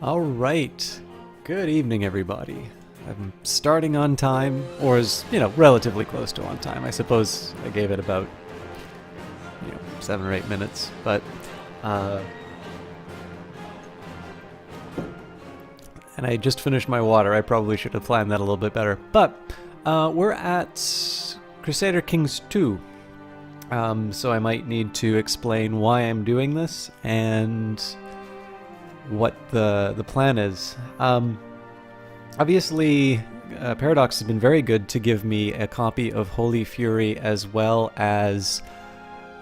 All right. Good evening, everybody. I'm starting on time, or as, relatively close to on time. I suppose I gave it about, 7 or 8 minutes, but, and I just finished my water. I probably should have planned that a little bit better. But, we're at Crusader Kings 2. So I might need to explain why I'm doing this and what the plan is. Obviously, Paradox has been very good to give me a copy of Holy Fury as well as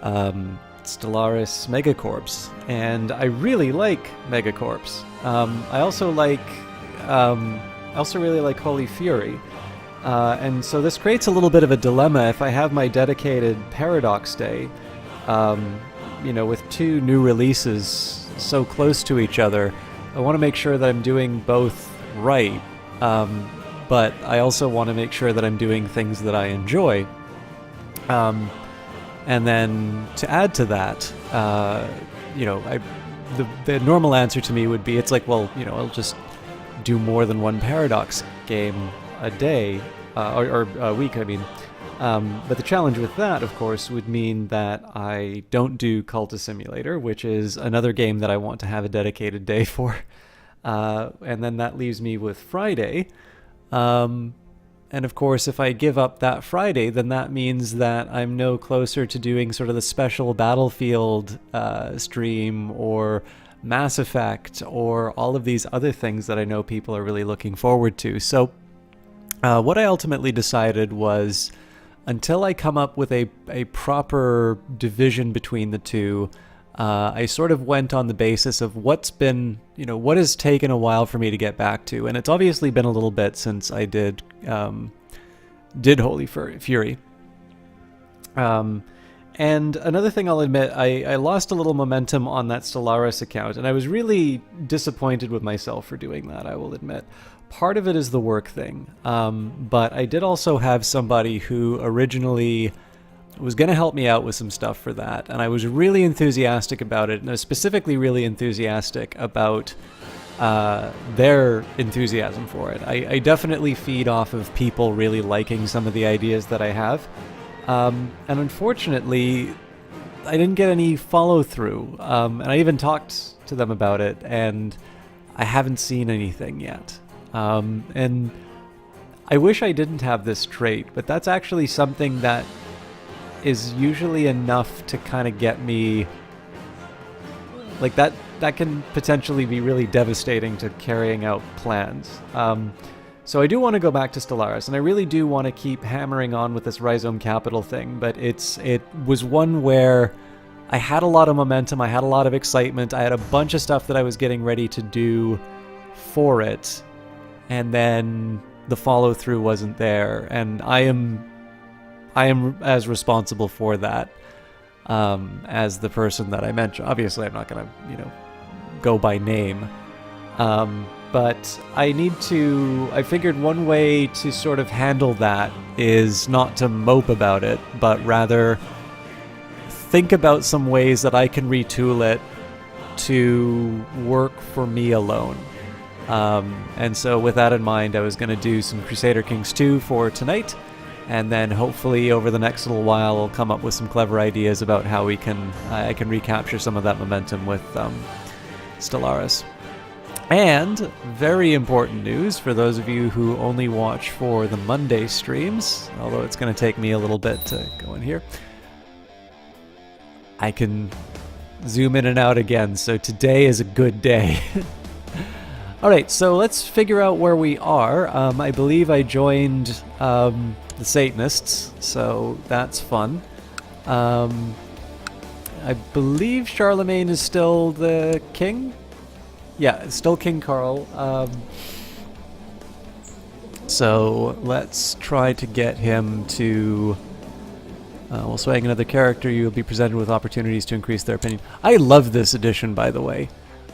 Stellaris Megacorps, and I really like Megacorps. I also really like Holy Fury, and so this creates a little bit of a dilemma if I have my dedicated Paradox Day, with two new releases so close to each other. I want to make sure that I'm doing both right, but I also want to make sure that I'm doing things that I enjoy. And then to add to that, the normal answer to me would be, it's like, well, I'll just do more than one Paradox game a day, or a week, I mean. But the challenge with that, of course, would mean that I don't do Cultist Simulator, which is another game that I want to have a dedicated day for. And then that leaves me with Friday. And of course, if I give up that Friday, then that means that I'm no closer to doing sort of the special Battlefield stream or Mass Effect or all of these other things that I know people are really looking forward to. So what I ultimately decided was, until I come up with a proper division between the two, I sort of went on the basis of what has taken a while for me to get back to. And it's obviously been a little bit since I did Holy Fury. And another thing I'll admit, I lost a little momentum on that Stellaris account, and I was really disappointed with myself for doing that, I will admit. Part of it is the work thing, but I did also have somebody who originally was going to help me out with some stuff for that, and I was really enthusiastic about it, and I was specifically really enthusiastic about their enthusiasm for it. I definitely feed off of people really liking some of the ideas that I have, and unfortunately, I didn't get any follow-through, and I even talked to them about it, and I haven't seen anything yet. And I wish I didn't have this trait, but that's actually something that is usually enough to kind of get me, like, that can potentially be really devastating to carrying out plans. So I do want to go back to Stellaris, and I really do want to keep hammering on with this Rhizome Capital thing, but it was one where I had a lot of momentum, I had a lot of excitement, I had a bunch of stuff that I was getting ready to do for it, and then the follow-through wasn't there, and I am as responsible for that as the person that I mentioned. Obviously, I'm not going to, go by name, but I figured one way to sort of handle that is not to mope about it, but rather think about some ways that I can retool it to work for me alone. And so with that in mind, I was going to do some Crusader Kings 2 for tonight, and then hopefully over the next little while I'll come up with some clever ideas about how I can recapture some of that momentum with Stellaris. And very important news for those of you who only watch for the Monday streams, although it's going to take me a little bit to go in here. I can zoom in and out again, so today is a good day. Alright, so let's figure out where we are. I believe I joined the Satanists, so that's fun. I believe Charlemagne is still the king? Yeah, it's still King Carl. So let's try to get him to... while swaying another character, you will be presented with opportunities to increase their opinion. I love this edition, by the way.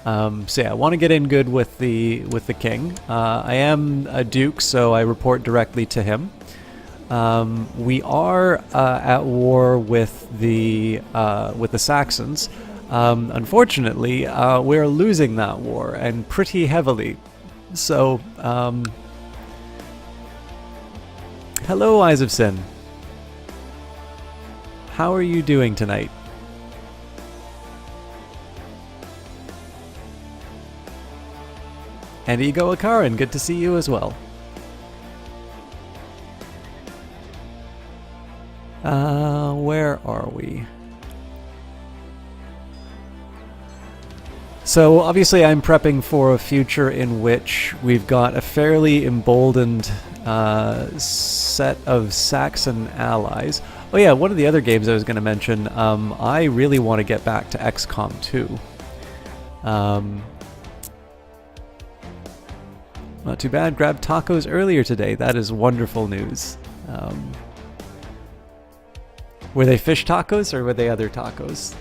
So yeah, I want to get in good with the king. I am a duke, so I report directly to him. We are at war with the Saxons, Unfortunately, we're losing that war, and pretty heavily. So, hello, Eyes of Sin. How are you doing tonight? And Ego Akaran, good to see you as well. Where are we? So obviously I'm prepping for a future in which we've got a fairly emboldened set of Saxon allies. Oh yeah, one of the other games I was going to mention, I really want to get back to XCOM 2. Not too bad, grabbed tacos earlier today, that is wonderful news. Were they fish tacos or were they other tacos?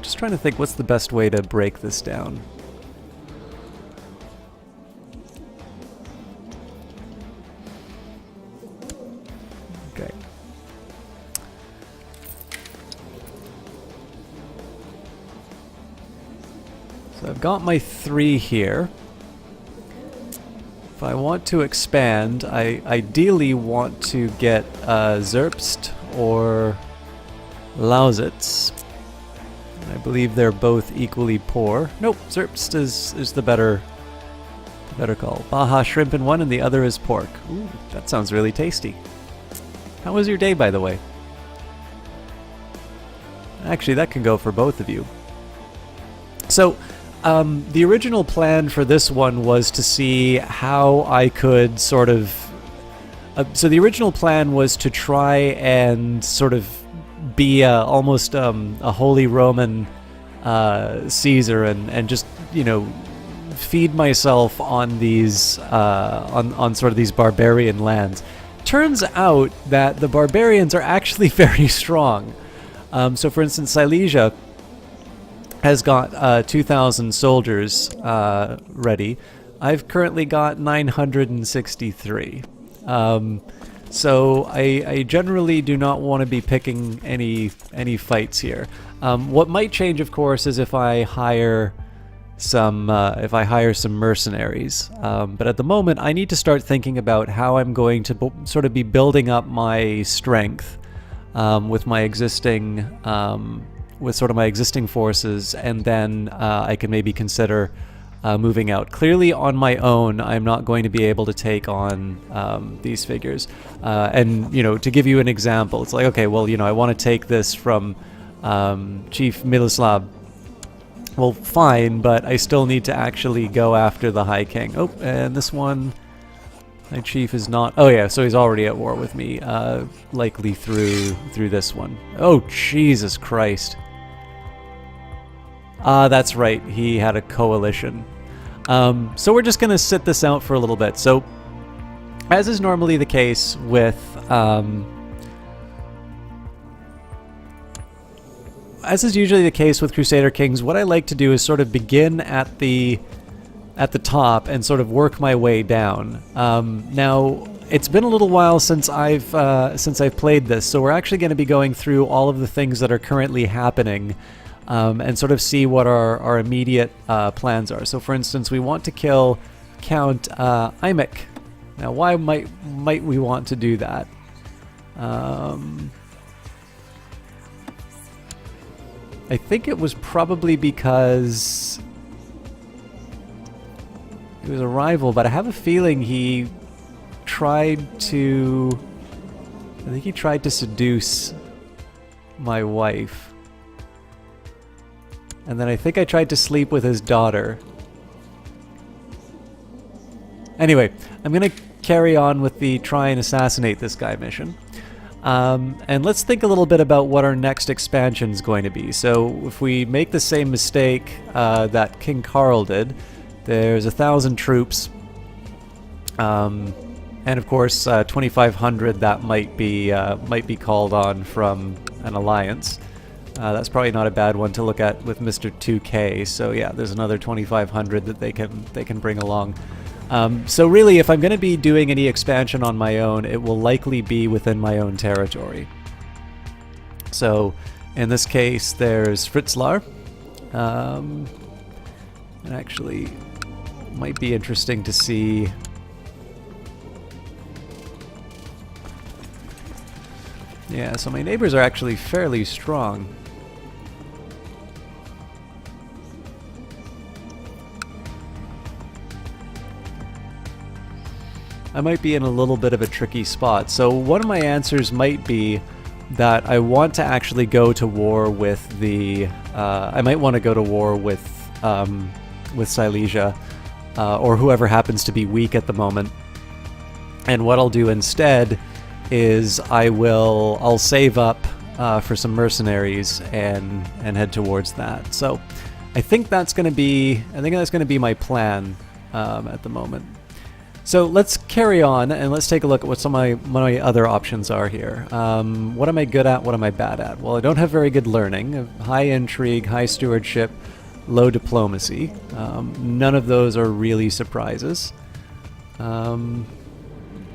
Just trying to think what's the best way to break this down. Okay. So I've got my 3 here. If I want to expand, I ideally want to get Zerbst or Lausitz. I believe they're both equally poor. Nope, Zerbst is the better call. Baja shrimp in one and the other is pork. Ooh, that sounds really tasty. How was your day, by the way? Actually, that can go for both of you. So, the original plan for this one was to see how I could sort of... so the original plan was to try and sort of be almost a Holy Roman Caesar and just, you know, feed myself on these, on sort of these barbarian lands. Turns out that the barbarians are actually very strong. So for instance, Silesia has got 2,000 soldiers ready. I've currently got 963. So I generally do not want to be picking any fights here. What might change, of course, is if I hire some mercenaries. But at the moment, I need to start thinking about how I'm going to sort of be building up my strength with my existing my existing forces, and then I can maybe consider moving out. Clearly, on my own, I'm not going to be able to take on these figures. And, you know, to give you an example, it's like, okay, well, you know, I want to take this from Chief Miloslav. Well, fine, but I still need to actually go after the High King. Oh, and this one, my chief is not... Oh yeah, so he's already at war with me, likely through this one. Oh, Jesus Christ. That's right, he had a coalition. So we're just going to sit this out for a little bit. So, as is normally the case with... as is usually the case with Crusader Kings, what I like to do is sort of begin at the top and sort of work my way down. Now, it's been a little while since I've played this, so we're actually going to be going through all of the things that are currently happening and sort of see what our immediate plans are. So, for instance, we want to kill Count Imik. Now, why might we want to do that? I think it was probably because he was a rival, but I have a feeling he tried to... I think he tried to seduce my wife. And then I think I tried to sleep with his daughter. Anyway, I'm going to carry on with the try and assassinate this guy mission. And let's think a little bit about what our next expansion is going to be. So if we make the same mistake that King Carl did, there's 1,000 troops, and of course 2,500 that might be called on from an alliance. That's probably not a bad one to look at with Mr. 2K. So yeah, there's another 2,500 that they can bring along. So really, if I'm going to be doing any expansion on my own, it will likely be within my own territory. So in this case, there's Fritzlar. And actually, might be interesting to see. Yeah, so my neighbors are actually fairly strong. I might be in a little bit of a tricky spot. So one of my answers might be that I want to actually go to war with the... I might want to go to war with Silesia, or whoever happens to be weak at the moment. And what I'll do instead is I'll save up for some mercenaries and head towards that. So I think that's going to be my plan at the moment. So let's carry on and let's take a look at what some of my other options are here. What am I good at? What am I bad at? Well, I don't have very good learning. High intrigue, high stewardship, low diplomacy. None of those are really surprises. Don't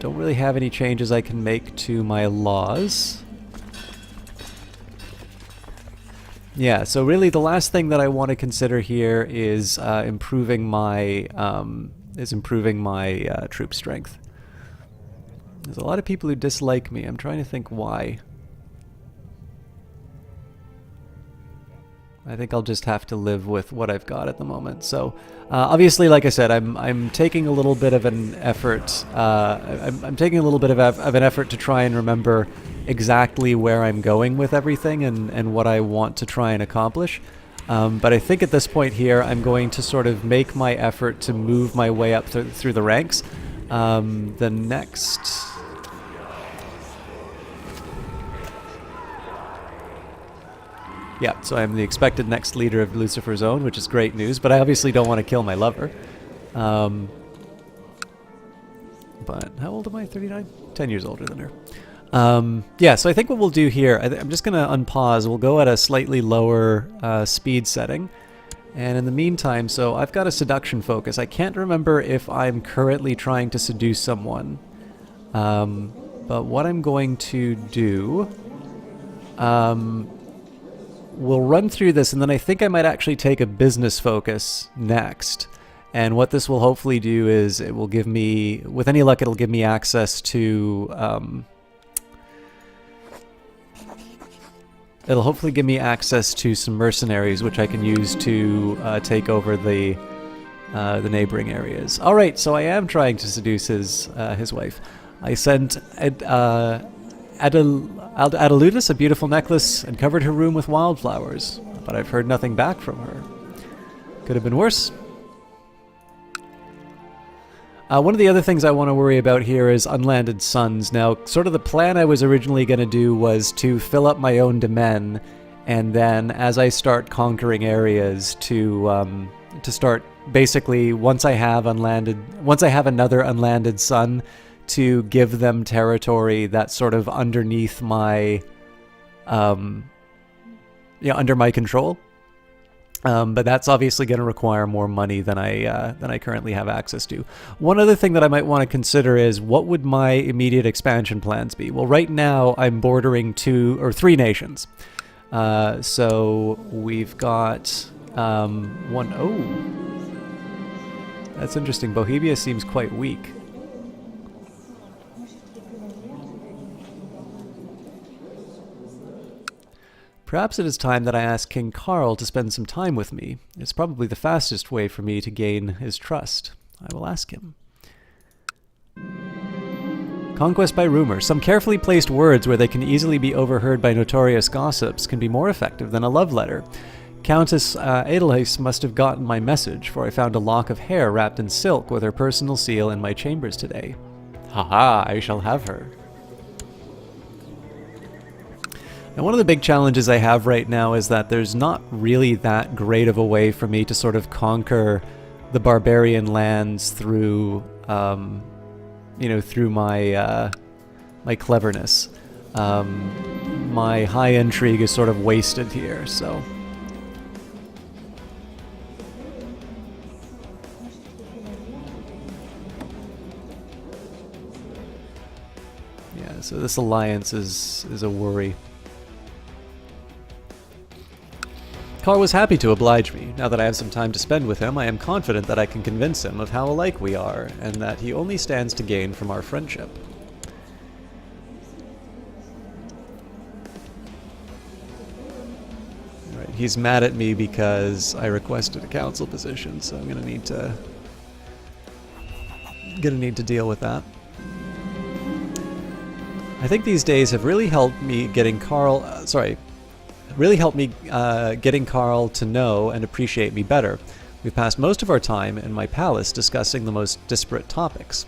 really have any changes I can make to my laws. Yeah, so really the last thing that I want to consider here is improving my troop strength. There's a lot of people who dislike me. I'm trying to think why. I think I'll just have to live with what I've got at the moment. So, obviously, like I said, I'm taking a little bit of an effort. I'm taking a little bit of an effort to try and remember exactly where I'm going with everything and what I want to try and accomplish. But I think at this point here, I'm going to sort of make my effort to move my way up through the ranks. The next... Yeah, so I'm the expected next leader of Lucifer's Own, which is great news, but I obviously don't want to kill my lover. But how old am I? 39? 10 years older than her. Yeah, so I think what we'll do here, I'm just going to unpause. We'll go at a slightly lower speed setting. And in the meantime, so I've got a seduction focus. I can't remember if I'm currently trying to seduce someone. But what I'm going to do... we'll run through this, and then I think I might actually take a business focus next. And what this will hopefully do is it will give me, with any luck, it'll give me access to... it'll hopefully give me access to some mercenaries, which I can use to take over the neighboring areas. All right, so I am trying to seduce his wife. I sent Adaludis a beautiful necklace and covered her room with wildflowers, but I've heard nothing back from her. Could have been worse. One of the other things I want to worry about here is unlanded suns. Now, sort of the plan I was originally going to do was to fill up my own domain, and then as I start conquering areas to start basically once I have another unlanded sun, to give them territory that's sort of underneath my, under my control. But that's obviously going to require more money than I currently have access to. One other thing that I might want to consider is what would my immediate expansion plans be? Well, right now I'm bordering 2 or 3 nations. So we've got one. Oh, that's interesting. Bohemia seems quite weak. Perhaps it is time that I ask King Carl to spend some time with me. It's probably the fastest way for me to gain his trust. I will ask him. Conquest by rumor. Some carefully placed words where they can easily be overheard by notorious gossips can be more effective than a love letter. Countess Edelheiss must have gotten my message, for I found a lock of hair wrapped in silk with her personal seal in my chambers today. Haha, I shall have her. Now, one of the big challenges I have right now is that there's not really that great of a way for me to sort of conquer the barbarian lands through, through my my cleverness. My high intrigue is sort of wasted here, so. So this alliance is a worry. Carl was happy to oblige me. Now that I have some time to spend with him, I am confident that I can convince him of how alike we are, and that he only stands to gain from our friendship. Right, he's mad at me because I requested a council position, so I'm gonna need to deal with that. I think these days have really helped me getting Carl to know and appreciate me better. We've passed most of our time in my palace discussing the most disparate topics.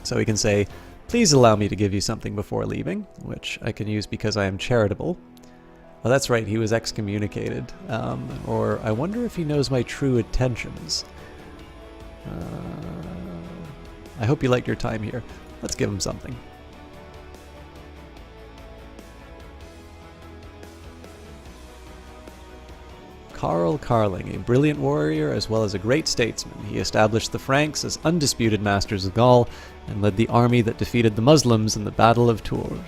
So we can say, please allow me to give you something before leaving, which I can use because I am charitable. Well, that's right, he was excommunicated. Or I wonder if he knows my true intentions. I hope you liked your time here. Let's give him something. Carl Carling, a brilliant warrior as well as a great statesman. He established the Franks as undisputed masters of Gaul and led the army that defeated the Muslims in the Battle of Tours.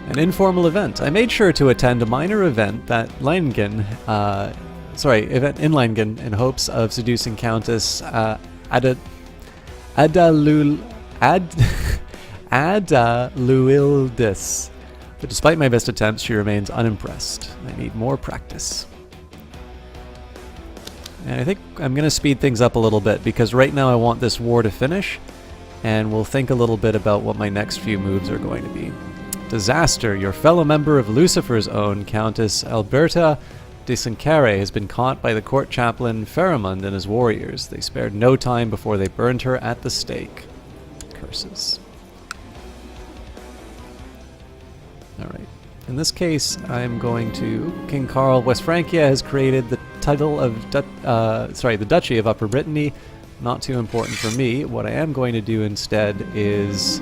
An informal event. I made sure to attend a minor event in Leiningen in hopes of seducing Countess Adaluildis. But despite my best attempts, she remains unimpressed. I need more practice. And I think I'm going to speed things up a little bit, because right now I want this war to finish, and we'll think a little bit about what my next few moves are going to be. Disaster! Your fellow member of Lucifer's own, Countess Alberta de Sancare, has been caught by the court chaplain Pharamond and his warriors. They spared no time before they burned her at the stake. Curses. Alright. In this case, I'm going to... King Carl Westfrancia has created the title of... the Duchy of Upper Brittany. Not too important for me. What I am going to do instead is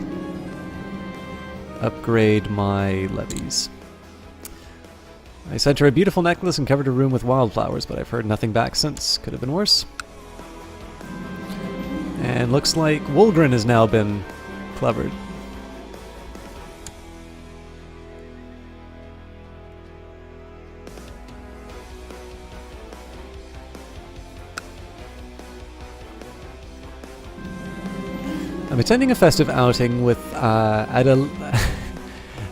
upgrade my levies. I sent her a beautiful necklace and covered her room with wildflowers, but I've heard nothing back since. Could have been worse. And looks like Wulgrin has now been clevered. I'm attending a festive outing with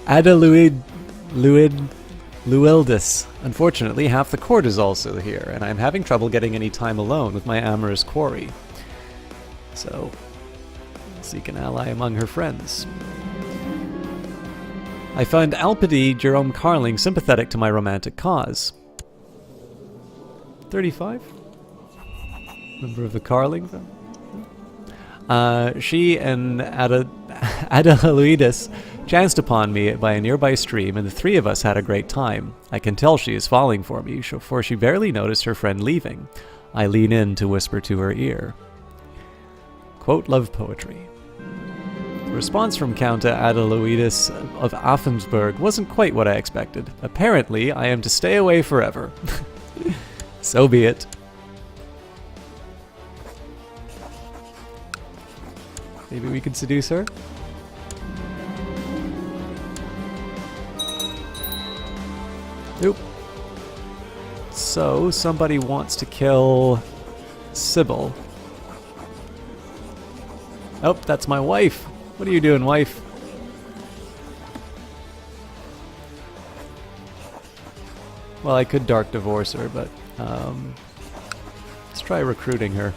Adaluildis. Unfortunately, half the court is also here, and I'm having trouble getting any time alone with my amorous quarry. So, seek an ally among her friends. I find Alpide Jerome Carling sympathetic to my romantic cause. 35? Member of the Carling family? She and Adaluidis chanced upon me by a nearby stream, and the three of us had a great time. I can tell she is falling for me, for she barely noticed her friend leaving. I lean in to whisper to her ear. Quote love poetry. The response from Count Adaluidis of Affensburg wasn't quite what I expected. Apparently, I am to stay away forever. So be it. Maybe we could seduce her? Nope. So, somebody wants to kill Sybil. Oh, that's my wife. What are you doing, wife? Well, I could dark divorce her, but let's try recruiting her.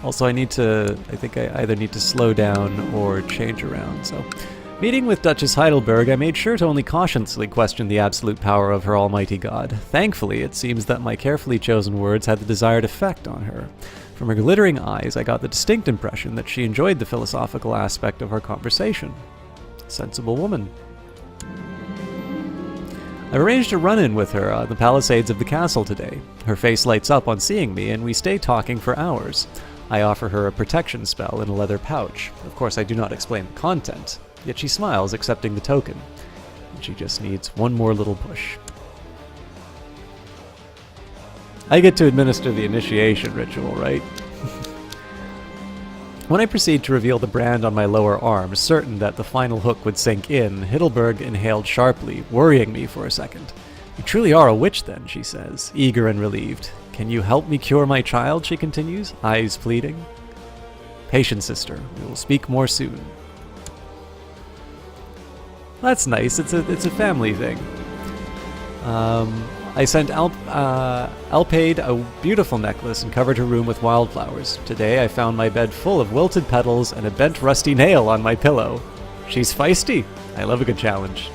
Also, I think I either need to slow down or change around, so... Meeting with Duchess Heidelberg, I made sure to only cautiously question the absolute power of her almighty god. Thankfully, it seems that my carefully chosen words had the desired effect on her. From her glittering eyes, I got the distinct impression that she enjoyed the philosophical aspect of our conversation. Sensible woman. I've arranged a run-in with her on the palisades of the castle today. Her face lights up on seeing me, and we stay talking for hours. I offer her a protection spell in a leather pouch. Of course, I do not explain the content, yet she smiles, accepting the token. And she just needs one more little push. I get to administer the initiation ritual, right? When I proceed to reveal the brand on my lower arm, certain that the final hook would sink in, Heidelberg inhaled sharply, worrying me for a second. "You truly are a witch, then," she says, eager and relieved. "Can you help me cure my child?" she continues, eyes pleading. "Patience, sister. We will speak more soon." That's nice. It's a family thing. I sent Alpaid a beautiful necklace and covered her room with wildflowers. Today I found my bed full of wilted petals and a bent rusty nail on my pillow. She's feisty. I love a good challenge.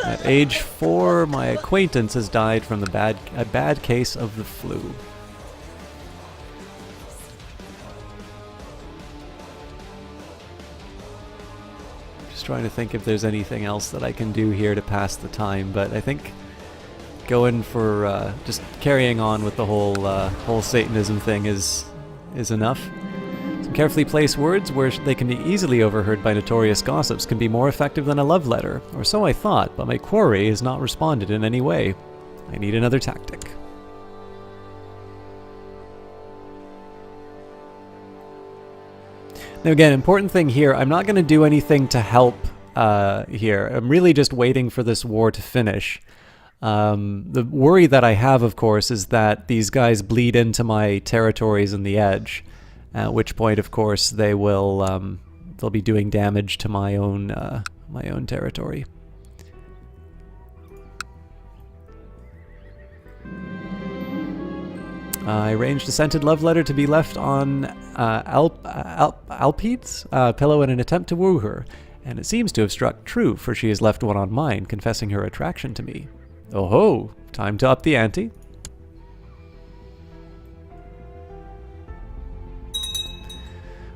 At age 4, my acquaintance has died from a bad case of the flu. Trying to think if there's anything else that I can do here to pass the time, but I think going for just carrying on with the whole Satanism thing is enough. Some carefully placed words where they can be easily overheard by notorious gossips can be more effective than a love letter, or so I thought, but my quarry has not responded in any way. I need another tactic. Now again, important thing here, I'm not going to do anything to help here. I'm really just waiting for this war to finish. The worry that I have, of course, is that these guys bleed into my territories in the edge, at which point, of course, they'll be doing damage to my own territory. I arranged a scented love letter to be left on Alpede's pillow in an attempt to woo her, and it seems to have struck true, for she has left one on mine, confessing her attraction to me. Oh ho! Time to up the ante.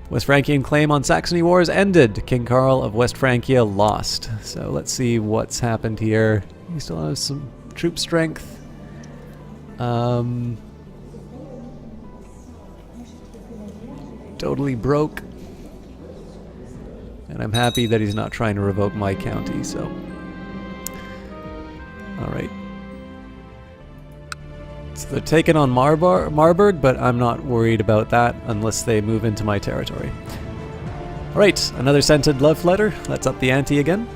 West Frankian claim on Saxony Wars ended. King Carl of West Francia lost. So let's see what's happened here. He still has some troop strength. Totally broke. And I'm happy that he's not trying to revoke my county, so. Alright. So they're taking on Marburg, but I'm not worried about that unless they move into my territory. Alright, another scented love letter. Let's up the ante again.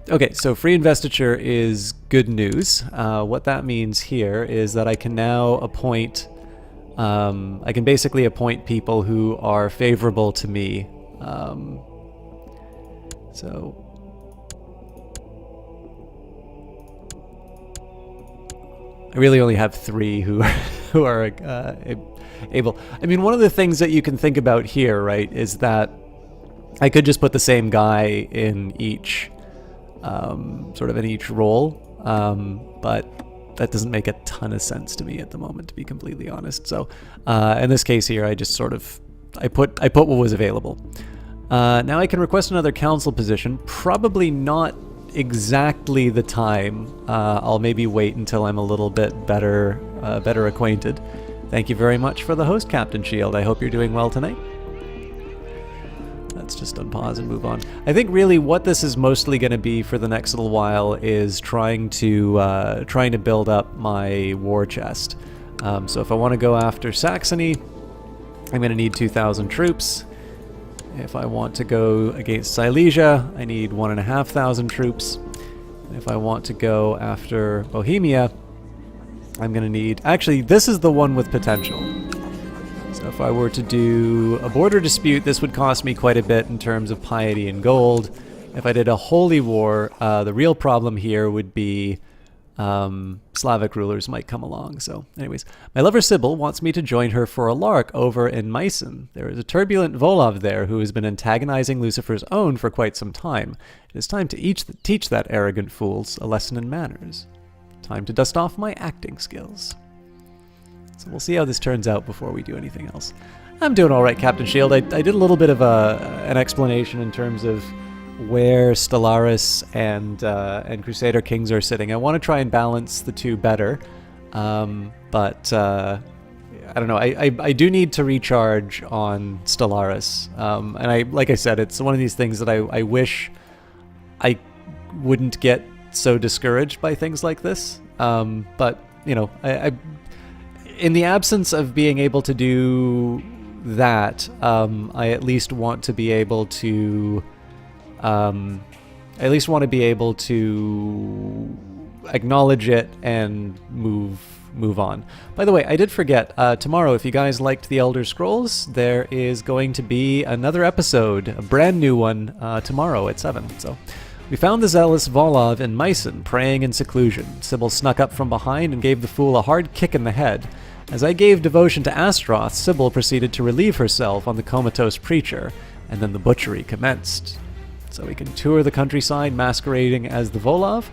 Okay, so free investiture is good news. What that means here is that I can now appoint, I can basically appoint people who are favorable to me. So I really only have 3 who are able. I mean, one of the things that you can think about here, right, is that I could just put the same guy in each. Sort of in each role, but that doesn't make a ton of sense to me at the moment, to be completely honest. So in this case here, I just sort of I put what was available. Now I can request another council position. Probably not exactly the time. I'll maybe wait until I'm a little bit better acquainted. Thank you very much for the host, Captain Shield. I hope you're doing well tonight. Let's just unpause and move on. I think really what this is mostly going to be for the next little while is trying to build up my war chest. So if I want to go after Saxony, I'm going to need 2,000 troops. If I want to go against Silesia, I need 1,500 troops. If I want to go after Bohemia, I'm going to need... Actually, this is the one with potential. So if I were to do a border dispute, this would cost me quite a bit in terms of piety and gold. If I did a holy war, the real problem here would be Slavic rulers might come along. So anyways, my lover Sybil wants me to join her for a lark over in Meissen. There is a turbulent Volov there who has been antagonizing Lucifer's own for quite some time. It is time to teach that arrogant fools a lesson in manners. Time to dust off my acting skills. So we'll see how this turns out before we do anything else. I'm doing all right, Captain Shield. I did a little bit of an explanation in terms of where Stellaris and Crusader Kings are sitting. I want to try and balance the two better, but I don't know. I do need to recharge on Stellaris, and like I said, it's one of these things that I wish I wouldn't get so discouraged by things like this. But you know, I in the absence of being able to do that, I at least want to be able to, acknowledge it and move on. By the way, I did forget, tomorrow, if you guys liked The Elder Scrolls, there is going to be another episode, a brand new one, tomorrow at 7. So, we found the zealous Volov in Meissen, praying in seclusion. Sybil snuck up from behind and gave the fool a hard kick in the head. As I gave devotion to Astaroth, Sybil proceeded to relieve herself on the comatose preacher, and then the butchery commenced. So we can tour the countryside masquerading as the Volov,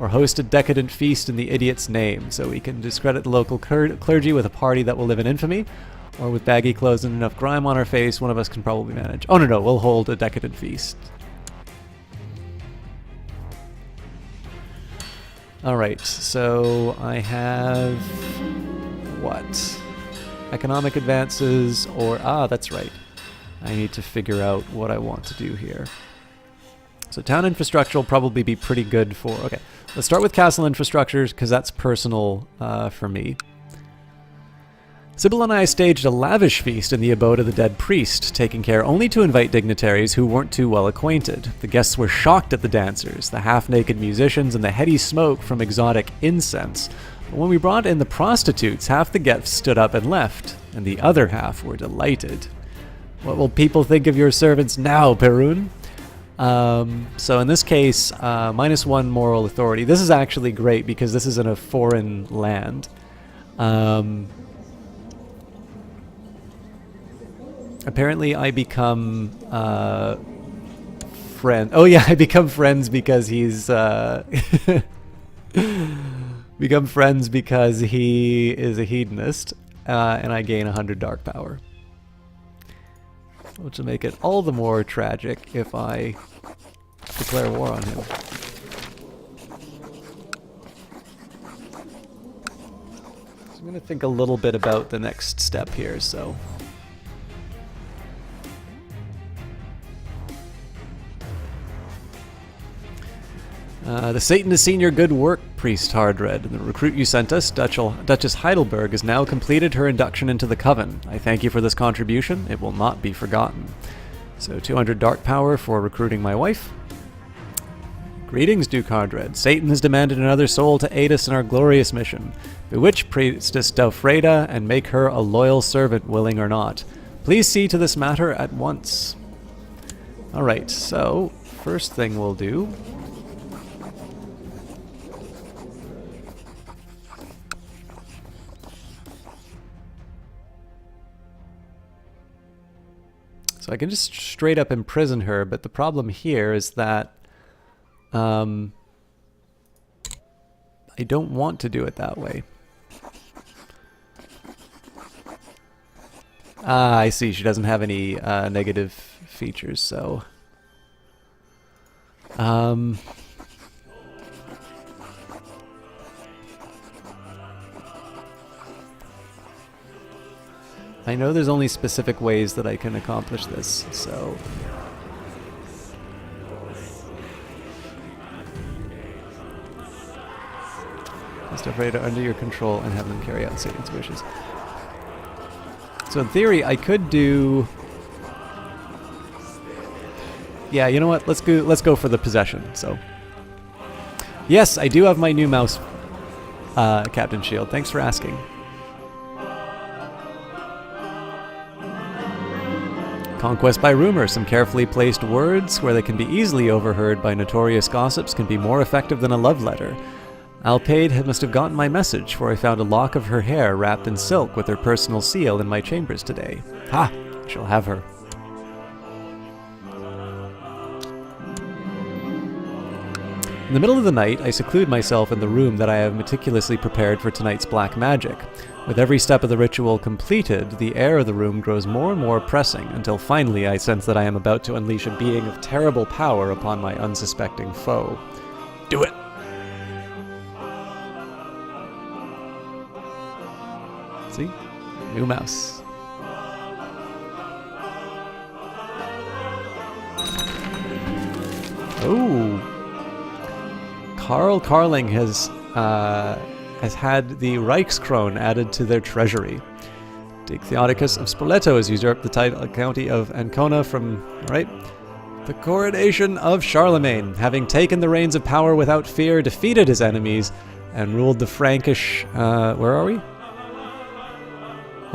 or host a decadent feast in the idiot's name, so we can discredit the local clergy with a party that will live in infamy, or with baggy clothes and enough grime on our face, one of us can probably manage. Oh no, we'll hold a decadent feast. Alright, so I have... what? Economic advances, or... that's right. I need to figure out what I want to do here. So town infrastructure will probably be pretty good for... okay, let's start with castle infrastructure, because that's personal for me. Sybil and I staged a lavish feast in the abode of the dead priest, taking care only to invite dignitaries who weren't too well acquainted. The guests were shocked at the dancers, the half-naked musicians, and the heady smoke from exotic incense. But when we brought in the prostitutes, half the guests stood up and left, and the other half were delighted. What will people think of your servants now, Perun? So in this case, -1 moral authority. This is actually great because this is in a foreign land. Apparently I become, friend. Oh yeah, I become friends because he's, become friends because he is a hedonist, and I gain 100 dark power. Which will make it all the more tragic if I declare war on him. So I'm going to think a little bit about the next step here, so... the Satan has seen your good work, Priest Hardred. The recruit you sent us, Duchess Heidelberg, has now completed her induction into the Coven. I thank you for this contribution. It will not be forgotten. So 200 dark power for recruiting my wife. Greetings, Duke Hardred. Satan has demanded another soul to aid us in our glorious mission. Bewitch Priestess Delfreda and make her a loyal servant, willing or not. Please see to this matter at once. Alright, so first thing we'll do... So I can just straight up imprison her, but the problem here is that I don't want to do it that way. Ah, I see. She doesn't have any negative features, so... I know there's only specific ways that I can accomplish this, so... Just afraid are under your control and have them carry out Satan's wishes. So in theory, I could do... yeah, you know what? Let's go for the possession, so... Yes, I do have my new mouse, Captain Shield. Thanks for asking. Conquest by rumor. Some carefully placed words, where they can be easily overheard by notorious gossips, can be more effective than a love letter. Alpaide must have gotten my message, for I found a lock of her hair wrapped in silk with her personal seal in my chambers today. Ha! I shall have her. In the middle of the night, I seclude myself in the room that I have meticulously prepared for tonight's black magic. With every step of the ritual completed, the air of the room grows more and more oppressing, until finally I sense that I am about to unleash a being of terrible power upon my unsuspecting foe. Do it! See? New mouse. Oh! Carl Carling has had the Reichskrone added to their treasury. Dig Theodicus of Spoleto has usurped the county of Ancona from, right? The coronation of Charlemagne, having taken the reins of power without fear, defeated his enemies, and ruled the Frankish, where are we?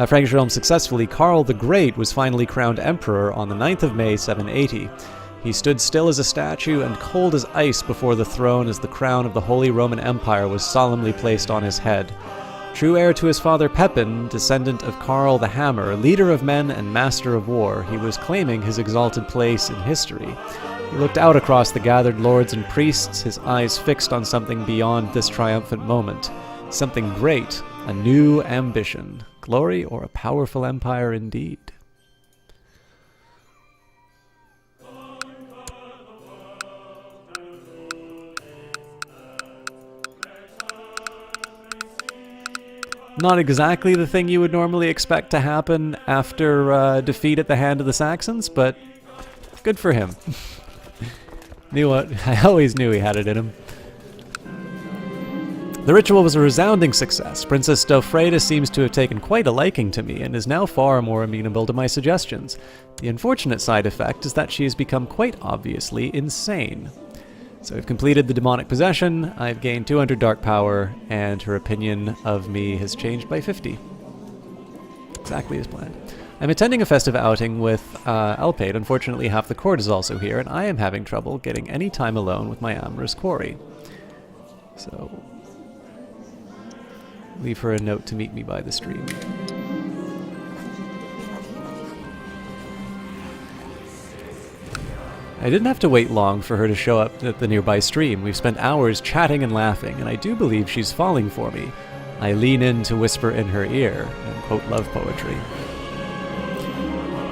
Frankish realm successfully. Karl the Great was finally crowned emperor on the 9th of May, 780. He stood still as a statue and cold as ice before the throne as the crown of the Holy Roman Empire was solemnly placed on his head. True heir to his father Pepin, descendant of Karl the Hammer, leader of men and master of war, he was claiming his exalted place in history. He looked out across the gathered lords and priests, his eyes fixed on something beyond this triumphant moment. Something great, a new ambition, glory or a powerful empire indeed. Not exactly the thing you would normally expect to happen after defeat at the hand of the Saxons, but good for him. I always knew he had it in him. The ritual was a resounding success. Princess Stofreda seems to have taken quite a liking to me and is now far more amenable to my suggestions. The unfortunate side effect is that she has become quite obviously insane. So I've completed the demonic possession, I've gained 200 dark power, and her opinion of me has changed by 50. Exactly as planned. I'm attending a festive outing with Alpaid. Unfortunately, half the court is also here, and I am having trouble getting any time alone with my amorous quarry. So, leave her a note to meet me by the stream. I didn't have to wait long for her to show up at the nearby stream. We've spent hours chatting and laughing, and I do believe she's falling for me. I lean in to whisper in her ear and quote love poetry.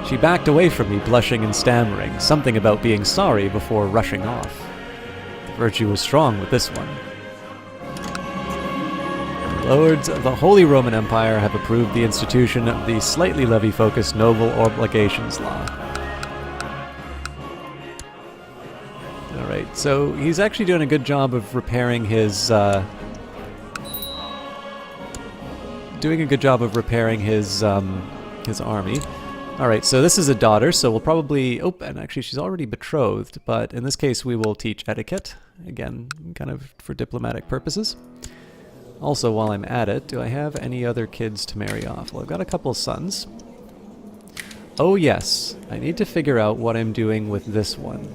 She backed away from me, blushing and stammering, something about being sorry before rushing off. The virtue was strong with this one. The lords of the Holy Roman Empire have approved the institution of the slightly levy-focused noble obligations law. Alright, so he's actually doing a good job of repairing his, army. Alright, so this is a daughter, so we'll probably... Oh, and actually she's already betrothed, but in this case we will teach etiquette. Again, kind of for diplomatic purposes. Also, while I'm at it, do I have any other kids to marry off? Well, I've got a couple of sons. Oh yes, I need to figure out what I'm doing with this one.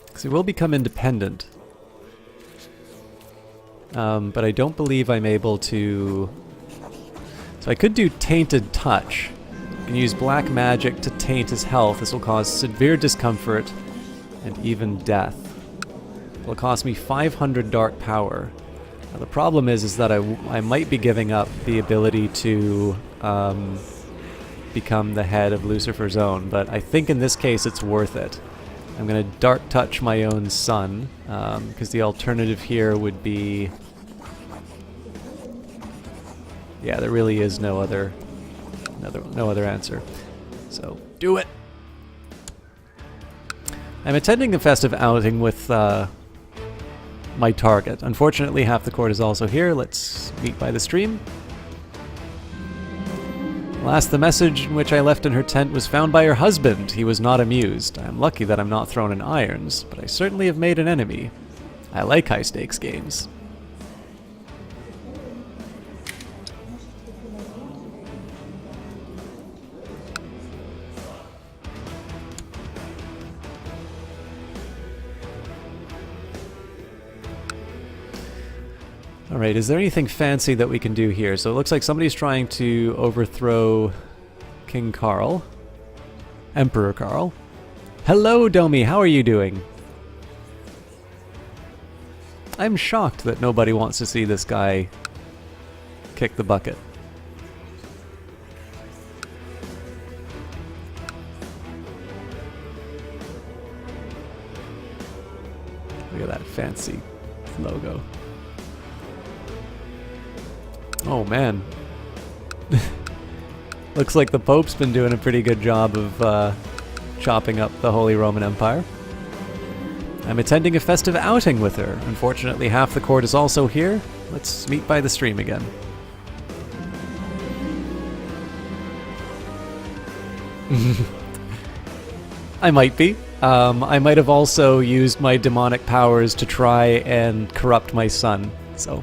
Because he will become independent. But I don't believe I'm able to... So I could do Tainted Touch and use black magic to taint his health. This will cause severe discomfort and even death. It'll cost me 500 dark power. Now the problem is that I might be giving up the ability to become the head of Lucifer's Own, but I think in this case it's worth it. I'm going to Dark Touch my own son, because the alternative here would be... Yeah, there really is no other answer. So, do it! I'm attending a festive outing with my target. Unfortunately, half the court is also here. Let's meet by the stream. Last, the message in which I left in her tent was found by her husband. He was not amused. I'm lucky that I'm not thrown in irons, but I certainly have made an enemy. I like high-stakes games. Alright, is there anything fancy that we can do here? So it looks like somebody's trying to overthrow King Carl. Emperor Carl. Hello, Domi, how are you doing? I'm shocked that nobody wants to see this guy kick the bucket. Look at that fancy logo. Oh man. Looks like the Pope's been doing a pretty good job of chopping up the Holy Roman Empire. I'm attending a festive outing with her. Unfortunately, half the court is also here. Let's meet by the stream again. I might be. I might have also used my demonic powers to try and corrupt my son, so...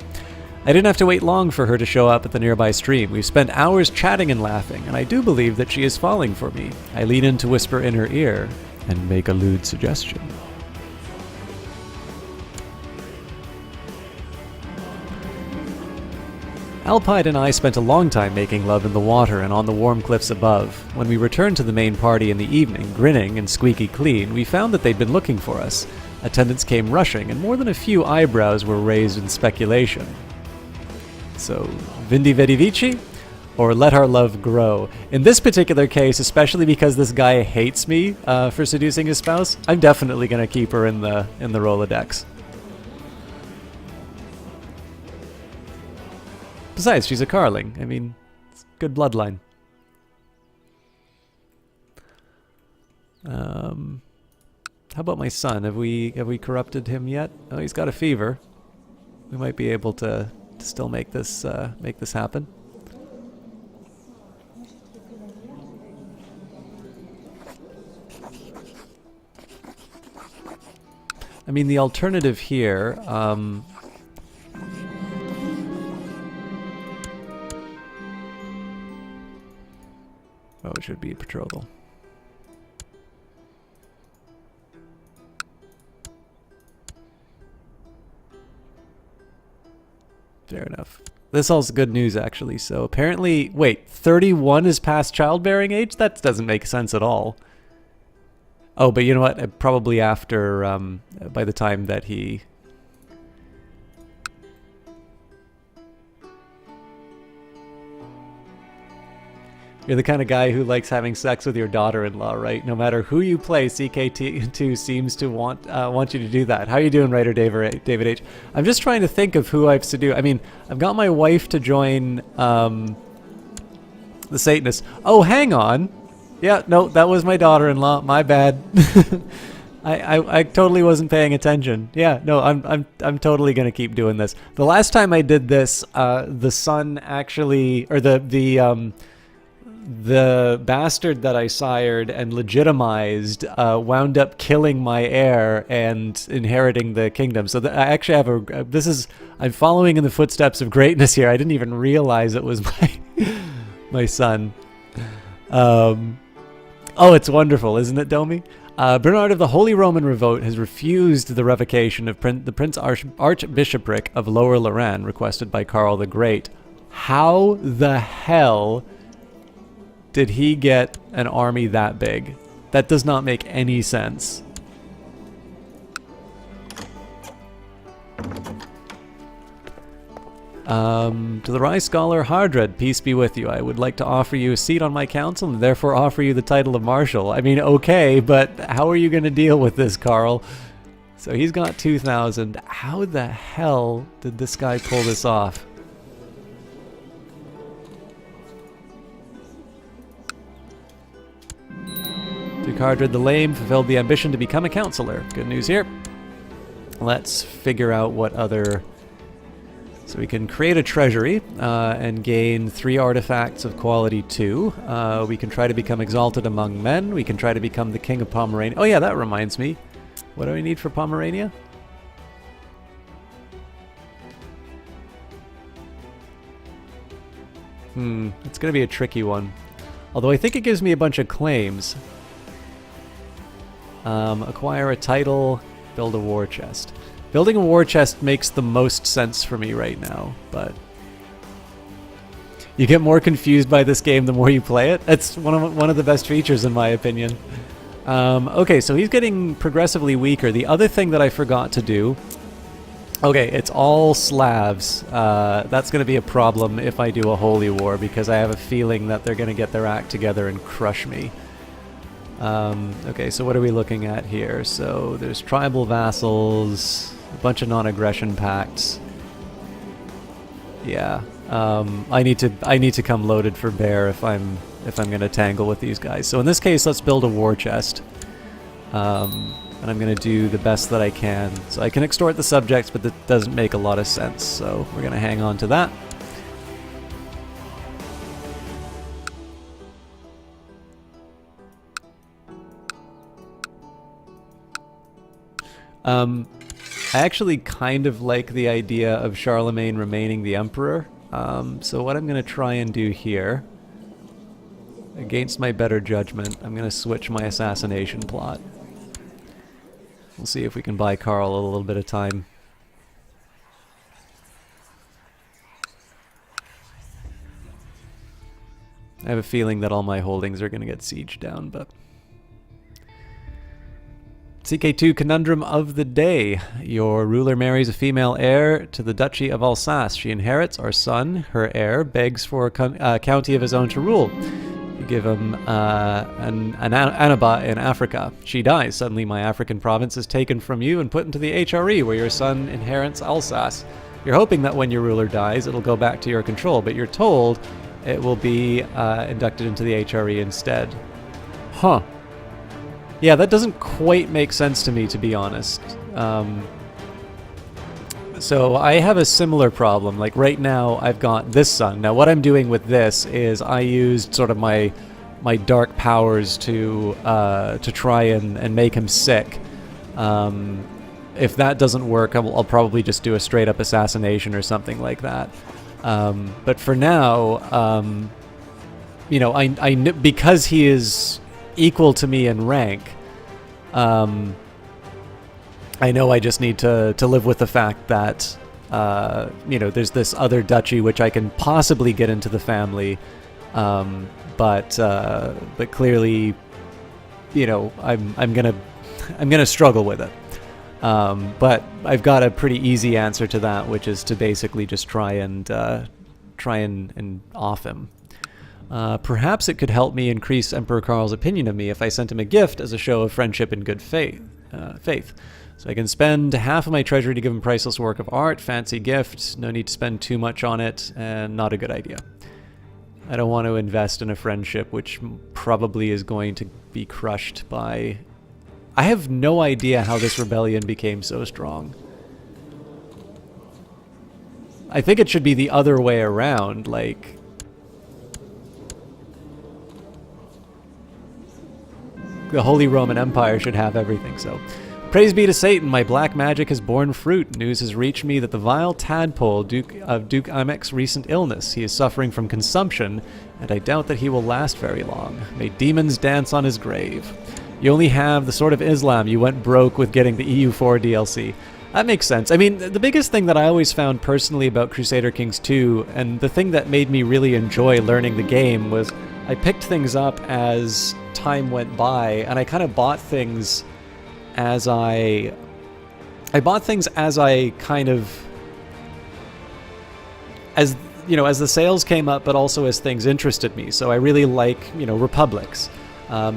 I didn't have to wait long for her to show up at the nearby stream. We've spent hours chatting and laughing, and I do believe that she is falling for me. I lean in to whisper in her ear and make a lewd suggestion. Alpide and I spent a long time making love in the water and on the warm cliffs above. When we returned to the main party in the evening, grinning and squeaky clean, we found that they'd been looking for us. Attendants came rushing, and more than a few eyebrows were raised in speculation. So, Vindi Vedi Vici, or let our love grow. In this particular case, especially because this guy hates me for seducing his spouse, I'm definitely going to keep her in the Rolodex. Besides, she's a Carling. I mean, it's good bloodline. How about my son? Have we corrupted him yet? Oh, he's got a fever. We might be able to still make this happen. I mean, the alternative here, oh, it should be a betrothal. Fair enough. This all's good news, actually. So apparently, wait, 31 is past childbearing age? That doesn't make sense at all. Oh, but you know what? Probably after, by the time that he... You're the kind of guy who likes having sex with your daughter-in-law, right? No matter who you play, CK2 seems to want you to do that. How you doing, writer David H? I'm just trying to think of who I've seduced. I mean, I've got my wife to join the Satanists. Oh, hang on. Yeah, no, that was my daughter-in-law. My bad. I totally wasn't paying attention. Yeah, no, I'm totally gonna keep doing this. The last time I did this, the son actually, or the bastard that I sired and legitimized wound up killing my heir and inheriting the kingdom. So I actually have I'm following in the footsteps of greatness here. I didn't even realize it was my son. Oh, it's wonderful, isn't it, Domi? Bernard of the Holy Roman Revolt has refused the revocation of the Prince Archbishopric of Lower Lorraine requested by Karl the Great. How the hell did he get an army that big? That does not make any sense. To the Rye Scholar Hardred, peace be with you. I would like to offer you a seat on my council and therefore offer you the title of Marshal. I mean, okay, but how are you going to deal with this, Carl? So he's got 2,000. How the hell did this guy pull this off? Duke Hardred the Lame fulfilled the ambition to become a councillor. Good news here. Let's figure out what other... So we can create a treasury and gain 3 artifacts of quality 2. We can try to become exalted among men. We can try to become the king of Pomerania. Oh yeah, that reminds me. What do we need for Pomerania? It's going to be a tricky one. Although I think it gives me a bunch of claims. Acquire a title, build a war chest. Building a war chest makes the most sense for me right now, but... You get more confused by this game the more you play it. It's one of the best features in my opinion. Okay, so he's getting progressively weaker. The other thing that I forgot to do... Okay, it's all Slavs. That's going to be a problem if I do a holy war, because I have a feeling that they're going to get their act together and crush me. Okay, so what are we looking at here? So there's tribal vassals, a bunch of non-aggression pacts. Yeah, I need to come loaded for bear if I'm going to tangle with these guys. So in this case, let's build a war chest. And I'm going to do the best that I can. So I can extort the subjects, but that doesn't make a lot of sense. So we're going to hang on to that. I actually kind of like the idea of Charlemagne remaining the emperor. So what I'm going to try and do here, against my better judgment, I'm going to switch my assassination plot. We'll see if we can buy Karl a little bit of time. I have a feeling that all my holdings are going to get sieged down, but... CK2 Conundrum of the Day. Your ruler marries a female heir to the Duchy of Alsace. She inherits our son. Her heir begs for a county of his own to rule. You give him an Annaba in Africa. She dies. Suddenly my African province is taken from you and put into the HRE, where your son inherits Alsace. You're hoping that when your ruler dies, it'll go back to your control, but you're told it will be inducted into the HRE instead. Huh. Yeah, that doesn't quite make sense to me, to be honest. So I have a similar problem. Like right now, I've got this son. Now what I'm doing with this is I used sort of my dark powers to try and make him sick. If that doesn't work, I'll probably just do a straight up assassination or something like that. But for now, you know, because he is equal to me in rank, I know I just need to live with the fact that, you know, there's this other duchy which I can possibly get into the family, but clearly, you know, I'm gonna struggle with it. But I've got a pretty easy answer to that, which is to basically just try and off him. Perhaps it could help me increase Emperor Karl's opinion of me if I sent him a gift as a show of friendship and good faith. So I can spend half of my treasury to give him priceless work of art, fancy gift, no need to spend too much on it, and not a good idea. I don't want to invest in a friendship which probably is going to be crushed by... I have no idea how this rebellion became so strong. I think it should be the other way around, like... The Holy Roman Empire should have everything, so... Praise be to Satan, my black magic has borne fruit. News has reached me that the vile tadpole, Duke Imek's recent illness. He is suffering from consumption, and I doubt that he will last very long. May demons dance on his grave. You only have the Sword of Islam. You went broke with getting the EU4 DLC. That makes sense. I mean, the biggest thing that I always found personally about Crusader Kings 2, and the thing that made me really enjoy learning the game, was I picked things up as time went by, and I kind of bought things as I kind of, as, you know, as the sales came up, but also as things interested me. So I really like, you know, republics.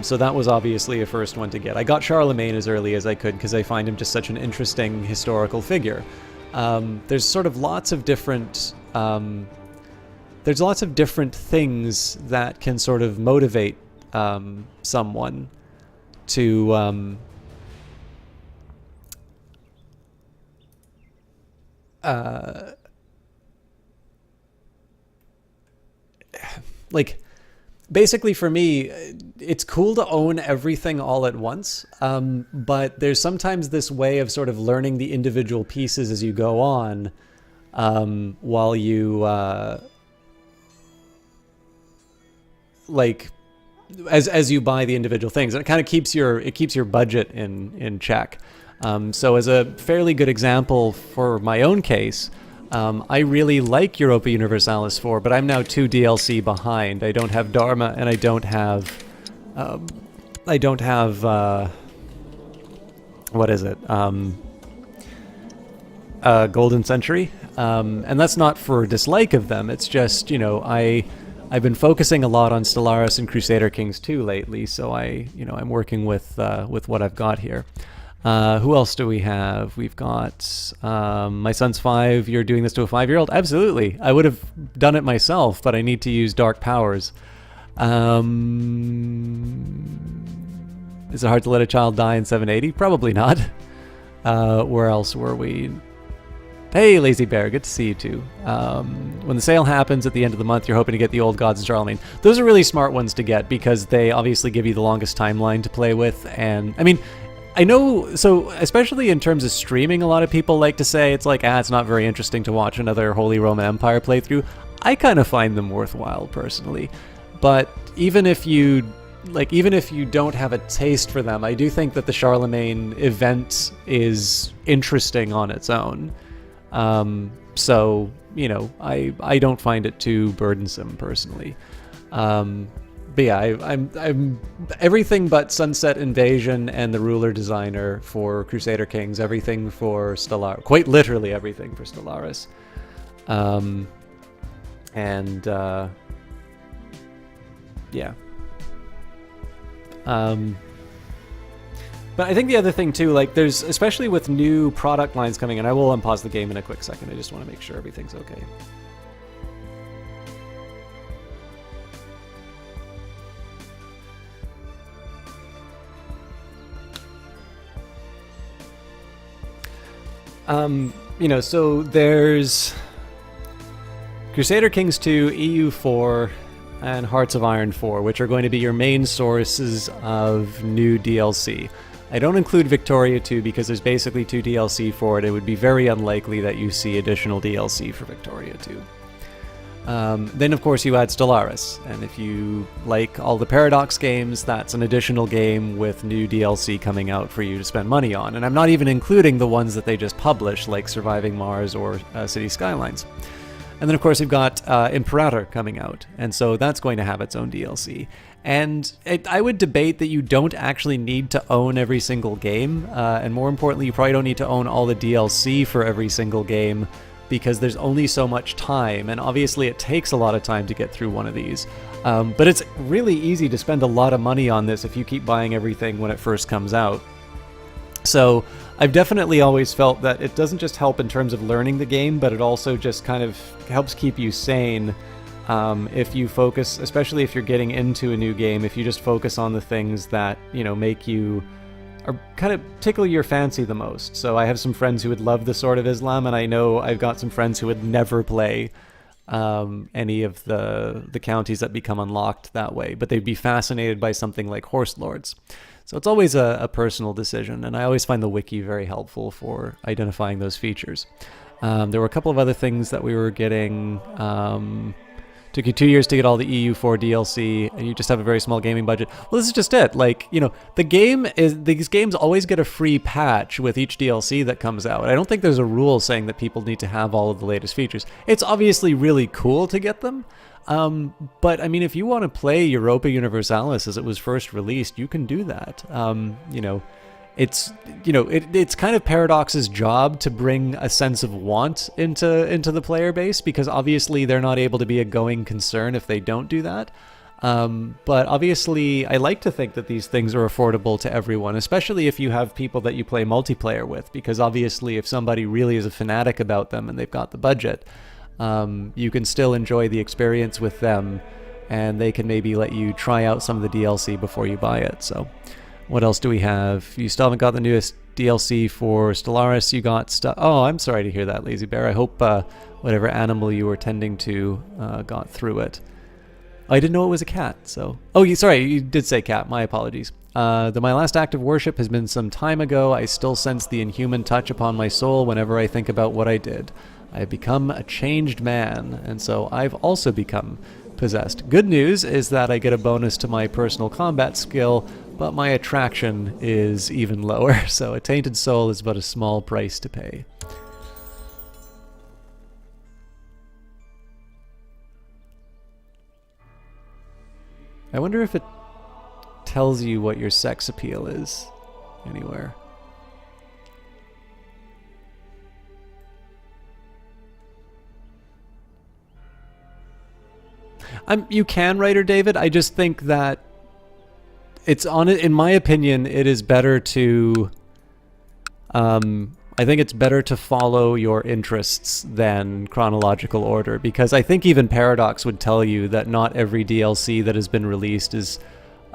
So that was obviously a first one to get. I got Charlemagne as early as I could because I find him just such an interesting historical figure. There's sort of lots of different, there's lots of different things that can sort of motivate someone to, like, basically for me, it's cool to own everything all at once, but there's sometimes this way of sort of learning the individual pieces as you go on, while you, like, as you buy the individual things, and it kind of keeps your budget in check. So as a fairly good example for my own case, I really like Europa Universalis 4, but I'm now 2 DLC behind. I don't have Dharma, and I don't have... what is it? Golden Century. And that's not for dislike of them. It's just, you know, I've been focusing a lot on Stellaris and Crusader Kings 2 lately, so I'm working with what I've got here. Who else do we have? We've got my son's 5. You're doing this to a 5-year-old? Absolutely. I would have done it myself, but I need to use dark powers. Is it hard to let a child die in 780? Probably not. Where else were we? Hey, Lazy Bear, good to see you too. When the sale happens at the end of the month, you're hoping to get the Old Gods and Charlemagne. Those are really smart ones to get because they obviously give you the longest timeline to play with. And I mean, I know, so especially in terms of streaming, a lot of people like to say it's like, it's not very interesting to watch another Holy Roman Empire playthrough. I kind of find them worthwhile personally. But even if you don't have a taste for them, I do think that the Charlemagne event is interesting on its own. So, you know, I don't find it too burdensome personally. But yeah, I'm everything but Sunset Invasion and the Ruler Designer for Crusader Kings, everything for Stellaris, quite literally everything for Stellaris. Yeah. But I think the other thing too, like there's, especially with new product lines coming in, I will unpause the game in a quick second. I just want to make sure everything's okay. You know, so there's Crusader Kings 2, EU 4, and Hearts of Iron 4, which are going to be your main sources of new DLC. I don't include Victoria 2 because there's basically 2 DLC for it. It would be very unlikely that you see additional DLC for Victoria 2. Then, of course, you add Stellaris, and if you like all the Paradox games, that's an additional game with new DLC coming out for you to spend money on. And I'm not even including the ones that they just published, like Surviving Mars or City Skylines. And then, of course, you've got Imperator coming out, and so that's going to have its own DLC. And I would debate that you don't actually need to own every single game, and more importantly, you probably don't need to own all the DLC for every single game, because there's only so much time, and obviously it takes a lot of time to get through one of these. But it's really easy to spend a lot of money on this if you keep buying everything when it first comes out. So I've definitely always felt that it doesn't just help in terms of learning the game, but it also just kind of helps keep you sane if you focus, especially if you're getting into a new game, if you just focus on the things that, you know, make you, or kind of tickle your fancy the most. So I have some friends who would love the Sword of Islam, and I know I've got some friends who would never play any of the counties that become unlocked that way, but they'd be fascinated by something like Horse Lords. So it's always a personal decision, and I always find the wiki very helpful for identifying those features. There were a couple of other things that we were getting. Took you 2 years to get all the EU4 DLC, and you just have a very small gaming budget. Well, this is just it. Like, you know, these games always get a free patch with each DLC that comes out. I don't think there's a rule saying that people need to have all of the latest features. It's obviously really cool to get them, but I mean, if you want to play Europa Universalis as it was first released, you can do that. You know, it's kind of Paradox's job to bring a sense of want into the player base, because obviously they're not able to be a going concern if they don't do that. But obviously I like to think that these things are affordable to everyone, especially if you have people that you play multiplayer with, because obviously if somebody really is a fanatic about them and they've got the budget, you can still enjoy the experience with them, and they can maybe let you try out some of the DLC before you buy it. So what else do we have? You still haven't got the newest DLC for Stellaris. You got stuff. Oh, I'm sorry to hear that, Lazy Bear. I hope whatever animal you were tending to got through it. I didn't know it was a cat, so... Oh, sorry, you did say cat. My apologies. My last act of worship has been some time ago. I still sense the inhuman touch upon my soul whenever I think about what I did. I have become a changed man, and so I've also become possessed. Good news is that I get a bonus to my personal combat skill, but my attraction is even lower, so a tainted soul is but a small price to pay. I wonder if it tells you what your sex appeal is anywhere. You can, Writer David. I just think that in my opinion, it is better to I think it's better to follow your interests than chronological order, because I think even Paradox would tell you that not every DLC that has been released is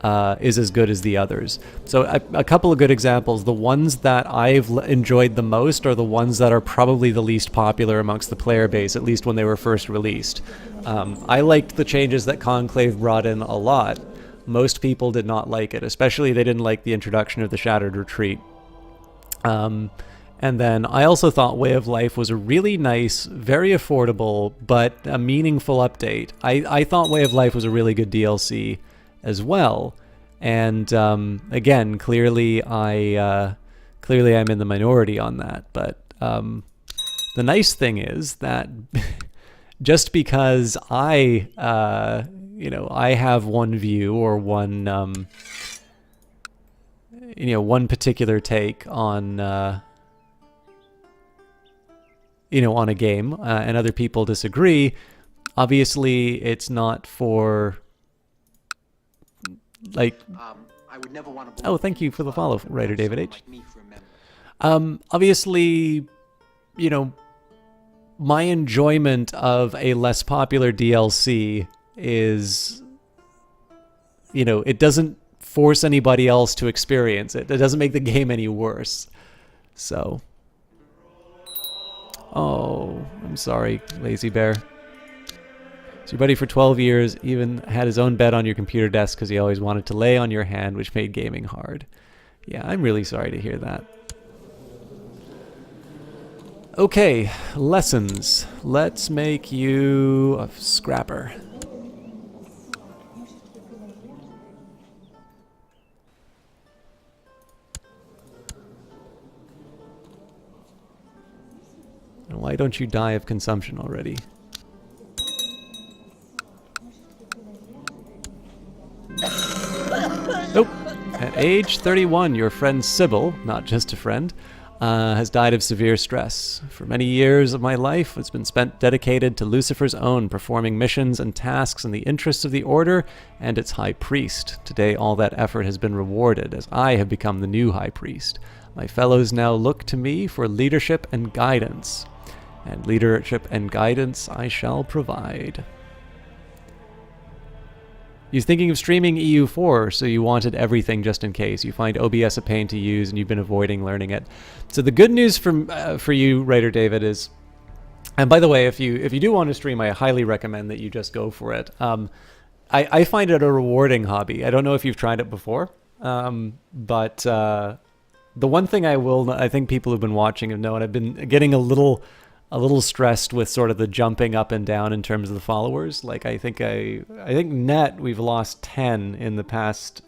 as good as the others. So a couple of good examples. The ones that I've enjoyed the most are the ones that are probably the least popular amongst the player base, at least when they were first released. I liked the changes that Conclave brought in a lot. Most people did not like it, especially they didn't like the introduction of the Shattered Retreat. And then I also thought Way of Life was a really nice, very affordable, but a meaningful update. I thought Way of Life was a really good DLC as well. And again, clearly I'm in the minority on that. But the nice thing is that just because I have one view or one one particular take on on a game, and other people disagree, obviously it's not for like I would never want to. Oh, thank you for the follow, Writer David H. Obviously, my enjoyment of a less popular DLC is, it doesn't force anybody else to experience it. It doesn't make the game any worse. So, oh, I'm sorry, Lazy Bear. So your buddy for 12 years even had his own bed on your computer desk because he always wanted to lay on your hand, which made gaming hard. Yeah, I'm really sorry to hear that. Okay, lessons. Let's make you a scrapper. And why don't you die of consumption already? Nope. At age 31, your friend Sybil, not just a friend, has died of severe stress. For many years of my life, it's been spent dedicated to Lucifer's own, performing missions and tasks in the interests of the Order and its High Priest. Today, all that effort has been rewarded, as I have become the new High Priest. My fellows now look to me for leadership and guidance. And leadership and guidance I shall provide. You're thinking of streaming EU4, so you wanted everything just in case. You find OBS a pain to use, and you've been avoiding learning it. So the good news for you, Writer David, is, and by the way, if you do want to stream, I highly recommend that you just go for it. I find it a rewarding hobby. I don't know if you've tried it before, but the one thing I think people who've been watching have known, I've been getting a little stressed with sort of the jumping up and down in terms of the followers. Like I think net we've lost 10 in the past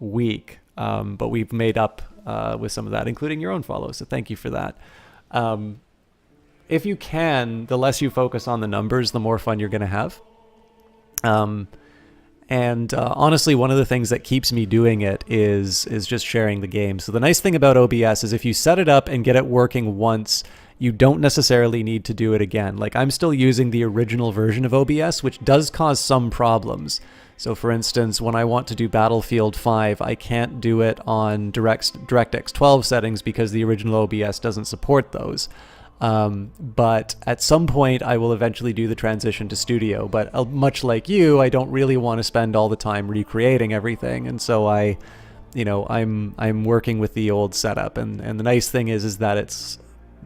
week, but we've made up with some of that, including your own follow. So thank you for that. If you can, the less you focus on the numbers, the more fun you're going to have. And honestly, one of the things that keeps me doing it is just sharing the game. So the nice thing about OBS is if you set it up and get it working once, you don't necessarily need to do it again. Like I'm still using the original version of OBS, which does cause some problems. So for instance, when I want to do Battlefield 5, I can't do it on DirectX 12 settings because the original OBS doesn't support those. But at some point I will eventually do the transition to Studio, but much like you, I don't really want to spend all the time recreating everything. And so I'm working with the old setup, and the nice thing is that it's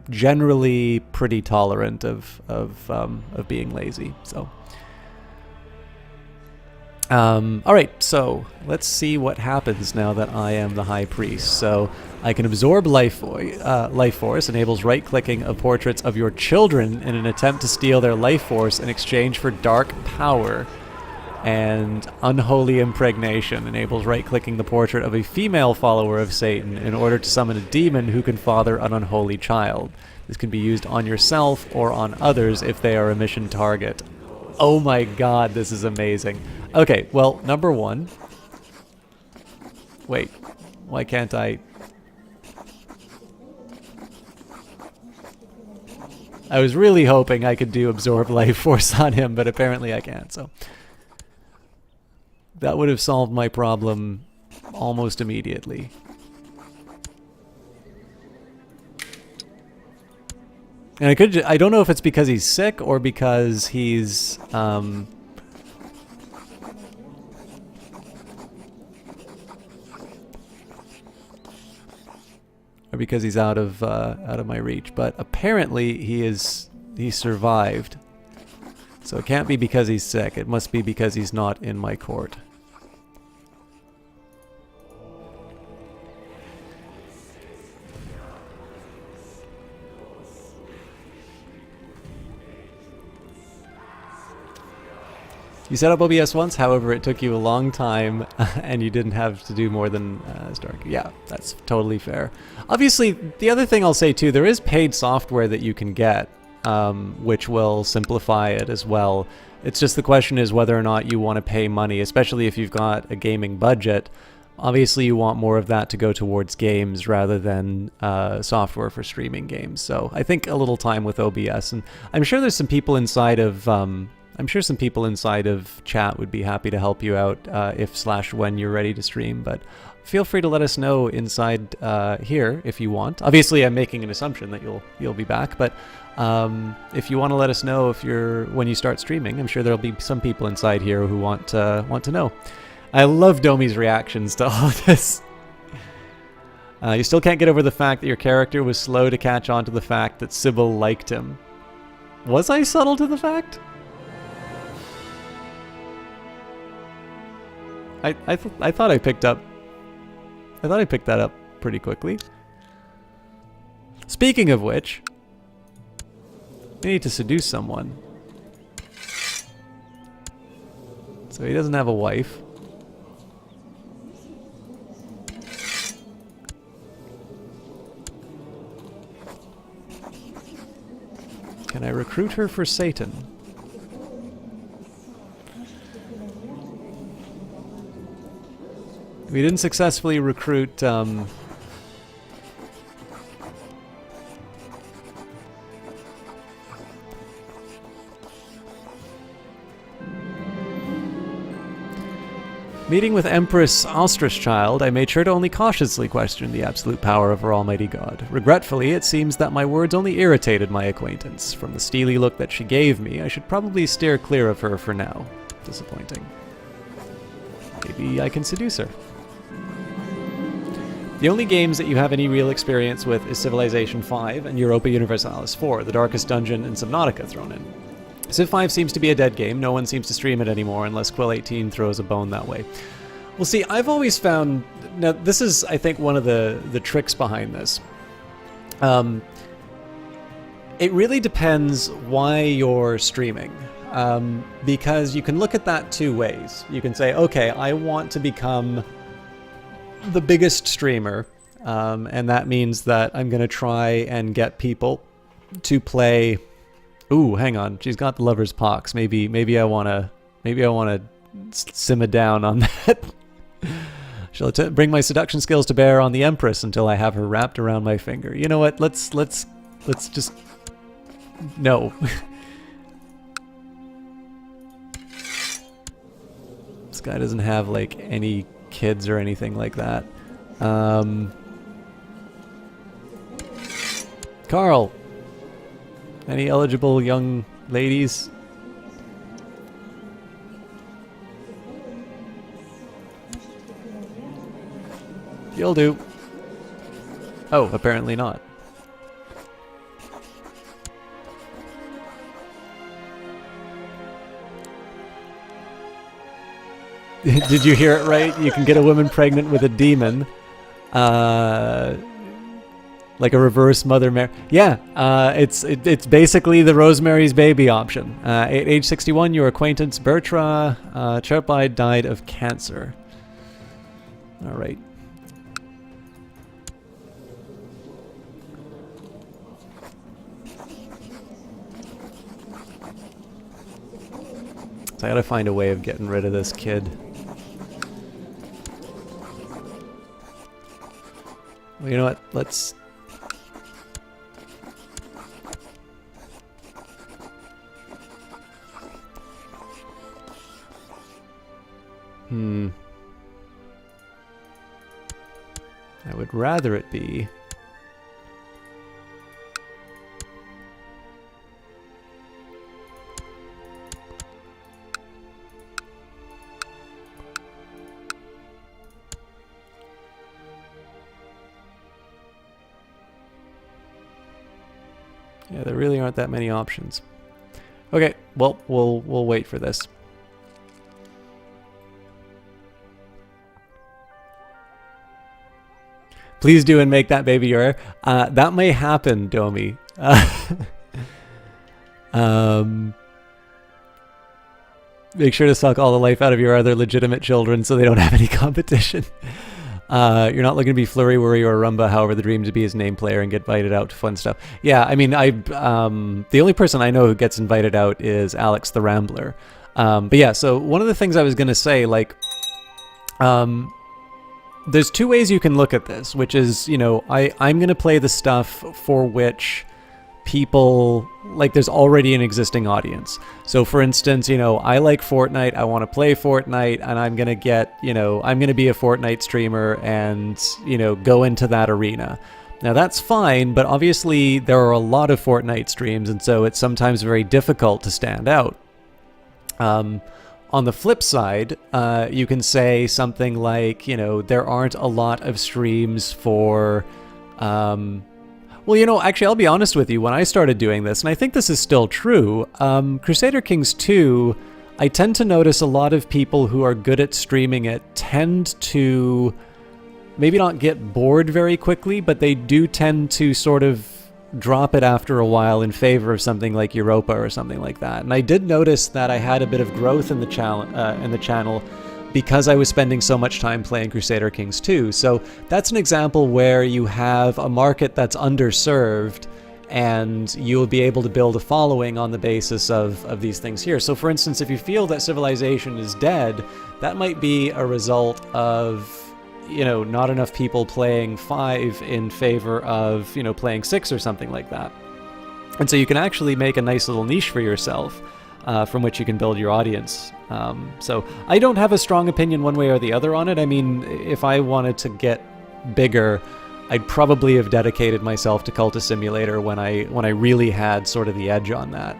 generally pretty tolerant of being lazy. So all right, so let's see what happens now that I am the High Priest. So I can absorb life force, enables right-clicking of portraits of your children in an attempt to steal their life force in exchange for dark power. And unholy impregnation enables right-clicking the portrait of a female follower of Satan in order to summon a demon who can father an unholy child. This can be used on yourself or on others if they are a mission target. Oh my god, this is amazing. Okay, well, number one. Wait, why can't I? I was really hoping I could do absorb life force on him, but apparently I can't, so. That would have solved my problem almost immediately. And I don't know if it's because he's sick or because he's, or because he's out of my reach. But apparently he survived. So it can't be because he's sick. It must be because he's not in my court. You set up OBS once, however, it took you a long time, and you didn't have to do more than start. Yeah, that's totally fair. Obviously, the other thing I'll say too, there is paid software that you can get, which will simplify it as well. It's just the question is whether or not you want to pay money, especially if you've got a gaming budget. Obviously, you want more of that to go towards games rather than software for streaming games. So I think a little time with OBS, and I'm sure there's some people inside of chat would be happy to help you out if/when you're ready to stream, but feel free to let us know inside here if you want. Obviously, I'm making an assumption that you'll be back, but if you want to let us know when you start streaming, I'm sure there'll be some people inside here who want to know. I love Domi's reactions to all of this. You still can't get over the fact that your character was slow to catch on to the fact that Sybil liked him. Was I subtle to the fact? I thought I picked up. I thought I picked that up pretty quickly. Speaking of which, we need to seduce someone. So he doesn't have a wife. Can I recruit her for Satan? We didn't successfully recruit, Meeting with Empress Ostrich-Child, I made sure to only cautiously question the absolute power of our almighty god. Regretfully, it seems that my words only irritated my acquaintance. From the steely look that she gave me, I should probably steer clear of her for now. Disappointing. Maybe I can seduce her. The only games that you have any real experience with is Civilization V and Europa Universalis 4, The Darkest Dungeon, and Subnautica thrown in. Civ 5 seems to be a dead game. No one seems to stream it anymore unless Quill18 throws a bone that way. Well, see, I've always found... Now, this is, I think, one of the tricks behind this. It really depends why you're streaming. Because you can look at that two ways. You can say, okay, I want to become the biggest streamer, and that means that I'm going to try and get people to play... Ooh, hang on. She's got the lover's pox. Maybe I want to simmer down on that. Shall I bring my seduction skills to bear on the Empress until I have her wrapped around my finger? You know what? Let's just... No. This guy doesn't have, like, any kids or anything like that. Carl! Any eligible young ladies? You'll do. Oh, apparently not. Did you hear it right? You can get a woman pregnant with a demon. Like a reverse Mother Mary. Yeah, it's basically the Rosemary's Baby option. At age 61, your acquaintance Bertra Chirpide died of cancer. All right. So I gotta find a way of getting rid of this kid. Well, you know what? Let's... I would rather it be... Yeah, there really aren't that many options. Okay, well, we'll wait for this. Please do and make that baby your heir. That may happen, Domi. Make sure to suck all the life out of your other legitimate children so they don't have any competition. You're not looking to be Flurry, Worry, or Rumba. However, the dream to be his name player and get invited out to fun stuff. Yeah, I mean, the only person I know who gets invited out is Alex the Rambler. But yeah, so one of the things I was going to say, like, there's two ways you can look at this, which is, you know, I'm going to play the stuff for which people, like, there's already an existing audience. So for instance, you know, I like Fortnite, I want to play Fortnite, and I'm going to get, you know, I'm going to be a Fortnite streamer and, you know, go into that arena. Now that's fine, but obviously there are a lot of Fortnite streams, and so it's sometimes very difficult to stand out. On the flip side, you can say something like, you know, there aren't a lot of streams for, well, you know, actually, I'll be honest with you. When I started doing this, and I think this is still true, Crusader Kings 2, I tend to notice a lot of people who are good at streaming it tend to maybe not get bored very quickly, but they do tend to sort of drop it after a while in favor of something like Europa or something like that. And I did notice that I had a bit of growth in the channel because I was spending so much time playing Crusader Kings 2. So that's an example where you have a market that's underserved and you'll be able to build a following on the basis of these things here. So for instance, if you feel that Civilization is dead, that might be a result of, you know, not enough people playing 5 in favor of, you know, playing 6 or something like that. And so you can actually make a nice little niche for yourself from which you can build your audience. So I don't have a strong opinion one way or the other on it. I mean, if I wanted to get bigger, I'd probably have dedicated myself to Cultist Simulator when I really had sort of the edge on that.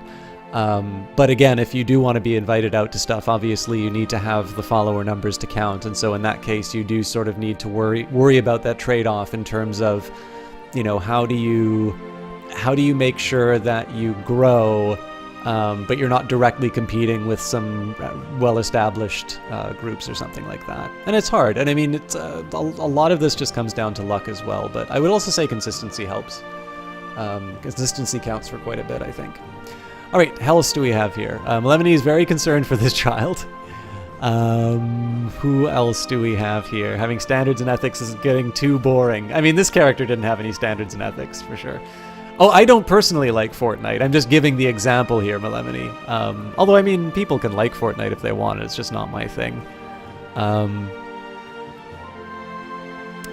But again, if you do want to be invited out to stuff, obviously you need to have the follower numbers to count. And so in that case, you do sort of need to worry about that trade-off in terms of, you know, how do you make sure that you grow, but you're not directly competing with some well-established groups or something like that. And it's hard. And I mean, it's a lot of this just comes down to luck as well. But I would also say consistency helps. Consistency counts for quite a bit, I think. All right, how else do we have here? Lemony is very concerned for this child. Who else do we have here? Having standards and ethics is getting too boring. I mean, this character didn't have any standards and ethics, for sure. Oh, I don't personally like Fortnite. I'm just giving the example here, Melemony. Although, I mean, people can like Fortnite if they want. It's just not my thing.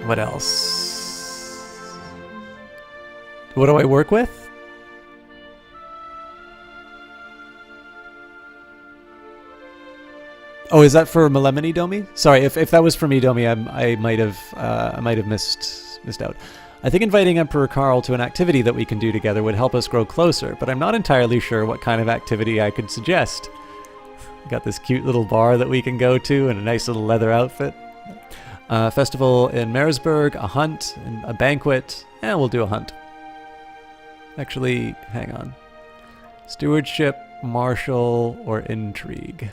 What else? What do I work with? Oh, is that for Melemony, Domi? Sorry, if that was for me, Domi, I might have missed out. I think inviting Emperor Carl to an activity that we can do together would help us grow closer, but I'm not entirely sure what kind of activity I could suggest. Got this cute little bar that we can go to and a nice little leather outfit. Festival in Maresburg, a hunt, and a banquet. Yeah, we'll do a hunt. Actually, hang on. Stewardship, martial, or intrigue.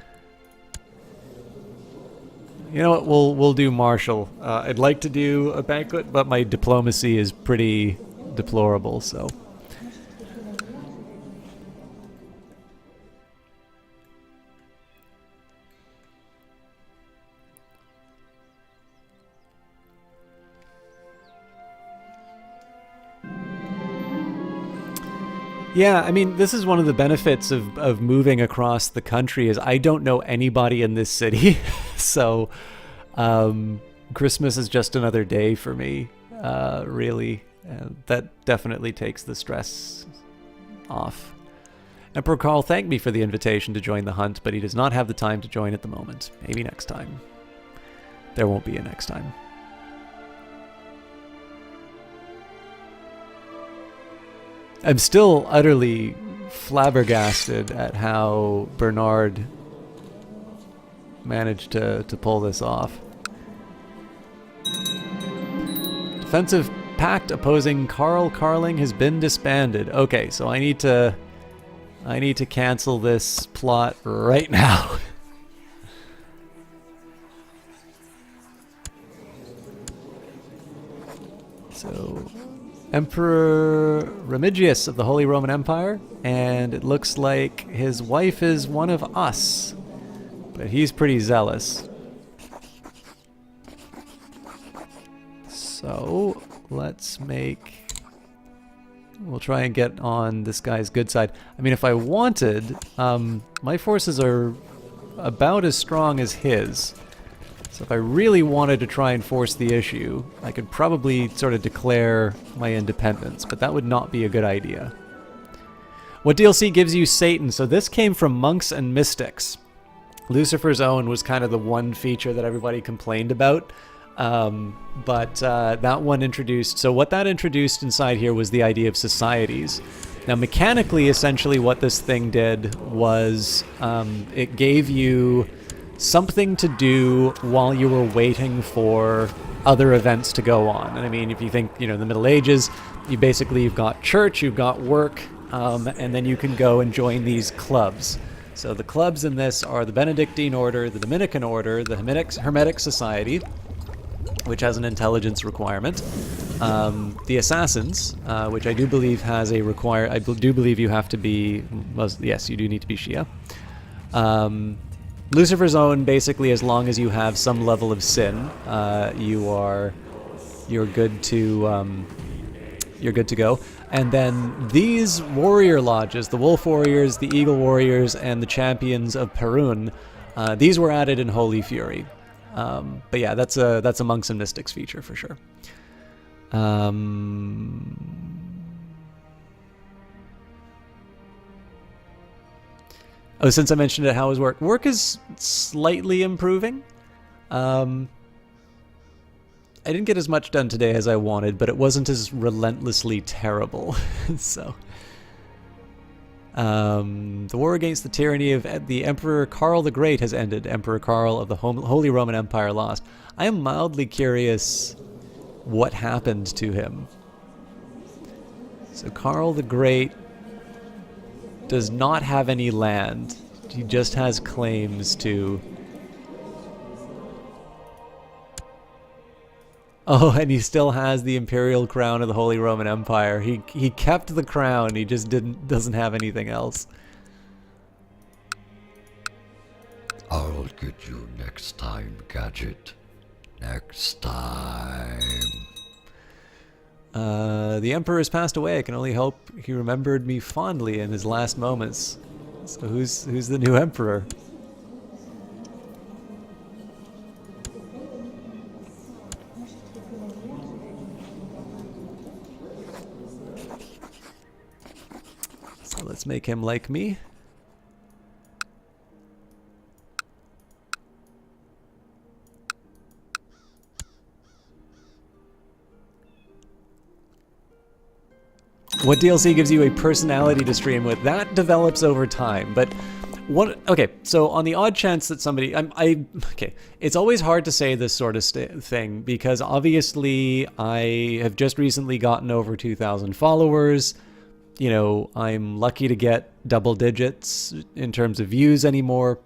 You know what, we'll do martial. I'd like to do a banquet, but my diplomacy is pretty deplorable, so. Yeah, I mean, this is one of the benefits of moving across the country is I don't know anybody in this city. So Christmas is just another day for me, really. That definitely takes the stress off. Emperor Carl thanked me for the invitation to join the hunt, but he does not have the time to join at the moment. Maybe next time. There won't be a next time. I'm still utterly flabbergasted at how Bernard managed to pull this off. Defensive pact opposing Carl Carling has been disbanded. Okay, so I need to cancel this plot right now. So, Emperor Remigius of the Holy Roman Empire, and it looks like his wife is one of us, but he's pretty zealous. So, we'll try and get on this guy's good side. I mean, if I wanted, my forces are about as strong as his. So if I really wanted to try and force the issue, I could probably sort of declare my independence, but that would not be a good idea. What DLC gives you Satan? So this came from Monks and Mystics. Lucifer's Own was kind of the one feature that everybody complained about. But that one introduced... So what that introduced inside here was the idea of societies. Now mechanically, essentially what this thing did was it gave you something to do while you were waiting for other events to go on. And I mean, if you think, the Middle Ages, you've got church, you've got work, and then you can go and join these clubs. So the clubs in this are the Benedictine Order, the Dominican Order, the Hermetic Society, which has an intelligence requirement, the Assassins, which I do believe has a I do believe you have to be... Yes, you do need to be Shia. Lucifer's Own, basically, as long as you have some level of sin, you're good to go. And then these warrior lodges, the Wolf Warriors, the Eagle Warriors, and the Champions of Perun, these were added in Holy Fury. But yeah, that's a Monks and Mystics feature for sure. Oh, since I mentioned it, how is work? Work is slightly improving. I didn't get as much done today as I wanted, but it wasn't as relentlessly terrible. So, the war against the tyranny of the Emperor Karl the Great has ended. Emperor Karl of the Holy Roman Empire lost. I am mildly curious what happened to him. So Karl the Great does not have any land. He just has claims to... Oh, and he still has the imperial crown of the Holy Roman Empire. He kept the crown, he just doesn't have anything else. I'll get you next time, Gadget. Next time. The Emperor has passed away. I can only hope he remembered me fondly in his last moments. So who's the new Emperor? So let's make him like me. What DLC gives you a personality to stream with? That develops over time, but what... Okay, so on the odd chance that somebody... Okay, it's always hard to say this sort of thing, because obviously I have just recently gotten over 2,000 followers. I'm lucky to get double digits in terms of views anymore.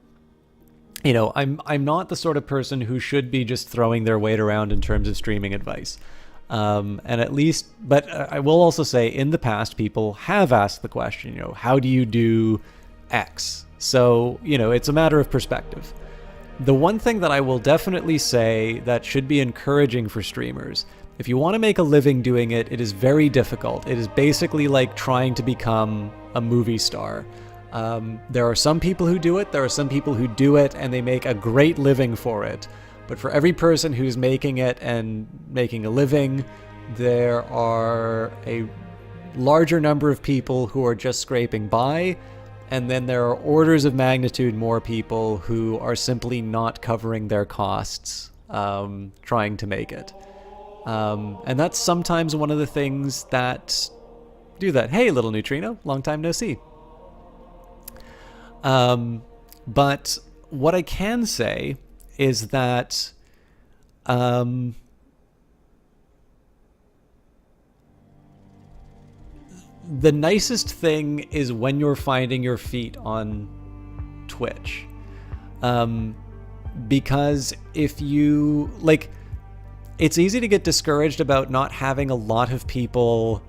I'm not the sort of person who should be just throwing their weight around in terms of streaming advice. And at least, but I will also say in the past, people have asked the question, how do you do X? So, it's a matter of perspective. The one thing that I will definitely say that should be encouraging for streamers If you want to make a living doing it, it is very difficult. It is basically like trying to become a movie star. There are some people who do it. There are some people who do it and they make a great living for it. But for every person who's making it and making a living, there are a larger number of people who are just scraping by. And then there are orders of magnitude more people who are simply not covering their costs trying to make it. And that's sometimes one of the things that do that. Hey, little neutrino, long time no see. But what I can say is that the nicest thing is when you're finding your feet on Twitch. Because if you, like, it's easy to get discouraged about not having a lot of people,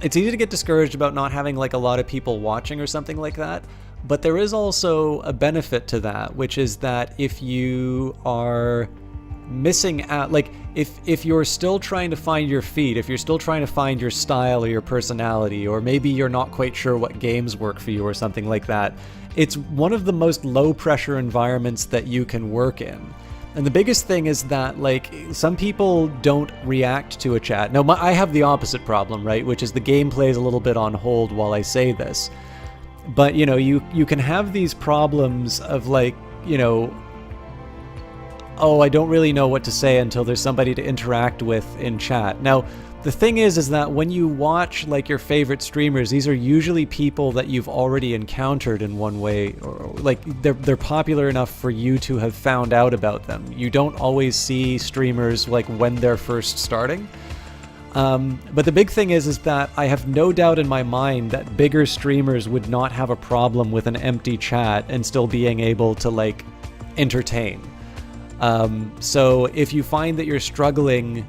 it's easy to get discouraged about not having, like, a lot of people watching or something like that. But there is also a benefit to that, which is that if you are missing out, like, if you're still trying to find your feet, if you're still trying to find your style or your personality, or maybe you're not quite sure what games work for you or something like that, it's one of the most low pressure environments that you can work in. And the biggest thing is that, like, some people don't react to a chat. Now, I have the opposite problem, right? Which is the game plays a little bit on hold while I say this. But, you know, you can have these problems of, like, you know, oh, I don't really know what to say until there's somebody to interact with in chat. Now, the thing is that when you watch, like, your favorite streamers, these are usually people that you've already encountered in one way, or, like, they're popular enough for you to have found out about them. You don't always see streamers, like, when they're first starting. But the big thing is that I have no doubt in my mind that bigger streamers would not have a problem with an empty chat and still being able to, like, entertain. So if you find that you're struggling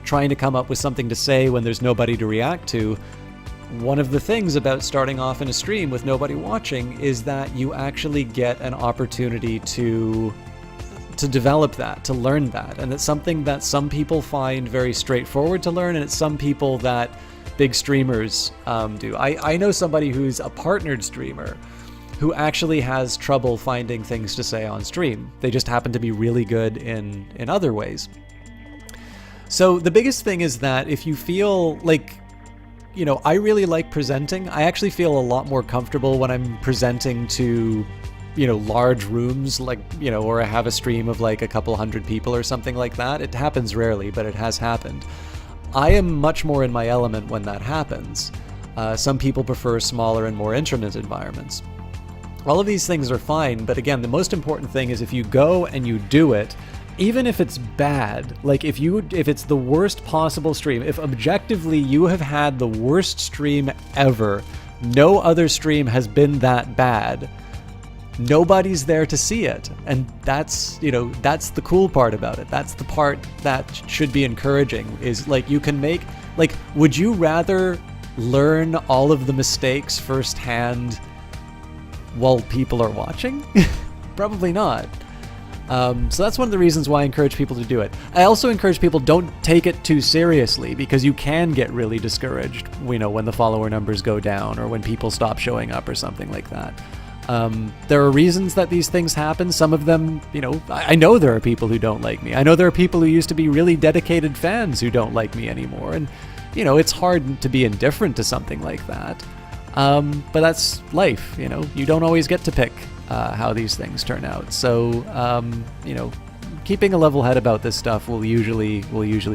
trying to come up with something to say when there's nobody to react to, one of the things about starting off in a stream with nobody watching is that you actually get an opportunity to develop that, to learn that. And it's something that some people find very straightforward to learn, and it's some people that big streamers do. I know somebody who's a partnered streamer who actually has trouble finding things to say on stream. They just happen to be really good in other ways. So the biggest thing is that if you feel like, you know, I really like presenting. I actually feel a lot more comfortable when I'm presenting to, you know, large rooms, like, you know, or I have a stream of like a couple hundred people or something like that. It happens rarely, but it has happened. I am much more in my element when that happens. Some people prefer smaller and more intimate environments. All of these things are fine, but again, the most important thing is if you go and you do it, even if it's bad, like if it's the worst possible stream, if objectively you have had the worst stream ever, no other stream has been that bad, nobody's there to see it. And that's, you know, that's the cool part about it. That's the part that should be encouraging, is like you can make, like, would you rather learn all of the mistakes firsthand while people are watching? Probably not. So that's one of the reasons why I encourage people to do it. I also encourage people, don't take it too seriously, because you can get really discouraged, you know, when the follower numbers go down or when people stop showing up or something like that. There are reasons that these things happen. Some of them, you know, I know there are people who don't like me. I know there are people who used to be really dedicated fans who don't like me anymore. And, you know, it's hard to be indifferent to something like that. But that's life, you know. You don't always get to pick how these things turn out. So, you know, keeping a level head about this stuff will usually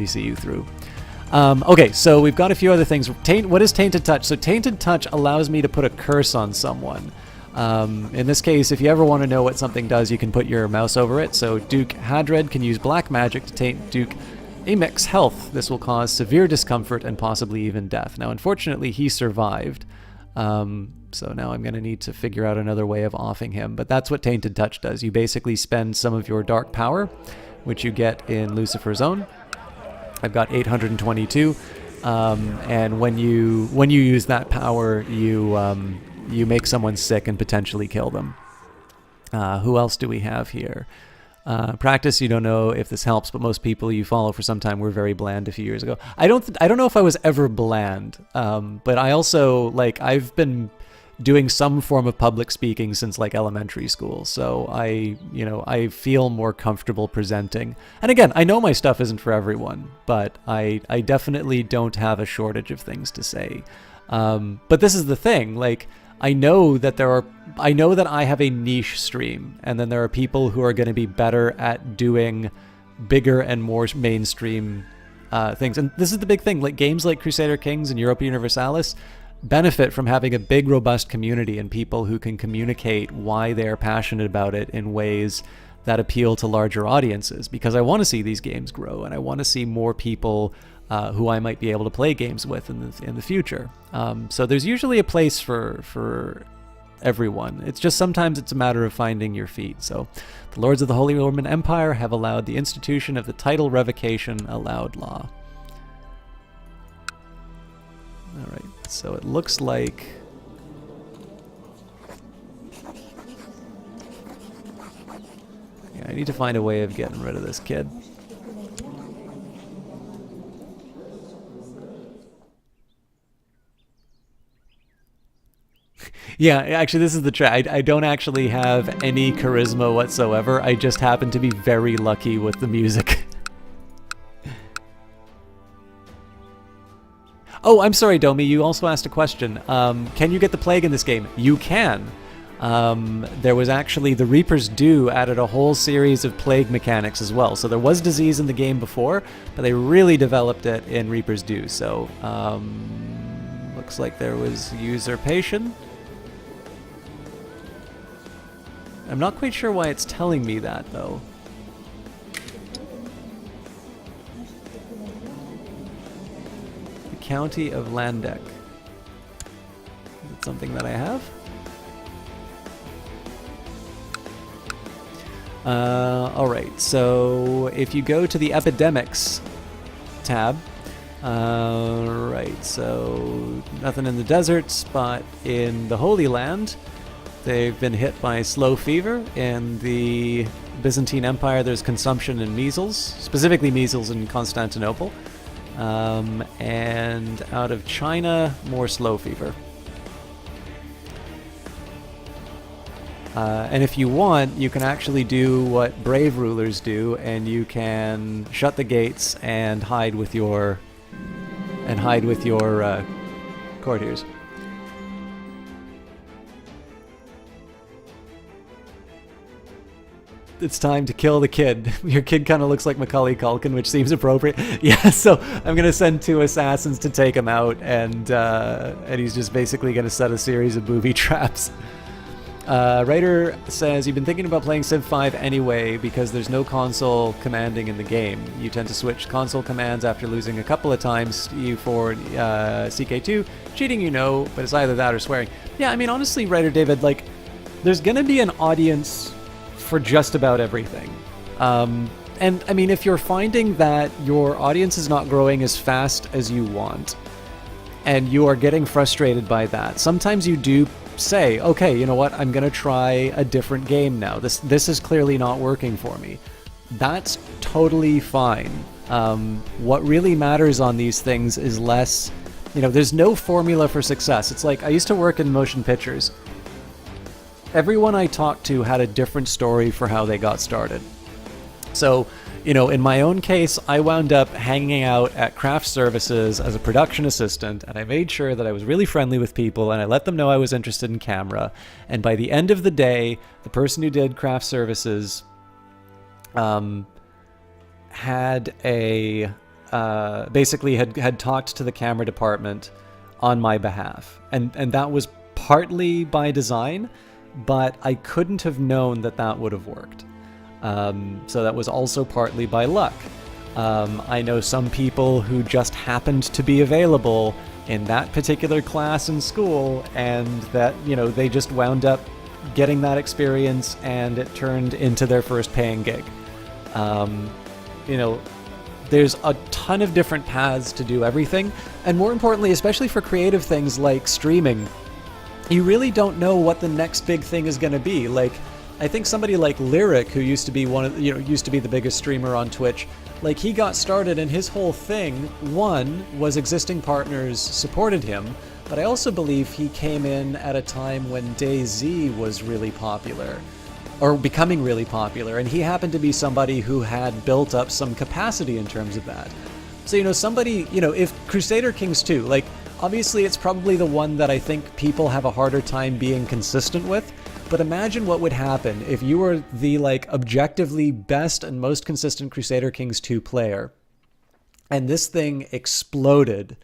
see you through. Okay, so we've got a few other things. What is Tainted Touch? So Tainted Touch allows me to put a curse on someone. In this case, if you ever want to know what something does, you can put your mouse over it. So Duke Hadred can use black magic to taint Duke Amek's health. This will cause severe discomfort and possibly even death. Now, unfortunately, he survived. So now I'm going to need to figure out another way of offing him. But that's what Tainted Touch does. You basically spend some of your dark power, which you get in Lucifer's Own. I've got 822. And when you use that power, you make someone sick and potentially kill them. Who else do we have here? Practice, you don't know if this helps, but most people you follow for some time were very bland a few years ago. I don't know if I was ever bland, but I also, like, I've been doing some form of public speaking since like elementary school, so I feel more comfortable presenting. And again, I know my stuff isn't for everyone, but I definitely don't have a shortage of things to say. But this is the thing, like, I know that I have a niche stream, and then there are people who are going to be better at doing bigger and more mainstream things. And this is the big thing, like games like Crusader Kings and Europa Universalis benefit from having a big, robust community and people who can communicate why they're passionate about it in ways that appeal to larger audiences, because I want to see these games grow, and I want to see more people who I might be able to play games with in the future. So there's usually a place for everyone. It's just sometimes it's a matter of finding your feet. So the Lords of the Holy Roman Empire have allowed the institution of the title revocation allowed law. All right, so it looks like I need to find a way of getting rid of this kid. Yeah, actually, this is the trick. I don't actually have any charisma whatsoever. I just happen to be very lucky with the music. Oh, I'm sorry, Domi. You also asked a question. Can you get the plague in this game? You can. There was actually the Reaper's Due added a whole series of plague mechanics as well. So there was disease in the game before, but they really developed it in Reaper's Due. So looks like there was usurpation. I'm not quite sure why it's telling me that, though. The County of Landeck. Is it something that I have? Alright, so if you go to the Epidemics tab, right, so nothing in the deserts, but in the Holy Land, they've been hit by slow fever. In the Byzantine Empire, there's consumption and measles, specifically measles in Constantinople. And out of China, more slow fever. And if you want, you can actually do what brave rulers do, and you can shut the gates and hide with your courtiers. It's time to kill the kid. Your kid kind of looks like Macaulay Culkin, which seems appropriate. Yeah, so I'm gonna send 2 assassins to take him out, and he's just basically gonna set a series of booby traps. Writer says, you've been thinking about playing Civ 5 anyway because there's no console commanding in the game. You tend to switch console commands after losing a couple of times for CK2. Cheating, you know, but it's either that or swearing. Yeah, I mean, honestly, Writer David, like, there's gonna be an audience for just about everything. And I mean, if you're finding that your audience is not growing as fast as you want, and you are getting frustrated by that, sometimes you do say, okay, you know what, I'm gonna try a different game now. This is clearly not working for me. That's totally fine. What really matters on these things is less, there's no formula for success. It's like, I used to work in motion pictures. Everyone I talked to had a different story for how they got started. So, in my own case, I wound up hanging out at craft services as a production assistant, and I made sure that I was really friendly with people, and I let them know I was interested in camera. And by the end of the day, the person who did craft services had basically had talked to the camera department on my behalf. And that was partly by design, but I couldn't have known that would have worked. So that was also partly by luck. I know some people who just happened to be available in that particular class in school, and that, they just wound up getting that experience, and it turned into their first paying gig. There's a ton of different paths to do everything, and more importantly, especially for creative things like streaming, you really don't know what the next big thing is going to be. Like, I think somebody like Lyric, who used to be used to be the biggest streamer on Twitch, like he got started and his whole thing, one, was existing partners supported him, but I also believe he came in at a time when DayZ was really popular, or becoming really popular, and he happened to be somebody who had built up some capacity in terms of that. So, somebody, if Crusader Kings 2, like, obviously it's probably the one that I think people have a harder time being consistent with, but imagine what would happen if you were the, like, objectively best and most consistent Crusader Kings 2 player, and this thing exploded.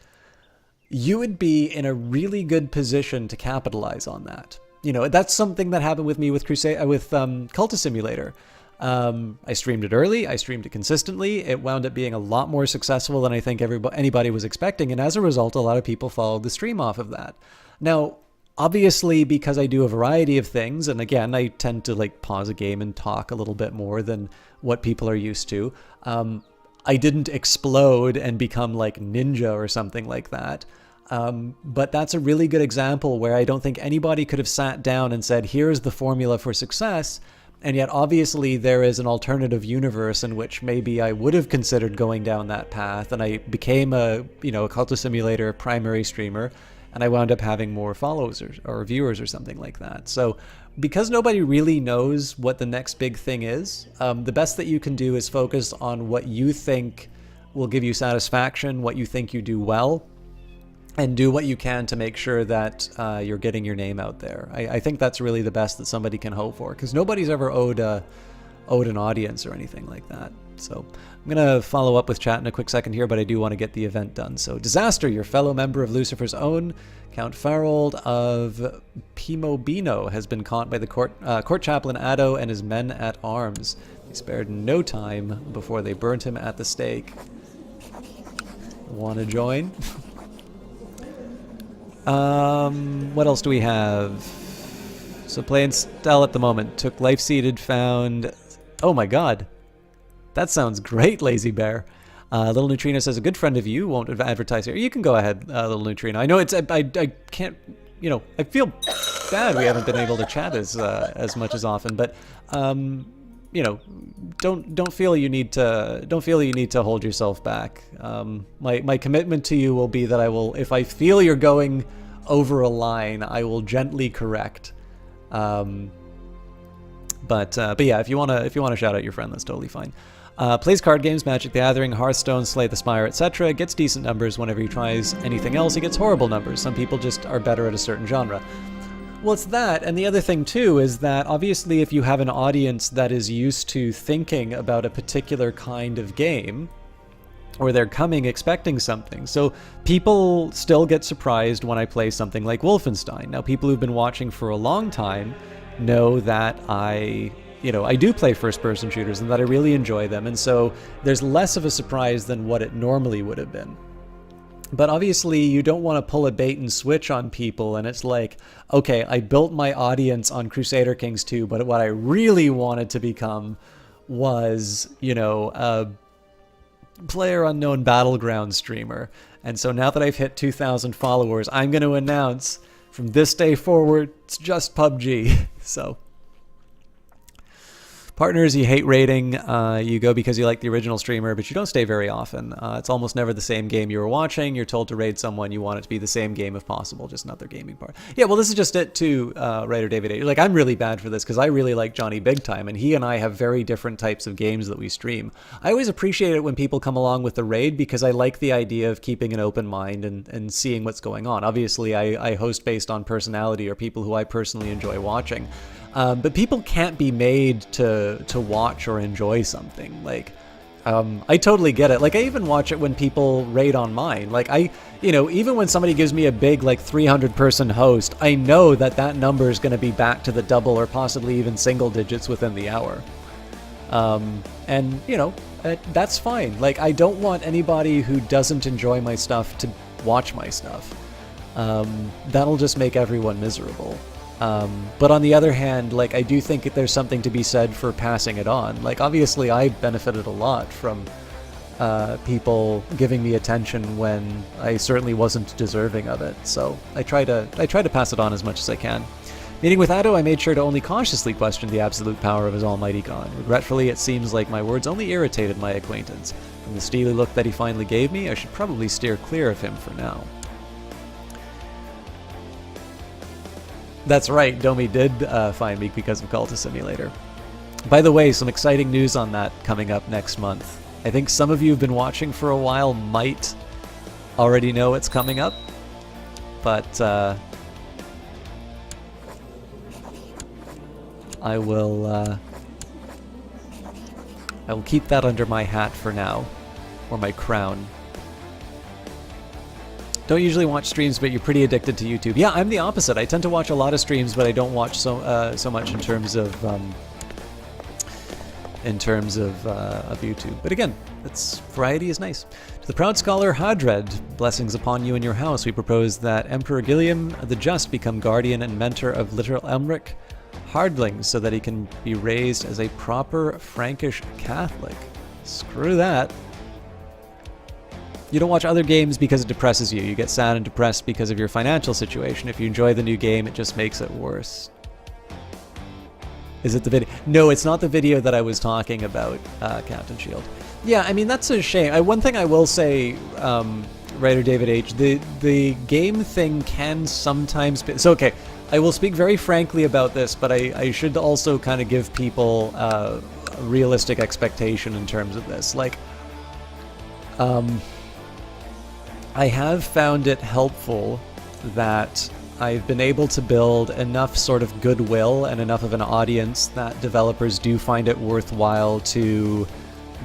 You would be in a really good position to capitalize on that. That's something that happened with me with Cultist Simulator. I streamed it early, I streamed it consistently, it wound up being a lot more successful than I think anybody was expecting, and as a result, a lot of people followed the stream off of that. Now, obviously, because I do a variety of things, and again, I tend to like pause a game and talk a little bit more than what people are used to, I didn't explode and become like Ninja or something like that. But that's a really good example where I don't think anybody could have sat down and said, here's the formula for success. And yet, obviously, there is an alternative universe in which maybe I would have considered going down that path. And I became a Cultist Simulator primary streamer, and I wound up having more followers or viewers or something like that. So because nobody really knows what the next big thing is, the best that you can do is focus on what you think will give you satisfaction, what you think you do well, and do what you can to make sure that you're getting your name out there. I think that's really the best that somebody can hope for, because nobody's ever owed an audience or anything like that. So I'm going to follow up with chat in a quick second here, but I do want to get the event done. So Disaster, your fellow member of Lucifer's Own, Count Farold of Pimobino, has been caught by the court chaplain Addo and his men at arms. They spared no time before they burnt him at the stake. Want to join? What else do we have? So playing Stell at the moment. Took Life Seeded, found... Oh my god. That sounds great, Lazy Bear. Little Neutrino says, a good friend of you won't advertise here. You can go ahead, Little Neutrino. I know it's... I can't... I feel bad we haven't been able to chat as much as often, but... don't feel you need to hold yourself back. My commitment to you will be that I will, if I feel you're going over a line, I will gently correct. But yeah, if you wanna shout out your friend, that's totally fine. Plays card games, Magic the Gathering, Hearthstone, Slay the Spire, etc. Gets decent numbers whenever he tries anything else. He gets horrible numbers. Some people just are better at a certain genre. Well, it's that, and the other thing too is that obviously if you have an audience that is used to thinking about a particular kind of game, or they're coming expecting something, so people still get surprised when I play something like Wolfenstein. Now, people who've been watching for a long time know that I do play first-person shooters and that I really enjoy them, and so there's less of a surprise than what it normally would have been. But obviously, you don't want to pull a bait and switch on people, and it's like, okay, I built my audience on Crusader Kings 2, but what I really wanted to become was, a PlayerUnknown Battleground streamer. And so now that I've hit 2,000 followers, I'm going to announce from this day forward, it's just PUBG. So... Partners, you hate raiding, you go because you like the original streamer, but you don't stay very often. It's almost never the same game you were watching. You're told to raid someone, you want it to be the same game if possible, just not their gaming part. Yeah, well, this is just it too, writer David A. Like, I'm really bad for this because I really like Johnny Big Time, and he and I have very different types of games that we stream. I always appreciate it when people come along with the raid because I like the idea of keeping an open mind and seeing what's going on. Obviously, I host based on personality or people who I personally enjoy watching. But people can't be made to watch or enjoy something. Like, I totally get it. Like, I even watch it when people raid on mine. Like, even when somebody gives me a big, like, 300-person host, I know that number is going to be back to the double or possibly even single digits within the hour. And, that's fine. Like, I don't want anybody who doesn't enjoy my stuff to watch my stuff. That'll just make everyone miserable. But on the other hand, like, I do think that there's something to be said for passing it on. Like, obviously I benefited a lot from people giving me attention when I certainly wasn't deserving of it. So I try to pass it on as much as I can. Meeting with Addo, I made sure to only cautiously question the absolute power of his almighty god. Regretfully, it seems like my words only irritated my acquaintance. From the steely look that he finally gave me, I should probably steer clear of him for now. That's right, Domi did find me because of Cultist Simulator. By the way, some exciting news on that coming up next month. I think some of you who've been watching for a while might already know it's coming up, but I will keep that under my hat for now, or my crown. Don't usually watch streams, but you're pretty addicted to YouTube. Yeah, I'm the opposite. I tend to watch a lot of streams, but I don't watch so much in terms of YouTube. But again, variety is nice. To the proud scholar Hadred, blessings upon you and your house. We propose that Emperor Gilliam the Just become guardian and mentor of little Elmric Hardling, so that he can be raised as a proper Frankish Catholic. Screw that. You don't watch other games because it depresses you. You get sad and depressed because of your financial situation. If you enjoy the new game, it just makes it worse. Is it the video? No, it's not the video that I was talking about, Captain Shield. Yeah, I mean, that's a shame. One thing I will say, writer David H., the game thing can sometimes be... So, okay, I will speak very frankly about this, but I should also kind of give people a realistic expectation in terms of this. Like, I have found it helpful that I've been able to build enough sort of goodwill and enough of an audience that developers do find it worthwhile to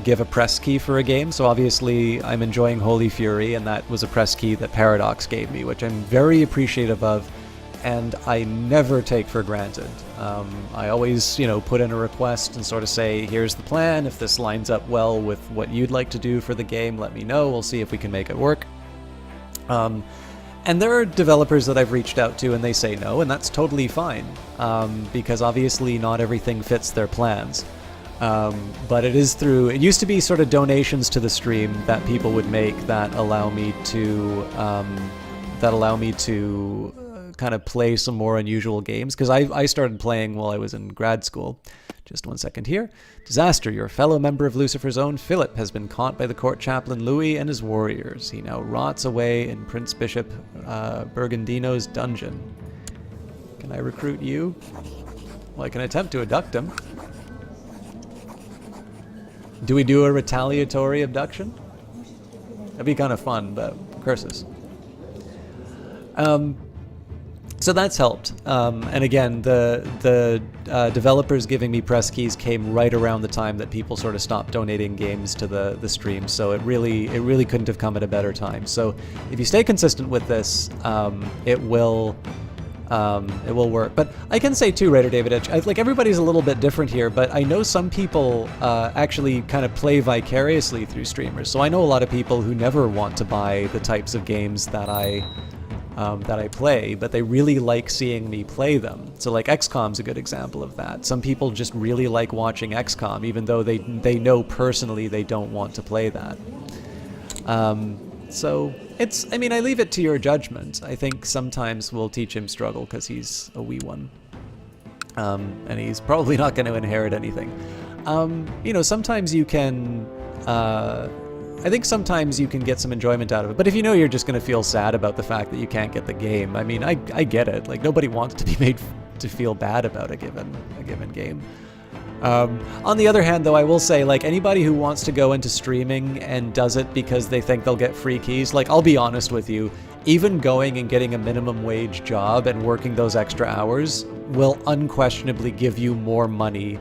give a press key for a game. So obviously I'm enjoying Holy Fury, and that was a press key that Paradox gave me, which I'm very appreciative of, and I never take for granted. I always, put in a request and sort of say, here's the plan. If this lines up well with what you'd like to do for the game, let me know. We'll see if we can make it work. And there are developers that I've reached out to and they say no, and that's totally fine, because obviously not everything fits their plans. But it used to be sort of donations to the stream that people would make that allow me to kind of play some more unusual games, because I started playing while I was in grad school. Just one second here. Disaster, your fellow member of Lucifer's Own, Philip, has been caught by the court chaplain Louis and his warriors. He now rots away in Prince Bishop Burgundino's dungeon. Can I recruit you? Well, I can attempt to abduct him. Do we do a retaliatory abduction? That'd be kind of fun, but curses. So that's helped, and again, the developers giving me press keys came right around the time that people sort of stopped donating games to the stream. So it really couldn't have come at a better time. So if you stay consistent with this, it will work. But I can say too, Raider David Edge, like everybody's a little bit different here, but I know some people actually kind of play vicariously through streamers. So I know a lot of people who never want to buy the types of games that I play, but they really like seeing me play them. So like XCOM's a good example of that. Some people just really like watching XCOM, even though they know personally they don't want to play that. So I leave it to your judgment. I think sometimes we'll teach him struggle because he's a wee one. And he's probably not going to inherit anything. Sometimes you can... I think sometimes you can get some enjoyment out of it, but if you're just going to feel sad about the fact that you can't get the game, I mean, I get it. Like, nobody wants to be made to feel bad about a given game. On the other hand, though, I will say, like, anybody who wants to go into streaming and does it because they think they'll get free keys, like, I'll be honest with you, even going and getting a minimum wage job and working those extra hours will unquestionably give you more money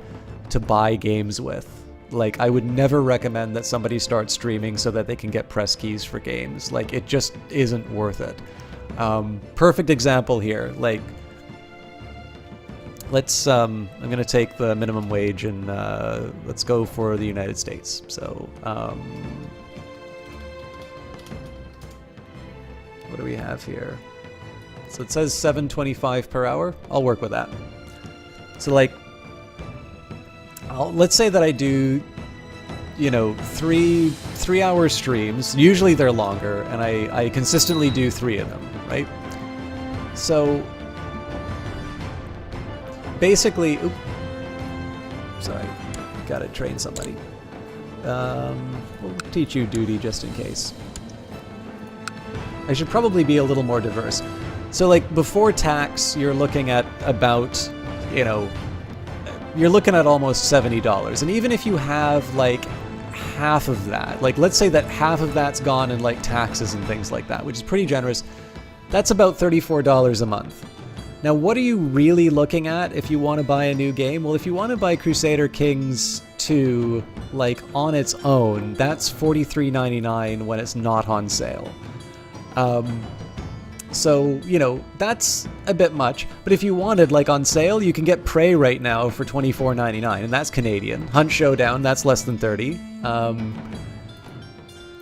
to buy games with. Like, I would never recommend that somebody start streaming so that they can get press keys for games. Like, it just isn't worth it. Perfect example here. Like, let's, I'm going to take the minimum wage and let's go for the United States. So, what do we have here? So it says $7.25 per hour. I'll work with that. So, like, let's say that I do, 3-hour streams. Usually they're longer, and I consistently do 3 of them, right? So basically, sorry, gotta train somebody. We'll teach you duty just in case. I should probably be a little more diverse. So like before tax, you're looking at about, you know, you're looking at almost $70. And even if you have like half of that, like let's say that half of that's gone in like taxes and things like that, which is pretty generous, that's about $34 a month. Now, what are you really looking at if you want to buy a new game? Well, if you want to buy Crusader Kings 2, like on its own, that's $43.99 when it's not on sale. So, you know, that's a bit much. But if you wanted, like on sale, you can get Prey right now for $24.99, and that's Canadian. Hunt Showdown, that's less than $30.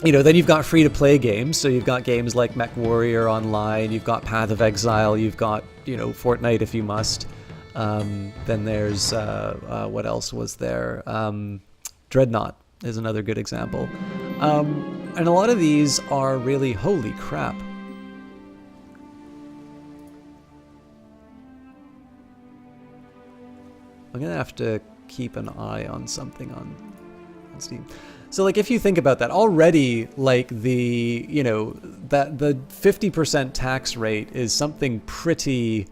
You know, then you've got free-to-play games. So you've got games like Mech Warrior Online, you've got Path of Exile, you've got, you know, Fortnite if you must. Then there's, what else was there? Dreadnought is another good example. And a lot of these are really, holy crap. I'm gonna have to keep an eye on something on Steam. So like if you think about that already, like the, you know, that the 50% tax rate is something pretty,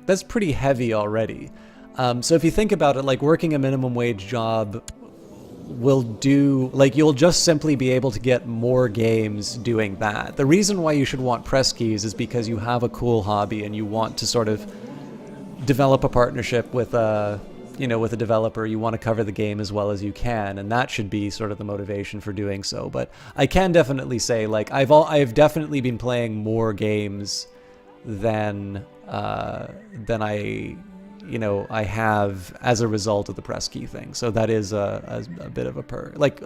that's pretty heavy already. So if you think about it, like working a minimum wage job will do, like you'll just simply be able to get more games doing that. The reason why you should want press keys is because you have a cool hobby and you want to sort of develop a partnership with a, you know, with a developer. You want to cover the game as well as you can, and that should be sort of the motivation for doing so. But I can definitely say, like, I've definitely been playing more games than I, you know, I have as a result of the press key thing. So that is a bit of a like,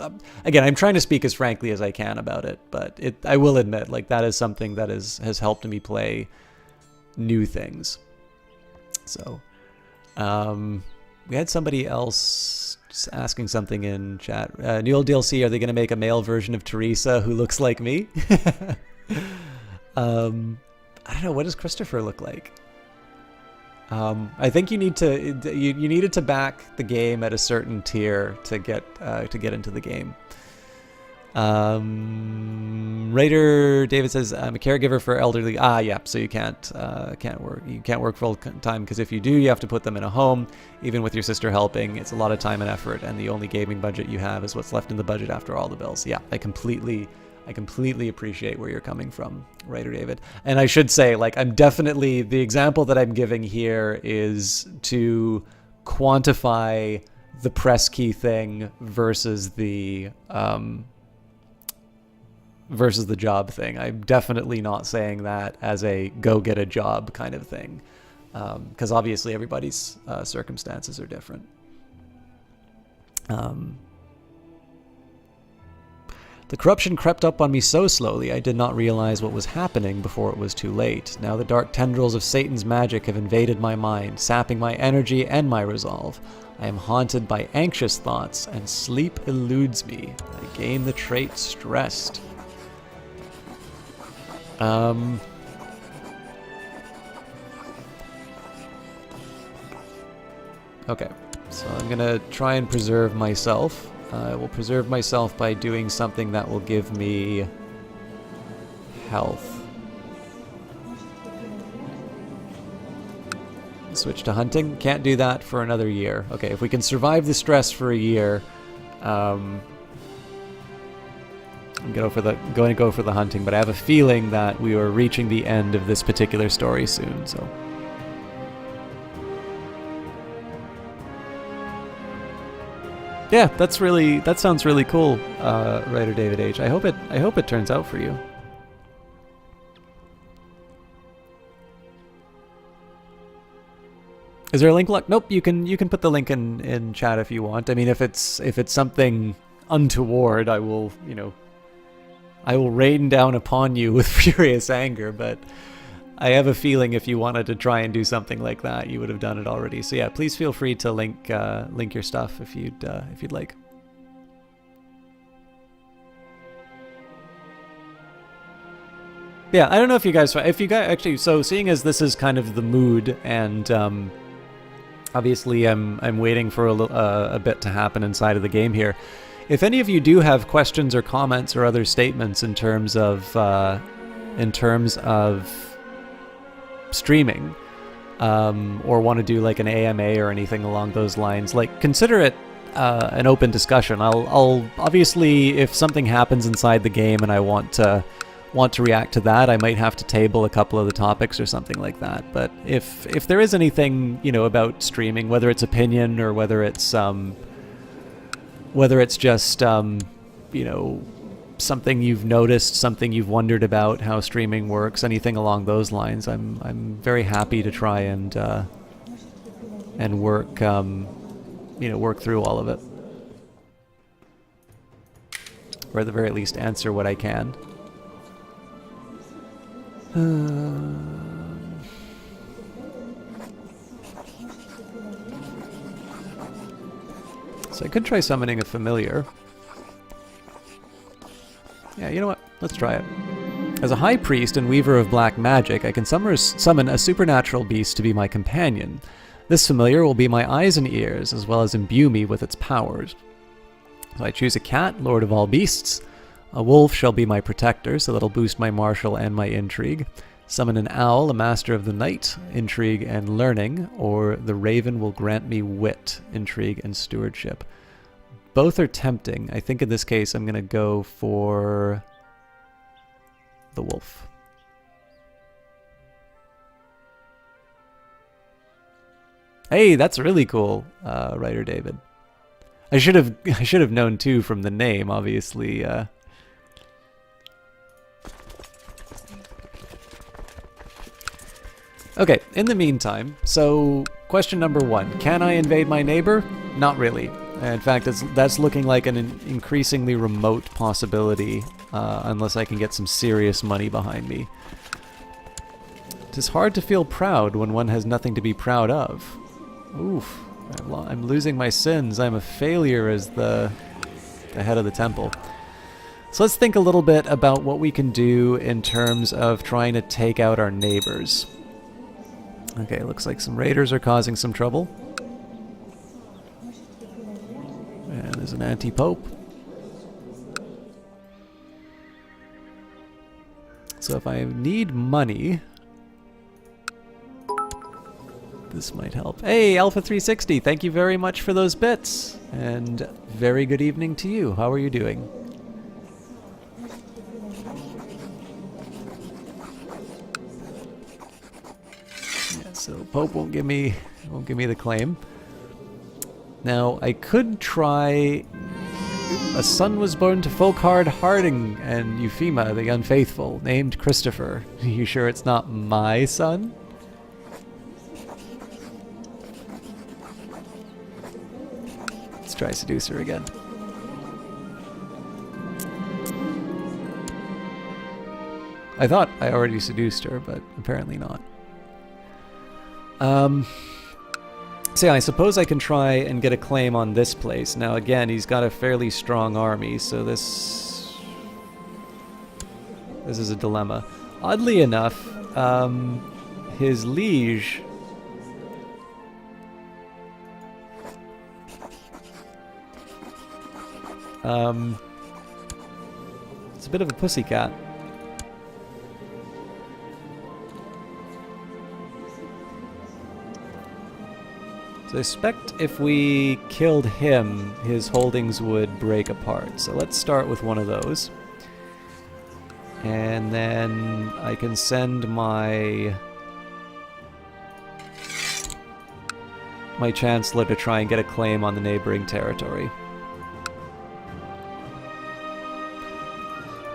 again, I'm trying to speak as frankly as I can about it, but I will admit, like, that is something that has helped me play new things. So, we had somebody else just asking something in chat. New old DLC, are they going to make a male version of Teresa who looks like me? I don't know. What does Christopher look like? I think you need to you needed to back the game at a certain tier to get into the game. Raider David says, I'm a caregiver for elderly. Yeah, so you can't work full time, because if you do, you have to put them in a home. Even with your sister helping, it's a lot of time and effort, and the only gaming budget you have is what's left in the budget after all the bills. Yeah, I completely appreciate where you're coming from, Raider David. And I should say, like, I'm definitely, the example that I'm giving here is to quantify the press key thing versus the job thing. I'm definitely not saying that as a go get a job kind of thing, because obviously everybody's circumstances are different. The corruption crept up on me so slowly I did not realize what was happening before it was too late. Now the dark tendrils of Satan's magic have invaded my mind, sapping my energy and my resolve. I am haunted by anxious thoughts, and sleep eludes me. I gain the trait stressed. Okay, so I'm gonna try and preserve myself. I will preserve myself by doing something that will give me health. Switch to hunting. Can't do that for another year. Okay, if we can survive the stress for a year, I'm going to go for the hunting, but I have a feeling that we are reaching the end of this particular story soon, so. Yeah, that sounds really cool, Writer David H. I hope it turns out for you. Is there a link? Nope. You can put the link in chat if you want. I mean, if it's something untoward, I will rain down upon you with furious anger. But I have a feeling if you wanted to try and do something like that, you would have done it already. So yeah, please feel free to link your stuff if you'd like. Yeah, I don't know if you guys actually. So seeing as this is kind of the mood, and obviously I'm waiting for a bit to happen inside of the game here. If any of you do have questions or comments or other statements in terms of streaming, or want to do like an AMA or anything along those lines, like consider it an open discussion. I'll obviously, if something happens inside the game and I want to react to that, I might have to table a couple of the topics or something like that. But if there is anything, you know, about streaming, whether it's opinion or whether it's just you know, something you've noticed, something you've wondered about how streaming works, anything along those lines, I'm very happy to try and work you know, work through all of it, or at the very least answer what I can. So I could try summoning a familiar. Yeah, you know what? Let's try it. As a high priest and weaver of black magic, I can summon a supernatural beast to be my companion. This familiar will be my eyes and ears, as well as imbue me with its powers. So I choose a cat, lord of all beasts. A wolf shall be my protector, so that'll boost my martial and my intrigue. Summon an owl, a master of the night, intrigue and learning, or the raven will grant me wit, intrigue and stewardship. Both are tempting. I think in this case I'm going to go for the wolf. Hey, that's really cool, Writer David. I should have known too from the name, obviously. Okay, in the meantime, so question number 1. Can I invade my neighbor? Not really. In fact, that's looking like an increasingly remote possibility, unless I can get some serious money behind me. It is hard to feel proud when one has nothing to be proud of. Oof, I'm losing my sins. I'm a failure as the head of the temple. So let's think a little bit about what we can do in terms of trying to take out our neighbors. Okay, looks like some raiders are causing some trouble. And there's an anti-pope. So if I need money, this might help. Hey, Alpha 360, thank you very much for those bits. And very good evening to you. How are you doing? Yeah, so Pope won't give me the claim. Now, I could try... A son was born to Folkhard Harding and Euphema the Unfaithful, named Christopher. You sure it's not my son? Let's try Seducer again. I thought I already seduced her, but apparently not. So yeah, I suppose I can try and get a claim on this place. Now again, he's got a fairly strong army, so this is a dilemma. Oddly enough, his liege... it's a bit of a pussycat. So I suspect if we killed him, his holdings would break apart. So let's start with one of those. And then I can send my chancellor to try and get a claim on the neighboring territory.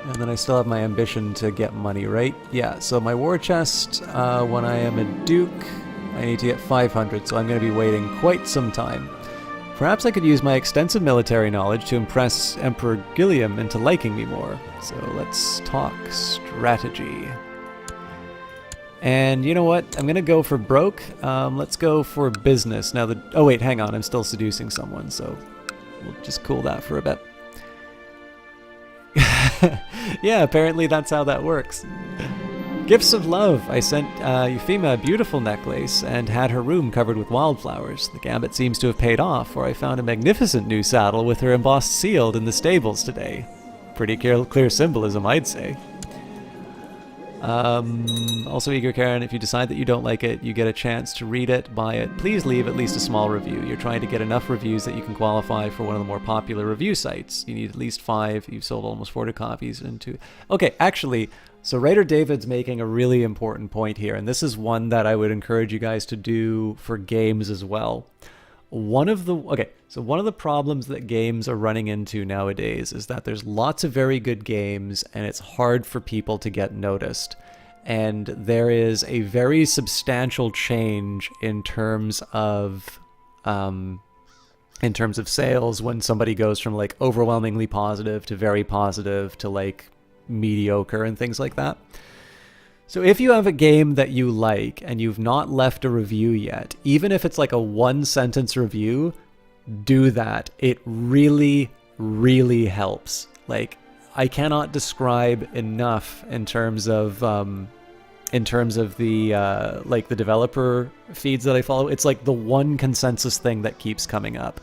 And then I still have my ambition to get money, right? Yeah, so my war chest, when I am a duke, I need to get 500, so I'm going to be waiting quite some time. Perhaps I could use my extensive military knowledge to impress Emperor Gilliam into liking me more. So let's talk strategy. And you know what? I'm going to go for broke. Let's go for business. Now oh wait, hang on. I'm still seducing someone, so we'll just cool that for a bit. Yeah, apparently that's how that works. Gifts of love. I sent Euphema a beautiful necklace and had her room covered with wildflowers. The gambit seems to have paid off, for I found a magnificent new saddle with her embossed seal in the stables today. Pretty clear symbolism, I'd say. Also, Eager Karen, if you decide that you don't like it, you get a chance to read it, buy it. Please leave at least a small review. You're trying to get enough reviews that you can qualify for one of the more popular review sites. You need at least 5. You've sold almost 40 copies into... Okay, actually, so Writer David's making a really important point here, and this is one that I would encourage you guys to do for games as well. One of the problems that games are running into nowadays is that there's lots of very good games and it's hard for people to get noticed. And there is a very substantial change in terms of sales when somebody goes from like overwhelmingly positive to very positive to like mediocre and things like that. So if you have a game that you like and you've not left a review yet, even if it's like a 1-sentence review, do that. It really, really helps. Like, I cannot describe enough in terms of the like the developer feeds that I follow. It's like the one consensus thing that keeps coming up.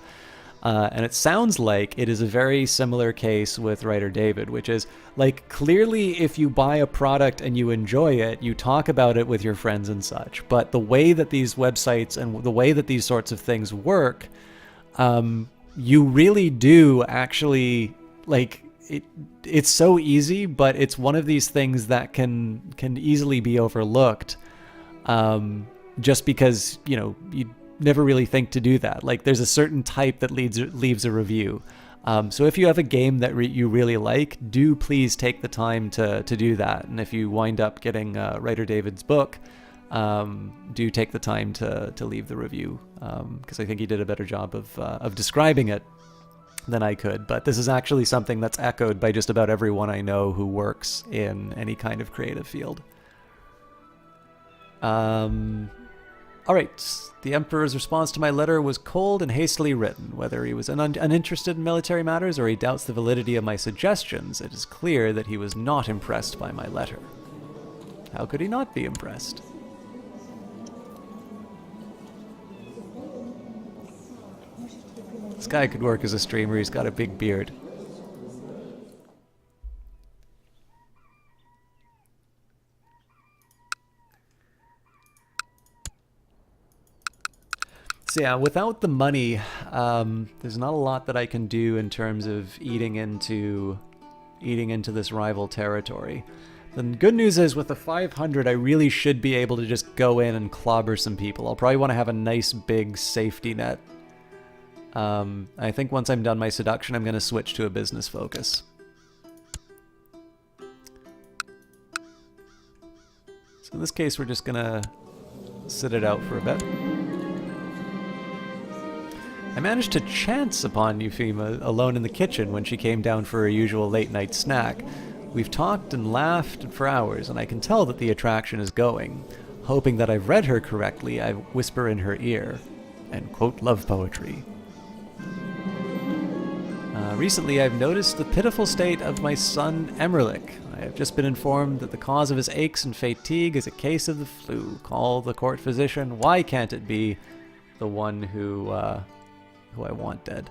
And it sounds like it is a very similar case with Writer David, which is like clearly if you buy a product and you enjoy it, you talk about it with your friends and such. But the way that these websites and the way that these sorts of things work, you really do actually like it's so easy, but it's one of these things that can easily be overlooked. Just because, you know, you never really think to do that. Like there's a certain type that leaves a review. So if you have a game that you really like, do please take the time to do that. And if you wind up getting Writer David's book, do take the time to leave the review, because I think he did a better job of describing it than I could. But this is actually something that's echoed by just about everyone I know who works in any kind of creative field. All right, the Emperor's response to my letter was cold and hastily written. Whether he was uninterested in military matters or he doubts the validity of my suggestions, it is clear that he was not impressed by my letter. How could he not be impressed? This guy could work as a streamer, he's got a big beard. So yeah, without the money, there's not a lot that I can do in terms of eating into this rival territory. The good news is with the 500, I really should be able to just go in and clobber some people. I'll probably want to have a nice big safety net. I think once I'm done my seduction, I'm going to switch to a business focus. So in this case, we're just going to sit it out for a bit. I managed to chance upon Euphema alone in the kitchen when she came down for her usual late-night snack. We've talked and laughed for hours, and I can tell that the attraction is going. Hoping that I've read her correctly, I whisper in her ear and quote love poetry. Recently, I've noticed the pitiful state of my son, Emerlich. I have just been informed that the cause of his aches and fatigue is a case of the flu. Call the court physician. Why can't it be the one who I want dead?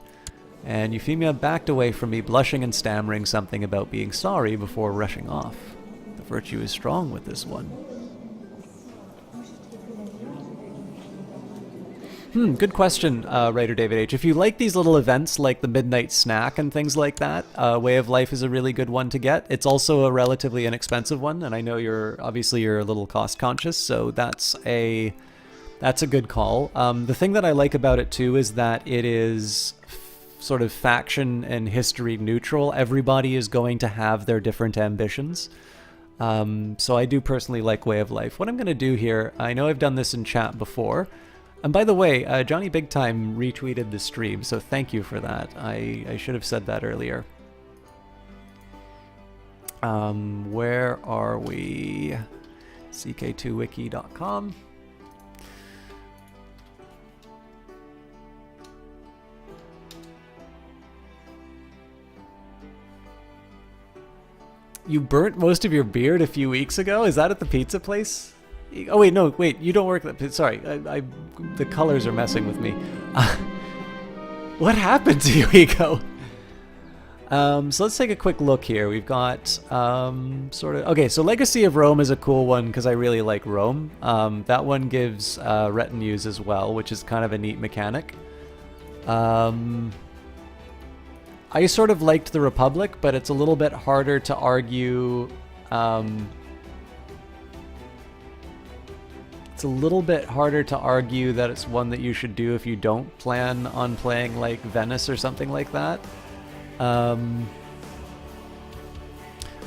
And Euphemia backed away from me, blushing and stammering something about being sorry before rushing off. The virtue is strong with this one. Good question, Writer David H. If you like these little events like the midnight snack and things like that, Way of Life is a really good one to get. It's also a relatively inexpensive one, and I know you're a little cost conscious, so that's a good call. The thing that I like about it too is that it is sort of faction and history neutral. Everybody is going to have their different ambitions. So I do personally like Way of Life. What I'm going to do here, I know I've done this in chat before. And by the way, Johnny Big Time retweeted the stream, so thank you for that. I should have said that earlier. Where are we? ck2wiki.com. You burnt most of your beard a few weeks ago? Is that at the pizza place? Oh wait, no, wait, you don't work at. Sorry, the colors are messing with me. What happened to you, Ego? So let's take a quick look here. We've got okay, so Legacy of Rome is a cool one because I really like Rome. That one gives retinues as well, which is kind of a neat mechanic. I sort of liked the Republic, but it's a little bit harder to argue. It's a little bit harder to argue that it's one that you should do if you don't plan on playing like Venice or something like that.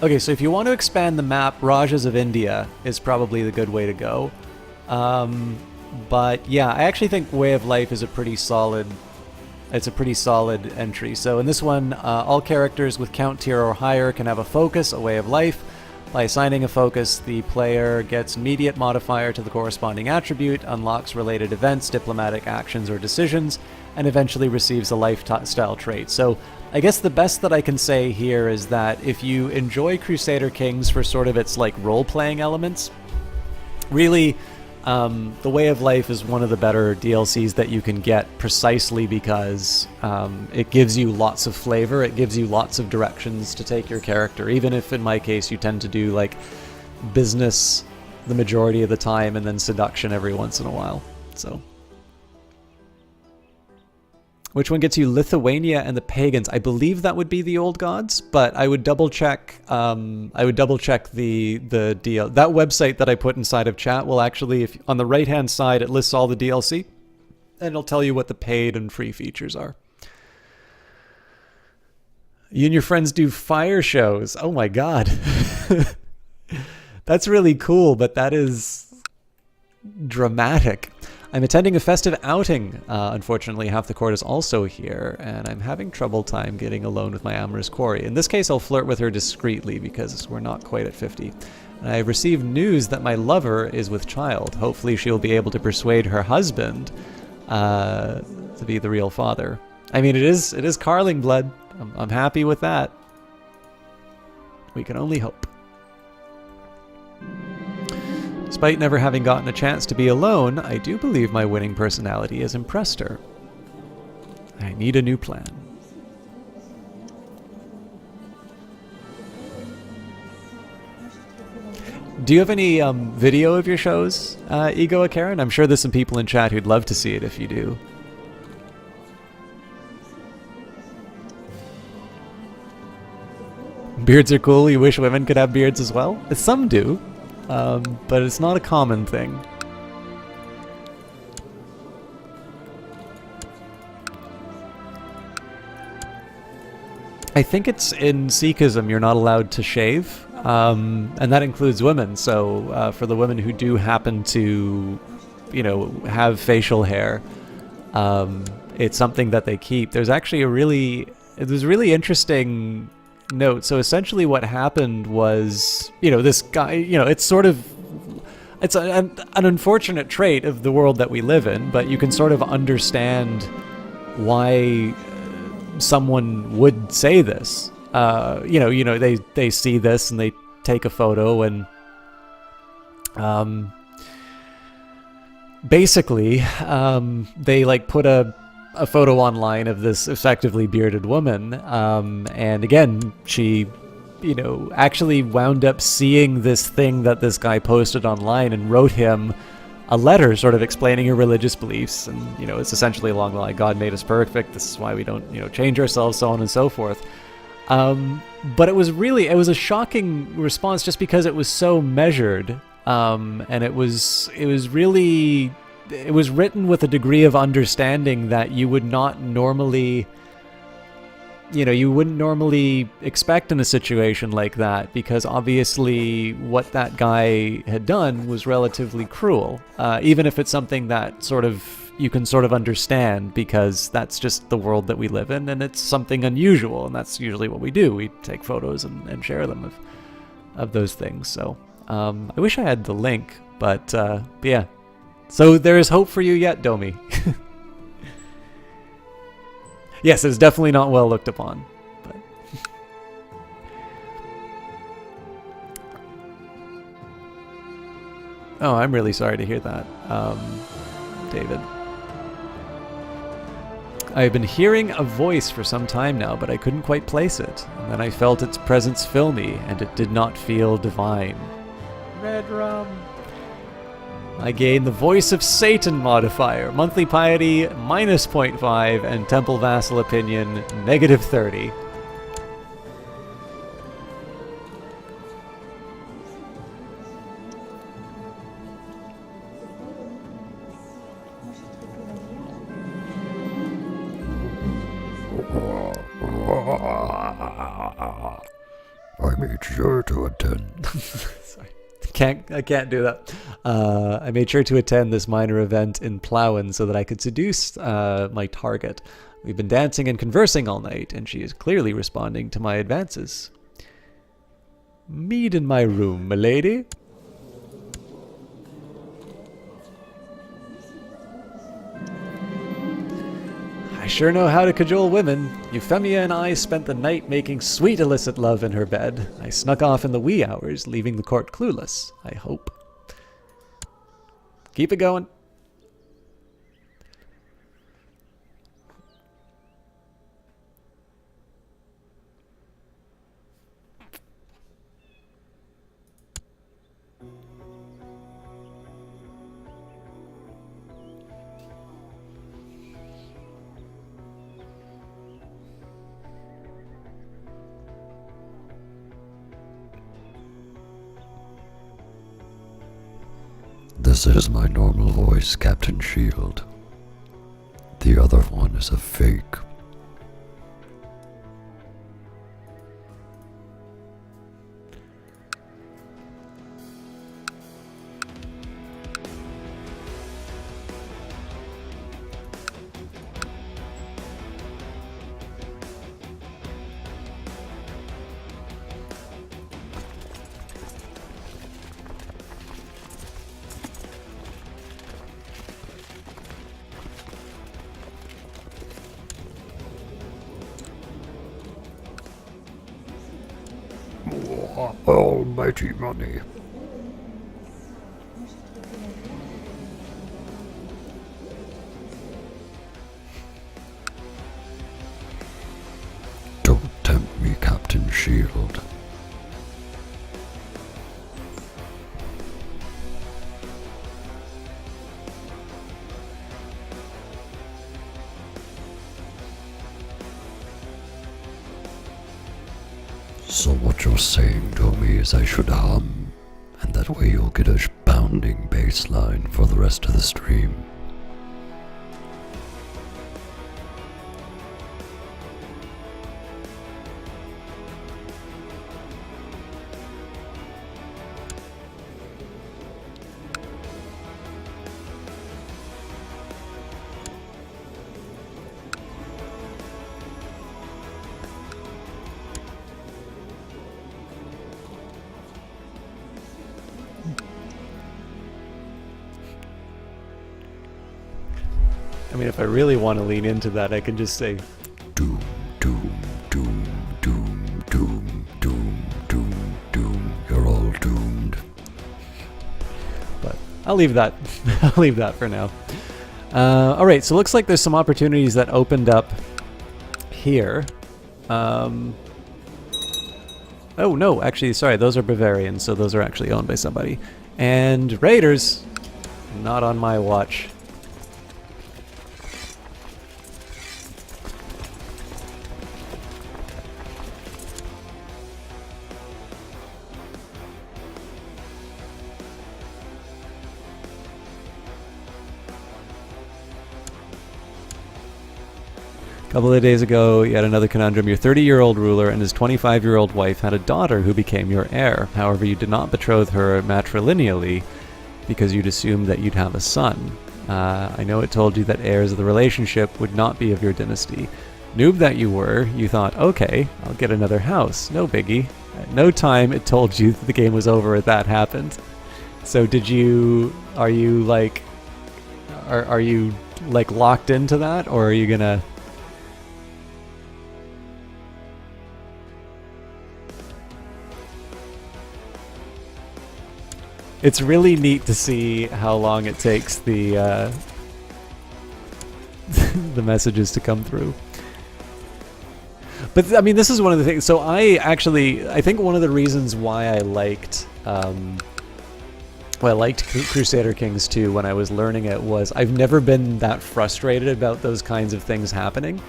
Okay, so if you want to expand the map, Rajas of India is probably the good way to go. But yeah, I actually think Way of Life is a pretty solid. It's a pretty solid entry. So in this one, all characters with count tier or higher can have a focus, a way of life. By assigning a focus, the player gets immediate modifier to the corresponding attribute, unlocks related events, diplomatic actions or decisions, and eventually receives a lifestyle trait. So I guess the best that I can say here is that if you enjoy Crusader Kings for sort of its like role-playing elements, really the Way of Life is one of the better DLCs that you can get precisely because it gives you lots of flavor, it gives you lots of directions to take your character, even if in my case you tend to do like business the majority of the time and then seduction every once in a while. So which one gets you Lithuania and the Pagans? I believe that would be the Old Gods, but I would double check. I would double check the DL. That website that I put inside of chat will actually, if on the right hand side, it lists all the DLC, and it'll tell you what the paid and free features are. You and your friends do fire shows. Oh my god, that's really cool, but that is dramatic. I'm attending a festive outing. Unfortunately, half the court is also here, and I'm having trouble time getting alone with my amorous quarry. In this case, I'll flirt with her discreetly because we're not quite at 50. And I've received news that my lover is with child. Hopefully she'll be able to persuade her husband to be the real father. I mean, it is Carling blood. I'm happy with that. We can only hope. Despite never having gotten a chance to be alone, I do believe my winning personality has impressed her. I need a new plan. Do you have any video of your shows, Ego Karen? I'm sure there's some people in chat who'd love to see it if you do. Beards are cool. You wish women could have beards as well? Some do. But it's not a common thing. I think it's in Sikhism you're not allowed to shave, and that includes women. So for the women who do happen to, have facial hair, it's something that they keep. There's actually a really interesting note. So essentially what happened was, this guy, it's an unfortunate trait of the world that we live in, but you can sort of understand why someone would say this. They see this and they take a photo and basically they like put a photo online of this effectively bearded woman, and again she actually wound up seeing this thing that this guy posted online and wrote him a letter sort of explaining her religious beliefs, and it's essentially along the line, God made us perfect, this is why we don't change ourselves, so on and so forth. But it was a shocking response just because it was so measured, and it was written with a degree of understanding that you would not normally, you wouldn't normally expect in a situation like that, because obviously what that guy had done was relatively cruel, even if it's something that you can sort of understand, because that's just the world that we live in, and it's something unusual, and that's usually what we do. We take photos and share them of those things. So I wish I had the link, but yeah. So there is hope for you yet, Domi. Yes, it's definitely not well looked upon. But Oh, I'm really sorry to hear that, David. I have been hearing a voice for some time now, but I couldn't quite place it. And then I felt its presence fill me, and it did not feel divine. Red rum. I gained the Voice of Satan modifier. Monthly piety, minus 0.5, and temple vassal opinion, negative 30. I made sure to attend. Sorry. I can't do that. I made sure to attend this minor event in Plowen so that I could seduce my target. We've been dancing and conversing all night, and she is clearly responding to my advances. Mead in my room, milady. I sure know how to cajole women. Euphemia and I spent the night making sweet illicit love in her bed. I snuck off in the wee hours, leaving the court clueless, I hope. Keep it going. This is my normal voice, Captain Shield. The other one is a fake. Almighty money. Don't tempt me, Captain Shield. So what you're saying to me is I should hum, and that way you'll get a bounding bass line for the rest of the stream. I mean, if I really want to lean into that, I can just say, Doom, doom, doom, doom, doom, doom, doom, doom. You're all doomed. but I'll leave that. I'll leave that for now. All right, so looks like there's some opportunities that opened up here. Oh no, actually, sorry, those are Bavarians, so those are actually owned by somebody. And Raiders, not on my watch. A couple of days ago, you had another conundrum. Your 30-year-old ruler and his 25-year-old wife had a daughter who became your heir. However, you did not betroth her matrilineally because you'd assumed that you'd have a son. I know it told you that heirs of the relationship would not be of your dynasty. Noob that you were, you thought, okay, I'll get another house. No biggie. At no time it told you that the game was over if that happened. So are you like locked into that, or are you gonna... It's really neat to see how long it takes the the messages to come through. But I mean, this is one of the things. So I think one of the reasons why I liked Crusader Kings 2 when I was learning it was I've never been that frustrated about those kinds of things happening.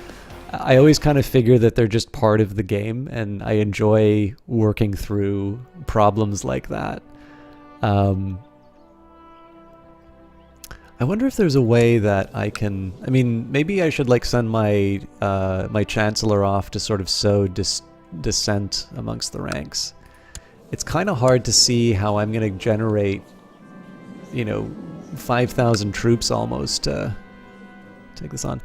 I always kind of figure that they're just part of the game, and I enjoy working through problems like that. I wonder if there's a way that I can... I mean, maybe I should like send my my Chancellor off to sort of sow dissent amongst the ranks. It's kind of hard to see how I'm going to generate, 5,000 troops almost to take this on.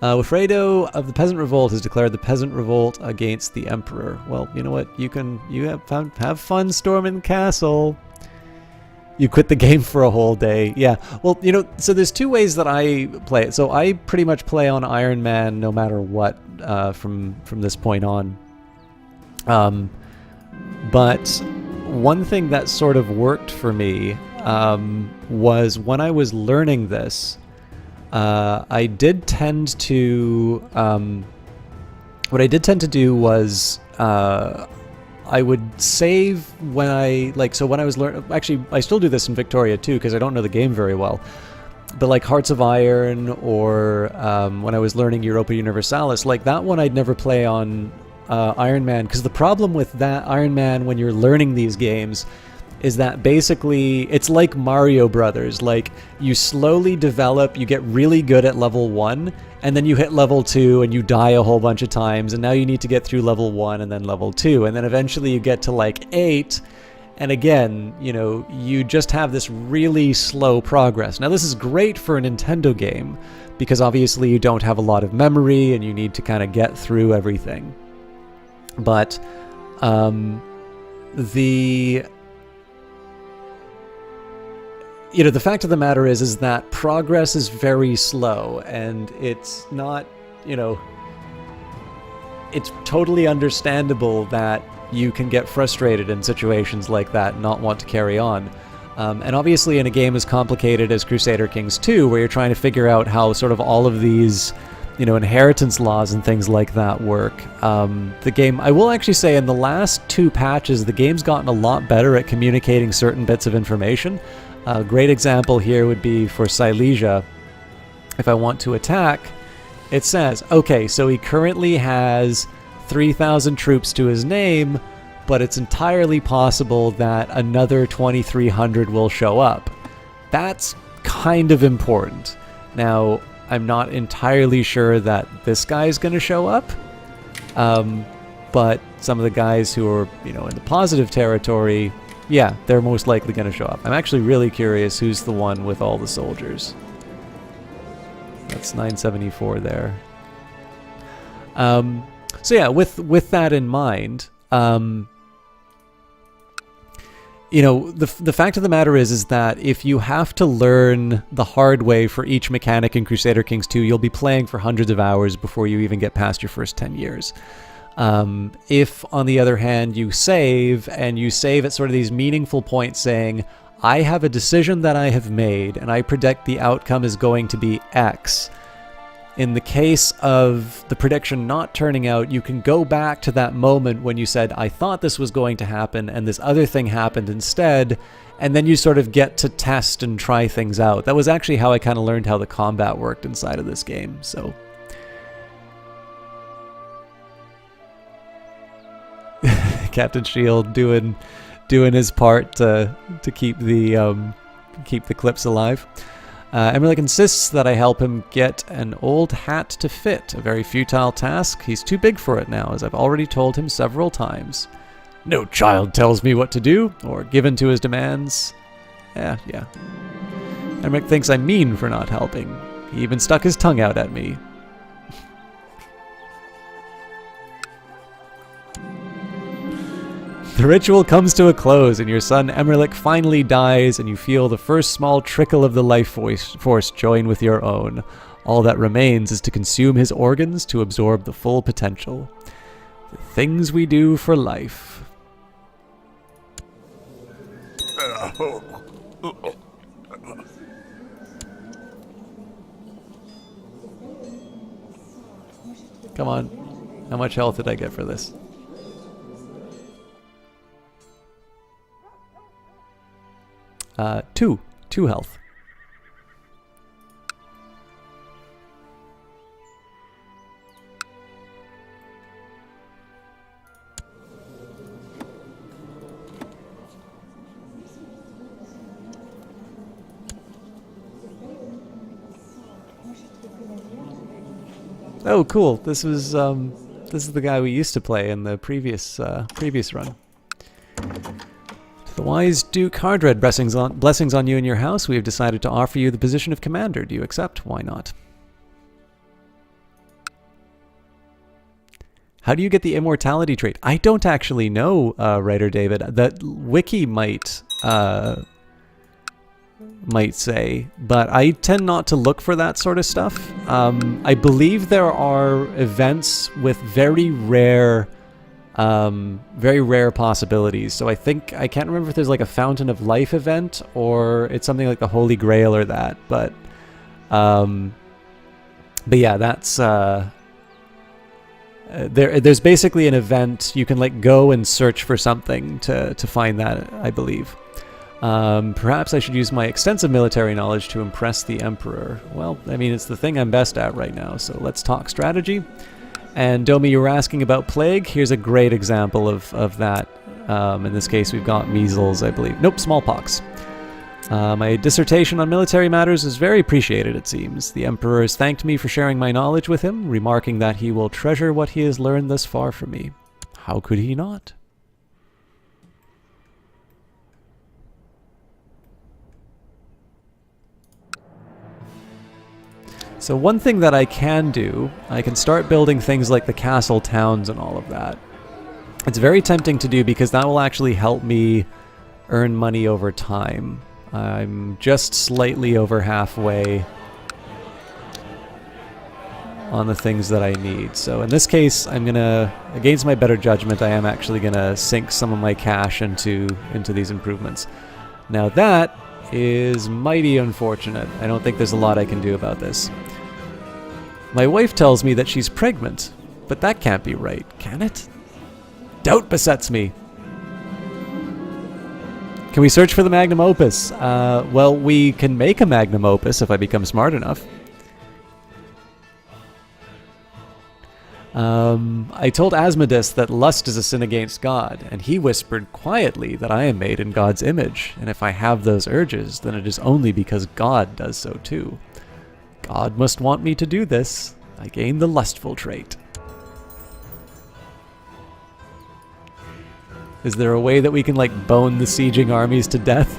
Wilfredo of the Peasant Revolt has declared the Peasant Revolt against the Emperor. Well, you know what? You have fun storming the castle. You quit the game for a whole day. Yeah. Well, so there's two ways that I play it. So I pretty much play on Iron Man no matter what from this point on. But one thing that sort of worked for me was when I was learning this, I did tend to... what I did tend to do was... I would save when when I was learning... Actually, I still do this in Victoria too, because I don't know the game very well. But like Hearts of Iron, or when I was learning Europa Universalis, like that one I'd never play on Iron Man, because the problem with that Iron Man when you're learning these games is that basically it's like Mario Brothers. Like, you slowly develop, you get really good at level 1, and then you hit level 2 and you die a whole bunch of times, and now you need to get through level 1 and then level 2, and then eventually you get to like 8, and again, you just have this really slow progress. Now this is great for a Nintendo game, because obviously you don't have a lot of memory and you need to kind of get through everything. But the fact of the matter is that progress is very slow, and it's not, it's totally understandable that you can get frustrated in situations like that and not want to carry on. And obviously in a game as complicated as Crusader Kings 2, where you're trying to figure out how sort of all of these, inheritance laws and things like that work, the game, I will actually say in the last 2 patches, the game's gotten a lot better at communicating certain bits of information. A great example here would be for Silesia. If I want to attack, it says, okay, so he currently has 3,000 troops to his name, but it's entirely possible that another 2,300 will show up. That's kind of important. Now, I'm not entirely sure that this guy's going to show up, but some of the guys who are, in the positive territory, yeah, they're most likely going to show up. I'm actually really curious who's the one with all the soldiers. That's 974 there. So yeah, with that in mind, the fact of the matter is that if you have to learn the hard way for each mechanic in Crusader Kings 2, you'll be playing for hundreds of hours before you even get past your first 10 years. If, on the other hand, you save, and you save at sort of these meaningful points saying, I have a decision that I have made, and I predict the outcome is going to be X. In the case of the prediction not turning out, you can go back to that moment when you said, I thought this was going to happen, and this other thing happened instead, and then you sort of get to test and try things out. That was actually how I kind of learned how the combat worked inside of this game, so... Captain Shield doing his part to keep the clips alive. Emmerich insists that I help him get an old hat to fit, a very futile task. He's too big for it now, as I've already told him several times. No child tells me what to do, or given to his demands. Yeah. Emmerich thinks I'm mean for not helping. He even stuck his tongue out at me. The ritual comes to a close, and your son Emmerich finally dies, and you feel the first small trickle of the life force join with your own. All that remains is to consume his organs to absorb the full potential. The things we do for life. Come on. How much health did I get for this? Two. 2 health. Oh, cool. This is the guy we used to play in the previous run. To the wise Duke Hardred, blessings on you and your house. We have decided to offer you the position of commander. Do you accept? Why not? How do you get the immortality trait? I don't actually know, Writer David. The wiki might say, but I tend not to look for that sort of stuff. I believe there are events with very rare possibilities. So I can't remember if there's like a Fountain of Life event or it's something like the Holy Grail or that. But yeah, that's there's basically an event you can like go and search for something to find that, I believe. Perhaps I should use my extensive military knowledge to impress the Emperor. Well, I mean, it's the thing I'm best at right now, so let's talk strategy. And Domi, you were asking about plague. Here's a great example of that. In this case, we've got measles, I believe. Nope, smallpox. My dissertation on military matters is very appreciated, it seems. The Emperor has thanked me for sharing my knowledge with him, remarking that he will treasure what he has learned thus far from me. How could he not? So one thing that I can do, I can start building things like the castle towns and all of that. It's very tempting to do because that will actually help me earn money over time. I'm just slightly over halfway on the things that I need. So in this case, I'm gonna, against my better judgment, I am actually gonna sink some of my cash into these improvements. Now that is mighty unfortunate. I don't think there's a lot I can do about this. My wife tells me that she's pregnant, but that can't be right, can it? Doubt besets me. Can we search for the magnum opus? Well, we can make a magnum opus if I become smart enough. I told Asmodeus that lust is a sin against God, and he whispered quietly that I am made in God's image, and if I have those urges, then it is only because God does so too. God must want me to do this. I gain the lustful trait. Is there a way that we can, like, bone the sieging armies to death?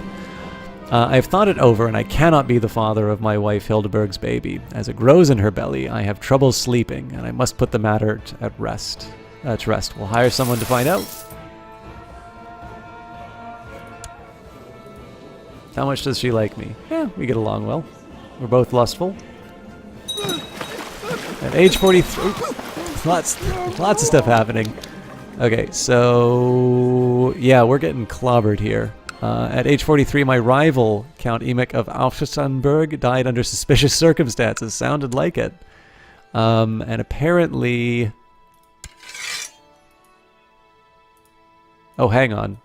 I've thought it over, and I cannot be the father of my wife Hildeberg's baby. As it grows in her belly, I have trouble sleeping, and I must put the matter to rest. We'll hire someone to find out. How much does she like me? Yeah, we get along well. We're both lustful. At age 43... lots of stuff happening. Okay, so... yeah, we're getting clobbered here. At age 43, my rival, Count Emic of Aufstenberg, died under suspicious circumstances. Sounded like it. And apparently... oh, hang on.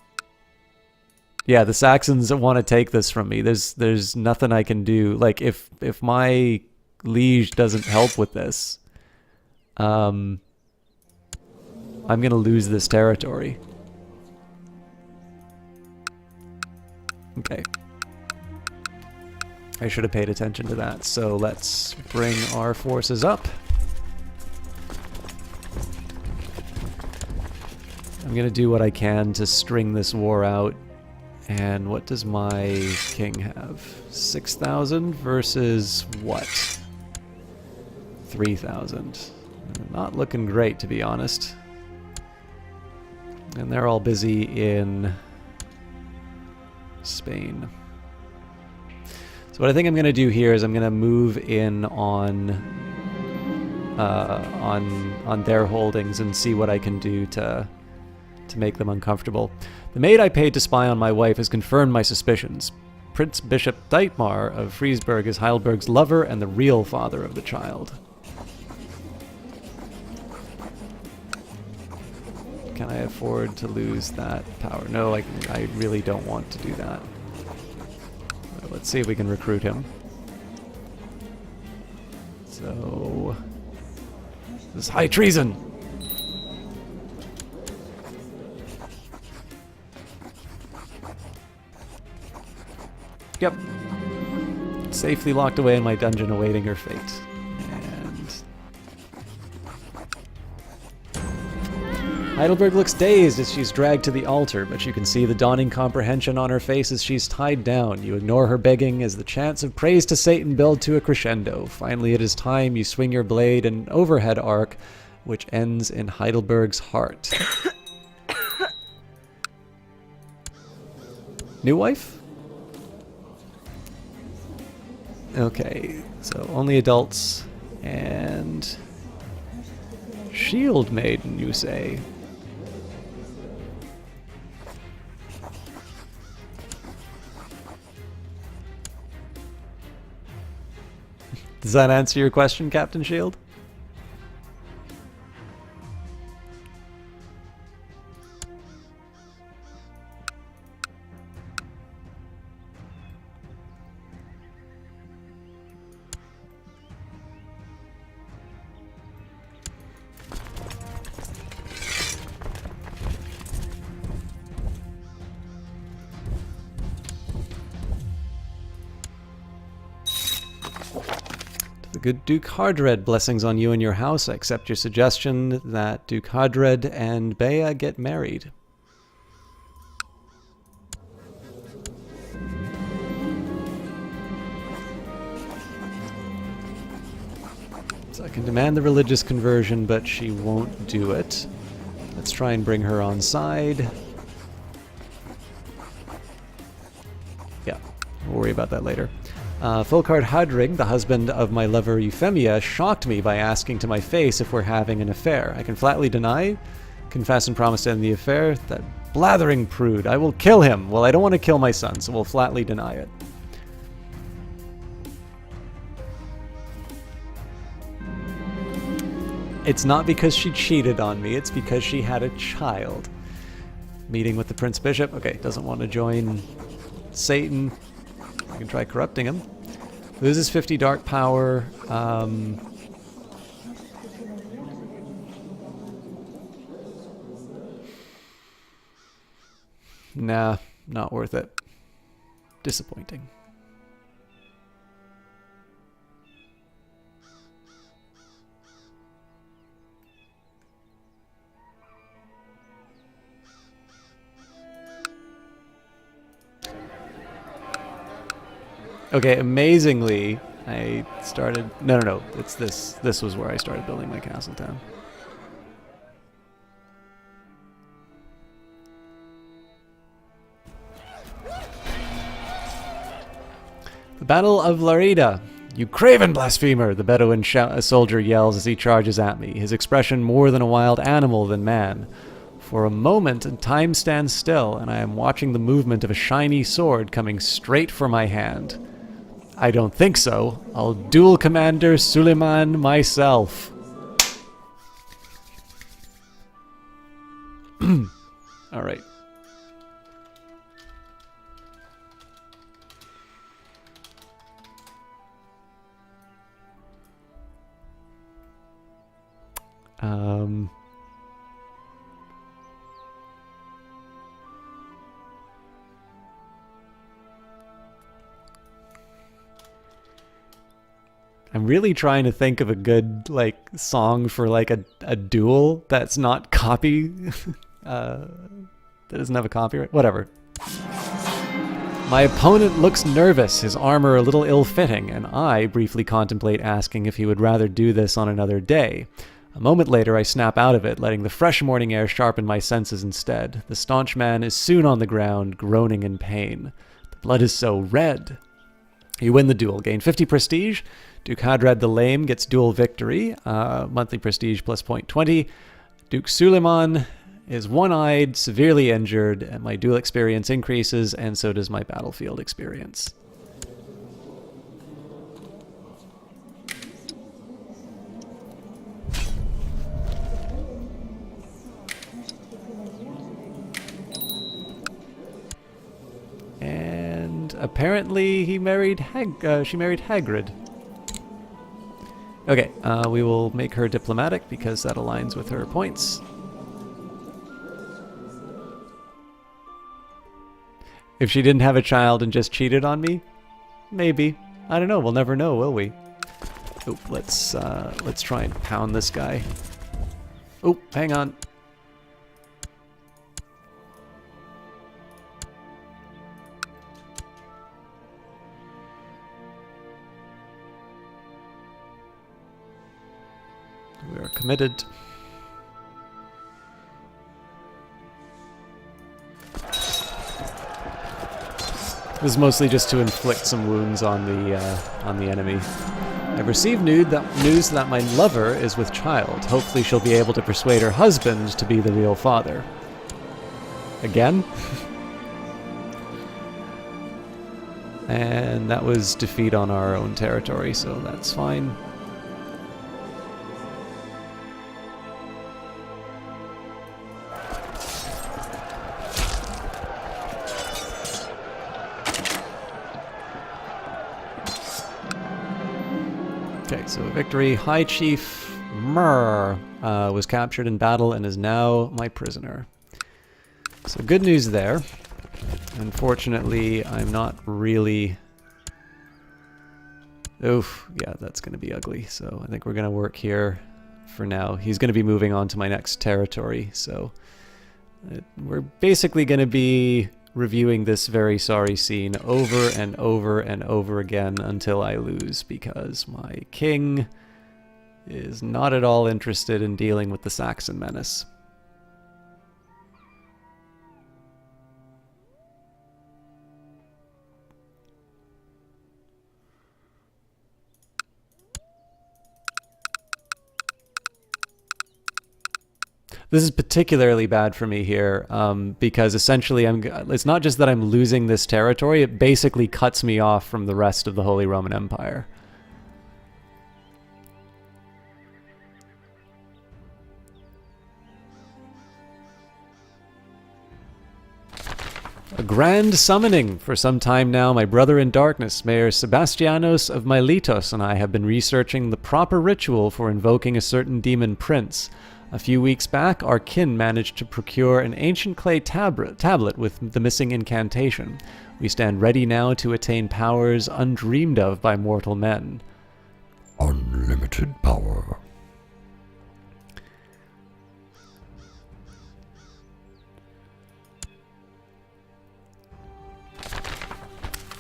Yeah, the Saxons want to take this from me. There's nothing I can do. Like, if my liege doesn't help with this, I'm gonna lose this territory. Okay. I should have paid attention to that. So let's bring our forces up. I'm gonna do what I can to string this war out. And what does my king have? 6,000 versus what? 3,000. Not looking great, to be honest. And they're all busy in Spain. So what I think I'm going to do here is I'm going to move in on their holdings and see what I can do to make them uncomfortable. The maid I paid to spy on my wife has confirmed my suspicions. Prince Bishop Dietmar of Friesberg is Heidelberg's lover and the real father of the child. Can I afford to lose that power? No, I really don't want to do that. Let's see if we can recruit him. So, this is high treason! Yep. Safely locked away in my dungeon awaiting her fate. Heidelberg looks dazed as she's dragged to the altar, but you can see the dawning comprehension on her face as she's tied down. You ignore her begging as the chants of praise to Satan build to a crescendo. Finally, it is time you swing your blade in an overhead arc, which ends in Heidelberg's heart. New wife? Okay, so only adults and shield maiden, you say? Does that answer your question, Captain Shield? Good Duke Hardred, blessings on you and your house. I accept your suggestion that Duke Hardred and Bea get married. So I can demand the religious conversion, but she won't do it. Let's try and bring her on side. Yeah, we'll worry about that later. Fulkard Hadrig, the husband of my lover Euphemia, shocked me by asking to my face if we're having an affair. I can flatly deny, confess and promise to end the affair. That blathering prude. I will kill him. Well, I don't want to kill my son, so we'll flatly deny it. It's not because she cheated on me, it's because she had a child. Meeting with the Prince Bishop. Okay, doesn't want to join Satan. I can try corrupting him. Loses 50 dark power. Nah, not worth it. Disappointing. Okay, amazingly, I started... No. It's this. This was where I started building my castle town. The Battle of Larida. You craven blasphemer! The Bedouin soldier yells as he charges at me, his expression more than a wild animal than man. For a moment, time stands still, and I am watching the movement of a shiny sword coming straight for my hand. I don't think so. I'll duel Commander Suleiman myself. All right. I'm really trying to think of a good, like, song for, like, a duel that's not copy, that doesn't have a copyright, whatever. My opponent looks nervous, his armor a little ill-fitting, and I briefly contemplate asking if he would rather do this on another day. A moment later, I snap out of it, letting the fresh morning air sharpen my senses instead. The staunch man is soon on the ground, groaning in pain. The blood is so red. You win the duel, gain 50 prestige. Duke Hadred the Lame gets duel victory, monthly prestige plus 0.20. Duke Suleiman is one-eyed, severely injured, and my duel experience increases, and so does my battlefield experience. And apparently she married Hagrid. Okay, we will make her diplomatic because that aligns with her points. If she didn't have a child and just cheated on me, maybe. I don't know. We'll never know, will we? Oop, let's try and pound this guy. Oh, hang on. We are committed. This is mostly just to inflict some wounds on the enemy. I've received news that my lover is with child. Hopefully she'll be able to persuade her husband to be the real father. Again? And that was defeat on our own territory, so that's fine. Okay, so victory. High Chief Myrrh was captured in battle and is now my prisoner. So good news there. Unfortunately, I'm not really... Oof, yeah, that's going to be ugly. So I think we're going to work here for now. He's going to be moving on to my next territory, so... we're basically going to be reviewing this very sorry scene over and over and over again until I lose, because my king is not at all interested in dealing with the Saxon menace. This is particularly bad for me here because essentially it's not just that I'm losing this territory, it basically cuts me off from the rest of the Holy Roman Empire. A grand summoning. For some time now, my brother in darkness, Mayor Sebastianos of Miletos, and I have been researching the proper ritual for invoking a certain demon prince. A few weeks back, our kin managed to procure an ancient clay tablet with the missing incantation. We stand ready now to attain powers undreamed of by mortal men. Unlimited power.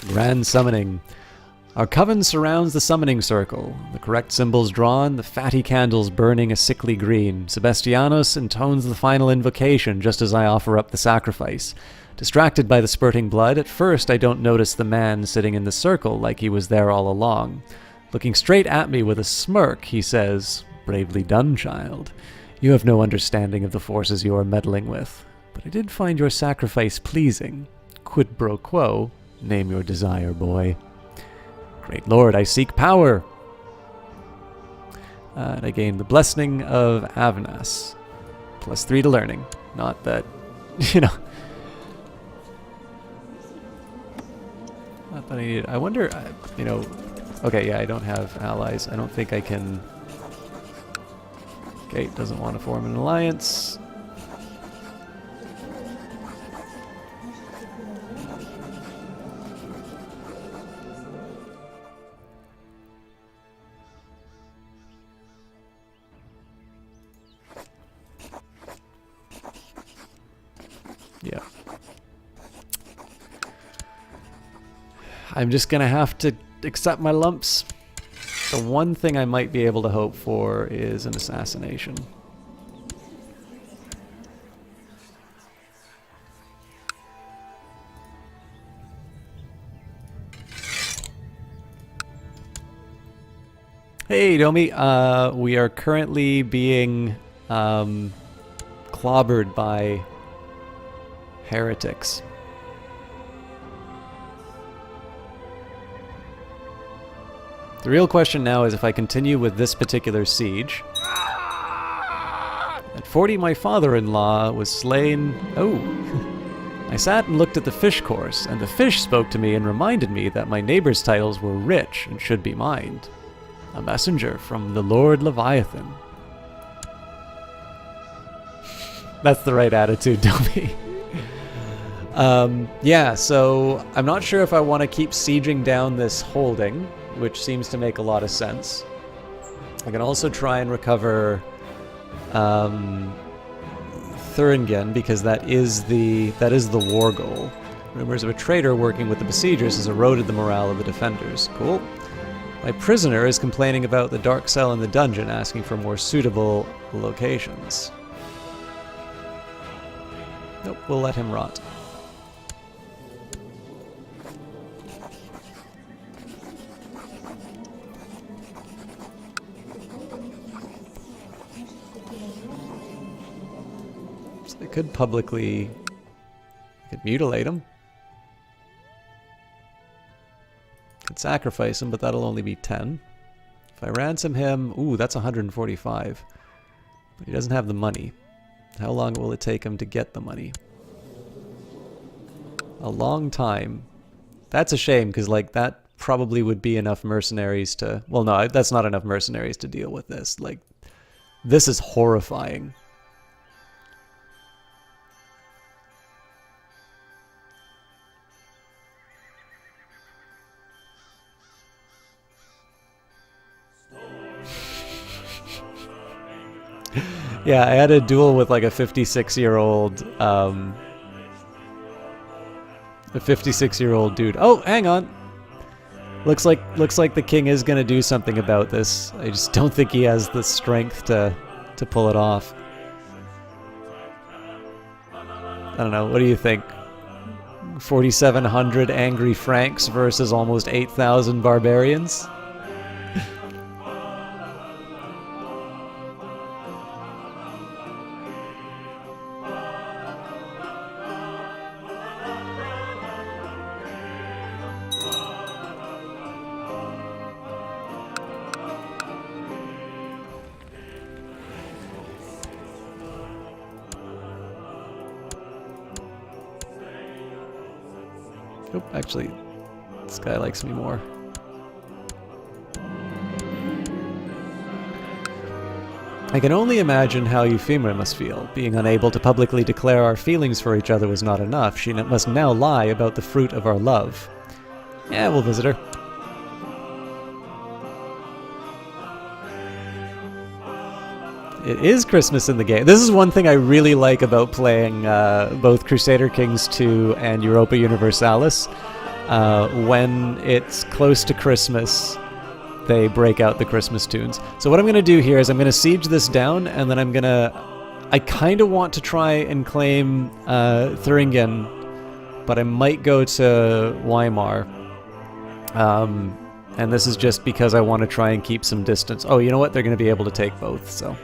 Grand summoning. Our coven surrounds the summoning circle. The correct symbols drawn, the fatty candles burning a sickly green. Sebastianos intones the final invocation just as I offer up the sacrifice. Distracted by the spurting blood, at first I don't notice the man sitting in the circle like he was there all along. Looking straight at me with a smirk, he says, "Bravely done, child. You have no understanding of the forces you are meddling with. But I did find your sacrifice pleasing. Quid pro quo, name your desire, boy." Great Lord, I seek power. And I gain the Blessing of Avnas. +3 to learning. Not that, not that I need it. I wonder, okay, yeah, I don't have allies. I don't think I can... Okay, doesn't want to form an alliance. Yeah. I'm just gonna have to accept my lumps. The one thing I might be able to hope for is an assassination. Hey, Domi. We are currently being clobbered by heretics. The real question now is if I continue with this particular siege. At 40, my father-in-law was slain. Oh. I sat and looked at the fish course, and the fish spoke to me and reminded me that my neighbor's titles were rich and should be mine. A messenger from the Lord Leviathan. That's the right attitude, Toby. Yeah, so I'm not sure if I want to keep sieging down this holding, which seems to make a lot of sense. I can also try and recover Thuringen, because that is the war goal. Rumors of a traitor working with the besiegers has eroded the morale of the defenders. Cool. My prisoner is complaining about the dark cell in the dungeon, asking for more suitable locations. Nope, we'll let him rot. So they could publicly... could mutilate him. Could sacrifice him, but that'll only be 10. If I ransom him... Ooh, that's 145. But he doesn't have the money. How long will it take him to get the money? A long time. That's a shame, because like that probably would be enough mercenaries to... Well, no, that's not enough mercenaries to deal with this. Like, this is horrifying. Yeah, I had a duel with like a 56-year-old, a 56-year-old dude. Oh, hang on. Looks like the king is gonna do something about this. I just don't think he has the strength to pull it off. I don't know. What do you think? 4,700 angry Franks versus almost 8,000 barbarians? Oh, actually, this guy likes me more. I can only imagine how Euphemia must feel. Being unable to publicly declare our feelings for each other was not enough. She must now lie about the fruit of our love. Yeah, we'll visit her. It is Christmas in the game. This is one thing I really like about playing both Crusader Kings 2 and Europa Universalis. When it's close to Christmas, they break out the Christmas tunes. So what I'm going to do here is I'm going to siege this down, and then I'm going to... I kind of want to try and claim Thuringen, but I might go to Weimar. And this is just because I want to try and keep some distance. Oh, you know what? They're going to be able to take both, so...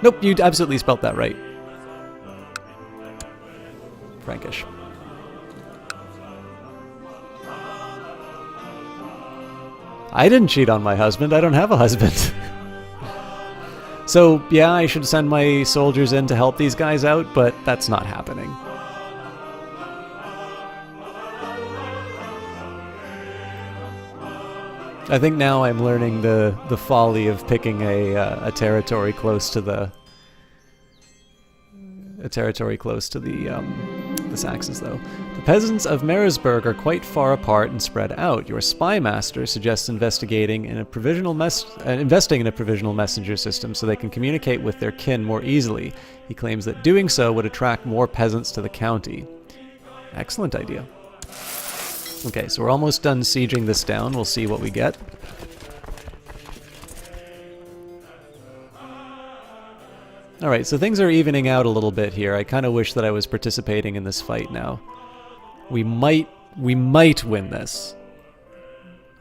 Nope, you absolutely spelt that right. Frankish. I didn't cheat on my husband. I don't have a husband. So, yeah, I should send my soldiers in to help these guys out, but that's not happening. I think now I'm learning the folly of picking a territory close to the Saxons, though. The peasants of Merisburg are quite far apart and spread out. Your spy master suggests investing in a provisional messenger system so they can communicate with their kin more easily. He claims that doing so would attract more peasants to the county. Excellent idea. Okay, so we're almost done sieging this down. We'll see what we get. Alright, so things are evening out a little bit here. I kind of wish that I was participating in this fight now. We might win this.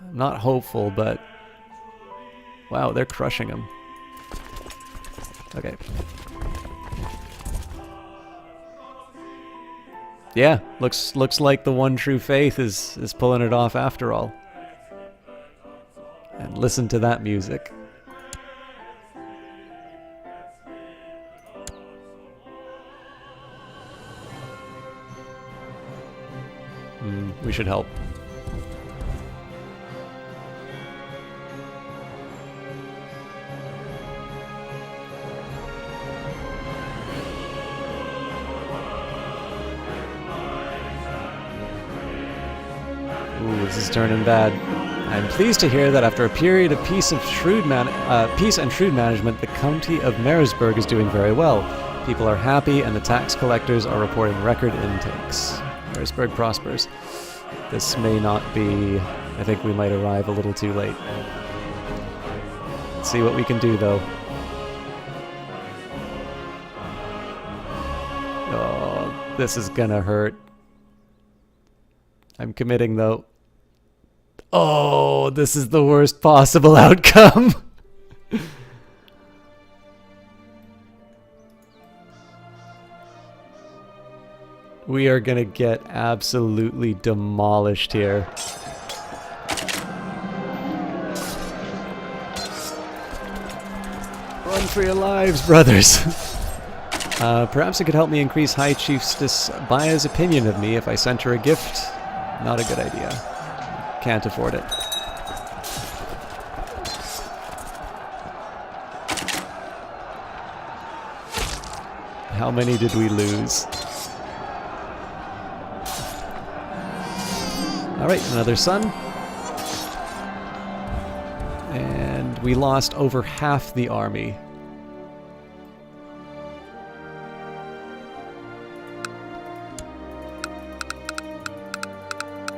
I'm not hopeful, but... Wow, they're crushing him. Okay. Yeah, looks like the one true faith is pulling it off after all. And listen to that music. We should help. Ooh, this is turning bad. I'm pleased to hear that after a period of peace and shrewd management, the county of Marisburg is doing very well. People are happy, and the tax collectors are reporting record intakes. Marisburg prospers. This may not be... I think we might arrive a little too late. Let's see what we can do, though. Oh, this is gonna hurt. I'm committing, though. Oh, this is the worst possible outcome. We are gonna get absolutely demolished here. Run for your lives, brothers. Perhaps it could help me increase High Chiefess Baya's opinion of me if I sent her a gift. Not a good idea. Can't afford it. How many did we lose? Alright, another son. And we lost over half the army.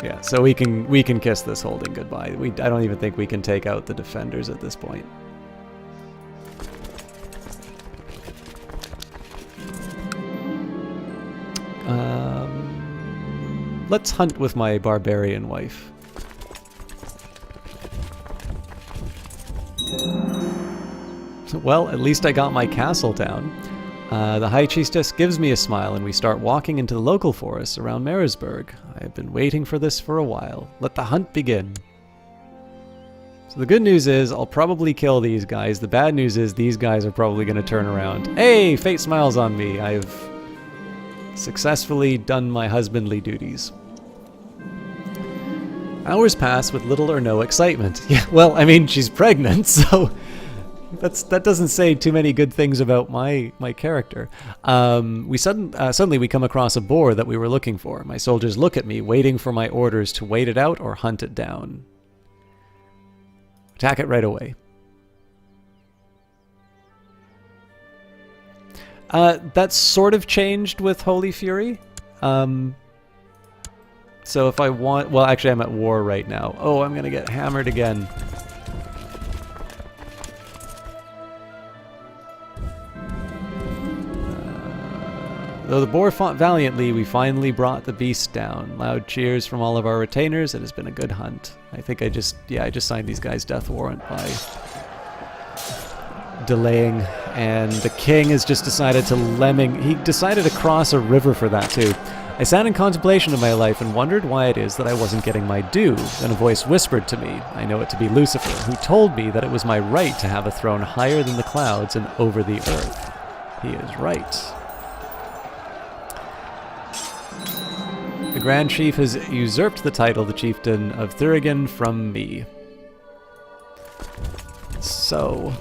Yeah, so we can kiss this holding goodbye. I don't even think we can take out the defenders at this point. Let's hunt with my barbarian wife. Well, at least I got my castle down. The High Chiefess gives me a smile and we start walking into the local forests around Marisburg. I've been waiting for this for a while. Let the hunt begin. So the good news is I'll probably kill these guys. The bad news is these guys are probably going to turn around. Hey, fate smiles on me. I've successfully done my husbandly duties. Hours pass with little or no excitement. Yeah, well, I mean, she's pregnant, so that doesn't say too many good things about my character. Suddenly we come across a boar that we were looking for. My soldiers look at me, waiting for my orders to wait it out or hunt it down. Attack it right away. That's sort of changed with Holy Fury. So if I want... Well, actually, I'm at war right now. Oh, I'm going to get hammered again. Though the boar fought valiantly, we finally brought the beast down. Loud cheers from all of our retainers. It has been a good hunt. I think I just signed these guys' death warrant by delaying. And the king has just decided to lemming... He decided to cross a river for that, too. I sat in contemplation of my life and wondered why it is that I wasn't getting my due. Then a voice whispered to me, I know it to be Lucifer, who told me that it was my right to have a throne higher than the clouds and over the earth. He is right. The Grand Chief has usurped the title, the Chieftain of Thurigan, from me. So...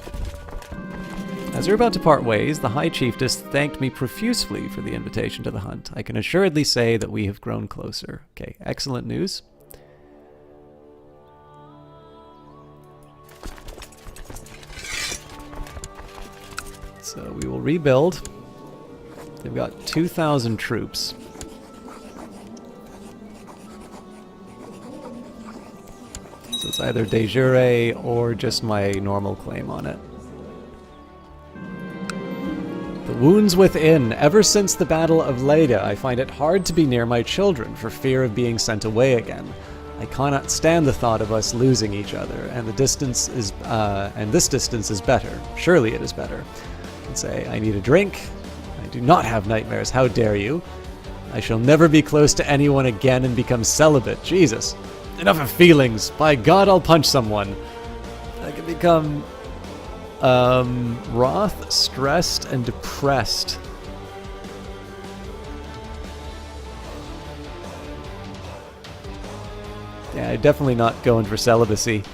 As we're about to part ways, the High Chiefess thanked me profusely for the invitation to the hunt. I can assuredly say that we have grown closer. Okay, excellent news. So we will rebuild. They've got 2,000 troops. So it's either de jure or just my normal claim on it. The wounds within. Ever since the Battle of Leyda, I find it hard to be near my children for fear of being sent away again. I cannot stand the thought of us losing each other, and this distance is better. Surely it is better. and say, I need a drink. I do not have nightmares. How dare you? I shall never be close to anyone again and become celibate. Jesus. Enough of feelings. By God, I'll punch someone. I can become wroth, stressed, and depressed. Yeah, definitely not going for celibacy.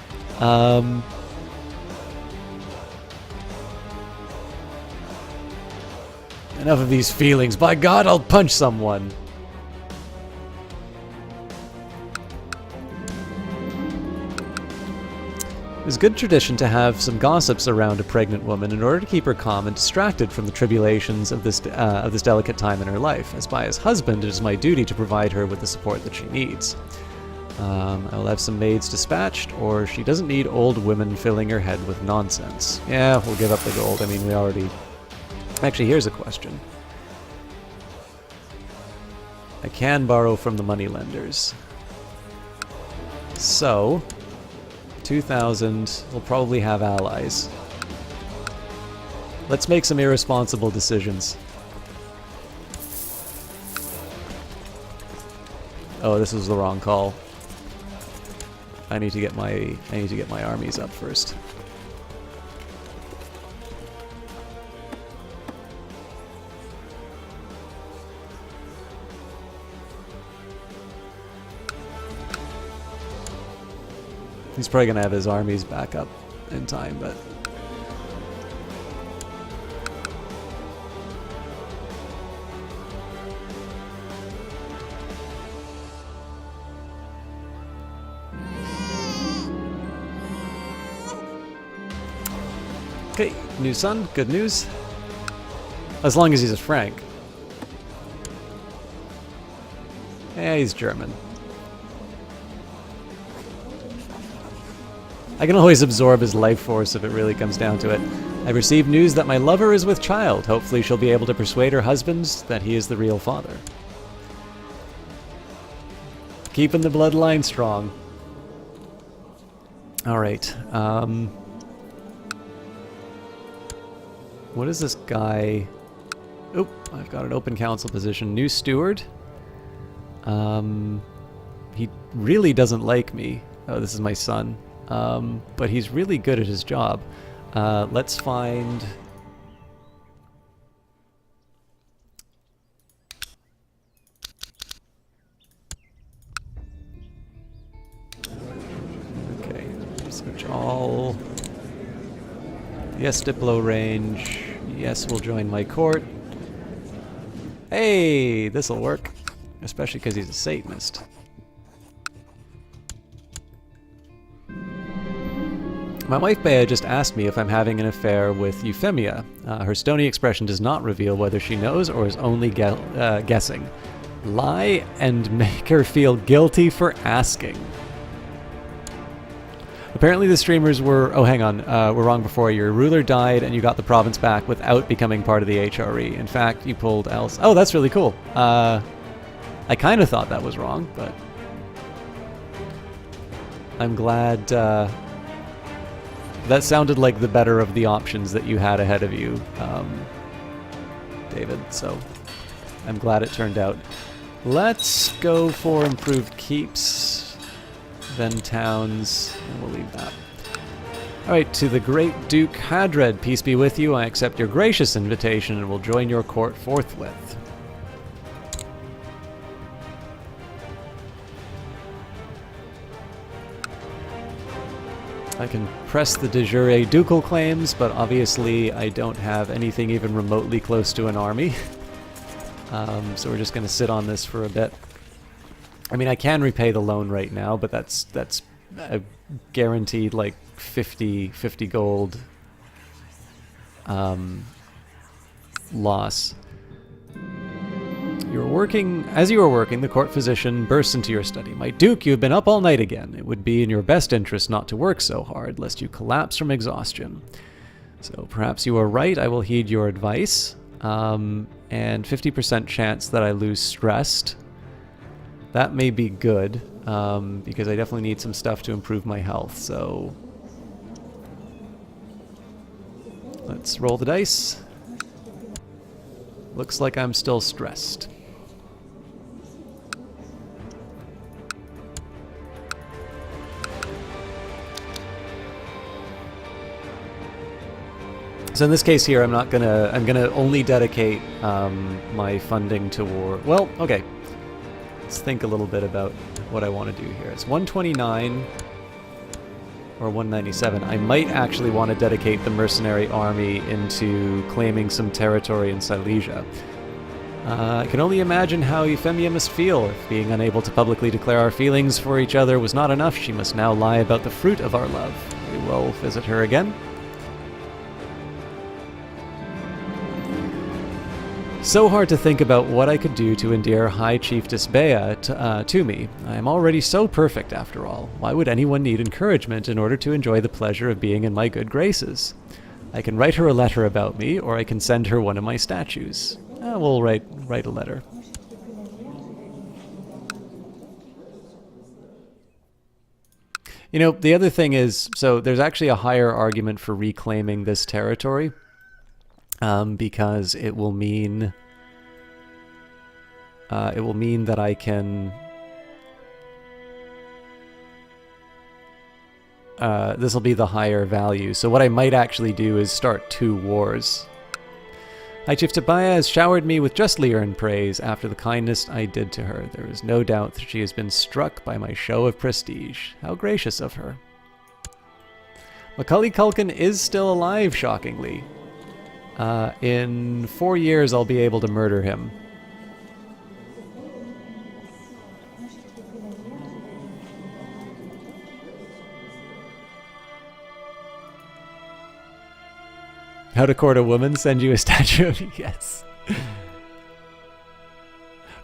Enough of these feelings. By God, I'll punch someone. It's good tradition to have some gossips around a pregnant woman in order to keep her calm and distracted from the tribulations of this delicate time in her life. As by his husband, it is my duty to provide her with the support that she needs. I will have some maids dispatched, or she doesn't need old women filling her head with nonsense. Yeah, we'll give up the gold. I mean, we already... Actually, here's a question. I can borrow from the moneylenders. So... 2,000, we'll probably have allies. Let's make some irresponsible decisions. Oh, this was the wrong call. I need to get my armies up first. He's probably gonna have his armies back up in time, but... Okay, new son, good news. As long as he's a Frank. Yeah, he's German. I can always absorb his life force if it really comes down to it. I've received news that my lover is with child. Hopefully she'll be able to persuade her husband that he is the real father. Keeping the bloodline strong. Alright, what is this guy... Oop, I've got an open council position. New steward? He really doesn't like me. Oh, this is my son. But he's really good at his job. Let's find... Okay, switch all. Yes, Diplo range. Yes, we'll join my court. Hey, this'll work. Especially because he's a Satanist. My wife Bea just asked me if I'm having an affair with Euphemia. Her stony expression does not reveal whether she knows or is only guessing. Lie and make her feel guilty for asking. Apparently the streamers were... Oh, hang on. Were wrong before. Your ruler died and you got the province back without becoming part of the HRE. In fact, you pulled else... Oh, that's really cool. I kind of thought that was wrong, but... I'm glad... That sounded like the better of the options that you had ahead of you, David, so I'm glad it turned out. Let's go for improved keeps, then towns, and we'll leave that. Alright, to the great Duke Hadred, peace be with you. I accept your gracious invitation and will join your court forthwith. I can press the de jure ducal claims, but obviously I don't have anything even remotely close to an army. So we're just going to sit on this for a bit. I mean, I can repay the loan right now, but that's a guaranteed like 50 gold loss. As you were working, the court physician burst into your study. My duke, you have been up all night again. It would be in your best interest not to work so hard, lest you collapse from exhaustion. So perhaps you are right, I will heed your advice. And 50% chance that I lose stressed. That may be good, because I definitely need some stuff to improve my health, so... Let's roll the dice. Looks like I'm still stressed. So in this case here, I'm gonna only dedicate my funding to war. Well, okay. Let's think a little bit about what I want to do here. It's 129 or 197. I might actually want to dedicate the mercenary army into claiming some territory in Silesia. I can only imagine how Euphemia must feel if being unable to publicly declare our feelings for each other was not enough. She must now lie about the fruit of our love. We will visit her again. So hard to think about what I could do to endear High Chiefess Bea to me. I am already so perfect, after all. Why would anyone need encouragement in order to enjoy the pleasure of being in my good graces? I can write her a letter about me, or I can send her one of my statues. We'll write a letter. You know, the other thing is, so there's actually a higher argument for reclaiming this territory. Because it will mean that I can this will be the higher value. So what I might actually do is start 2 wars. High Chief Tobiah has showered me with justly earned praise after the kindness I did to her. There is no doubt that she has been struck by my show of prestige. How gracious of her. Macaulay Culkin is still alive, shockingly. In 4 years, I'll be able to murder him. How to court a woman? Send you a statue of you? Yes.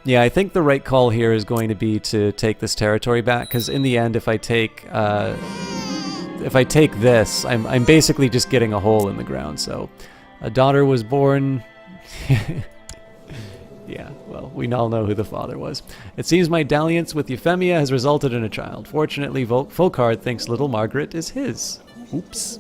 Yeah, I think the right call here is going to be to take this territory back, because in the end, if I take this, I'm basically just getting a hole in the ground, so... A daughter was born. Yeah, well, we all know who the father was. It seems my dalliance with Euphemia has resulted in a child. Fortunately, Volkard thinks little Margaret is his. Oops.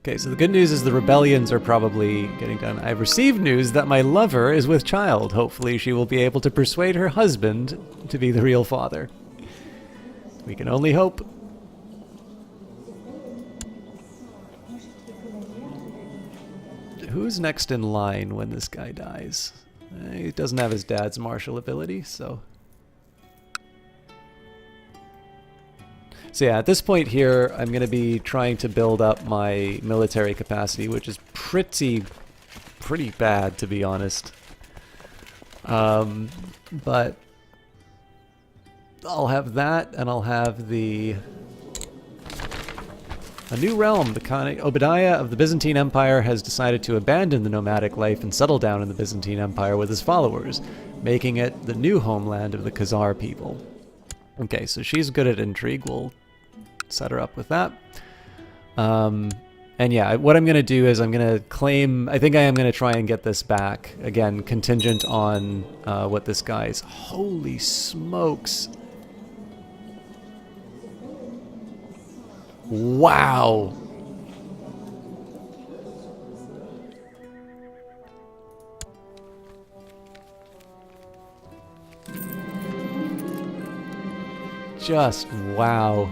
Okay, so the good news is the rebellions are probably getting done. I've received news that my lover is with child. Hopefully she will be able to persuade her husband to be the real father. We can only hope. Who's next in line when this guy dies? He doesn't have his dad's martial ability, so... So yeah, at this point here, I'm going to be trying to build up my military capacity, which is pretty bad, to be honest. But I'll have that, and I'll have a new realm. The Khan Obadiah of the Byzantine Empire has decided to abandon the nomadic life and settle down in the Byzantine Empire with his followers, making it the new homeland of the Khazar people. Okay, so she's good at intrigue. We'll set her up with that. And yeah, what I'm going to do is I'm going to claim... I think I am going to try and get this back. Again, contingent on what this guy's... Holy smokes. Wow. Just wow.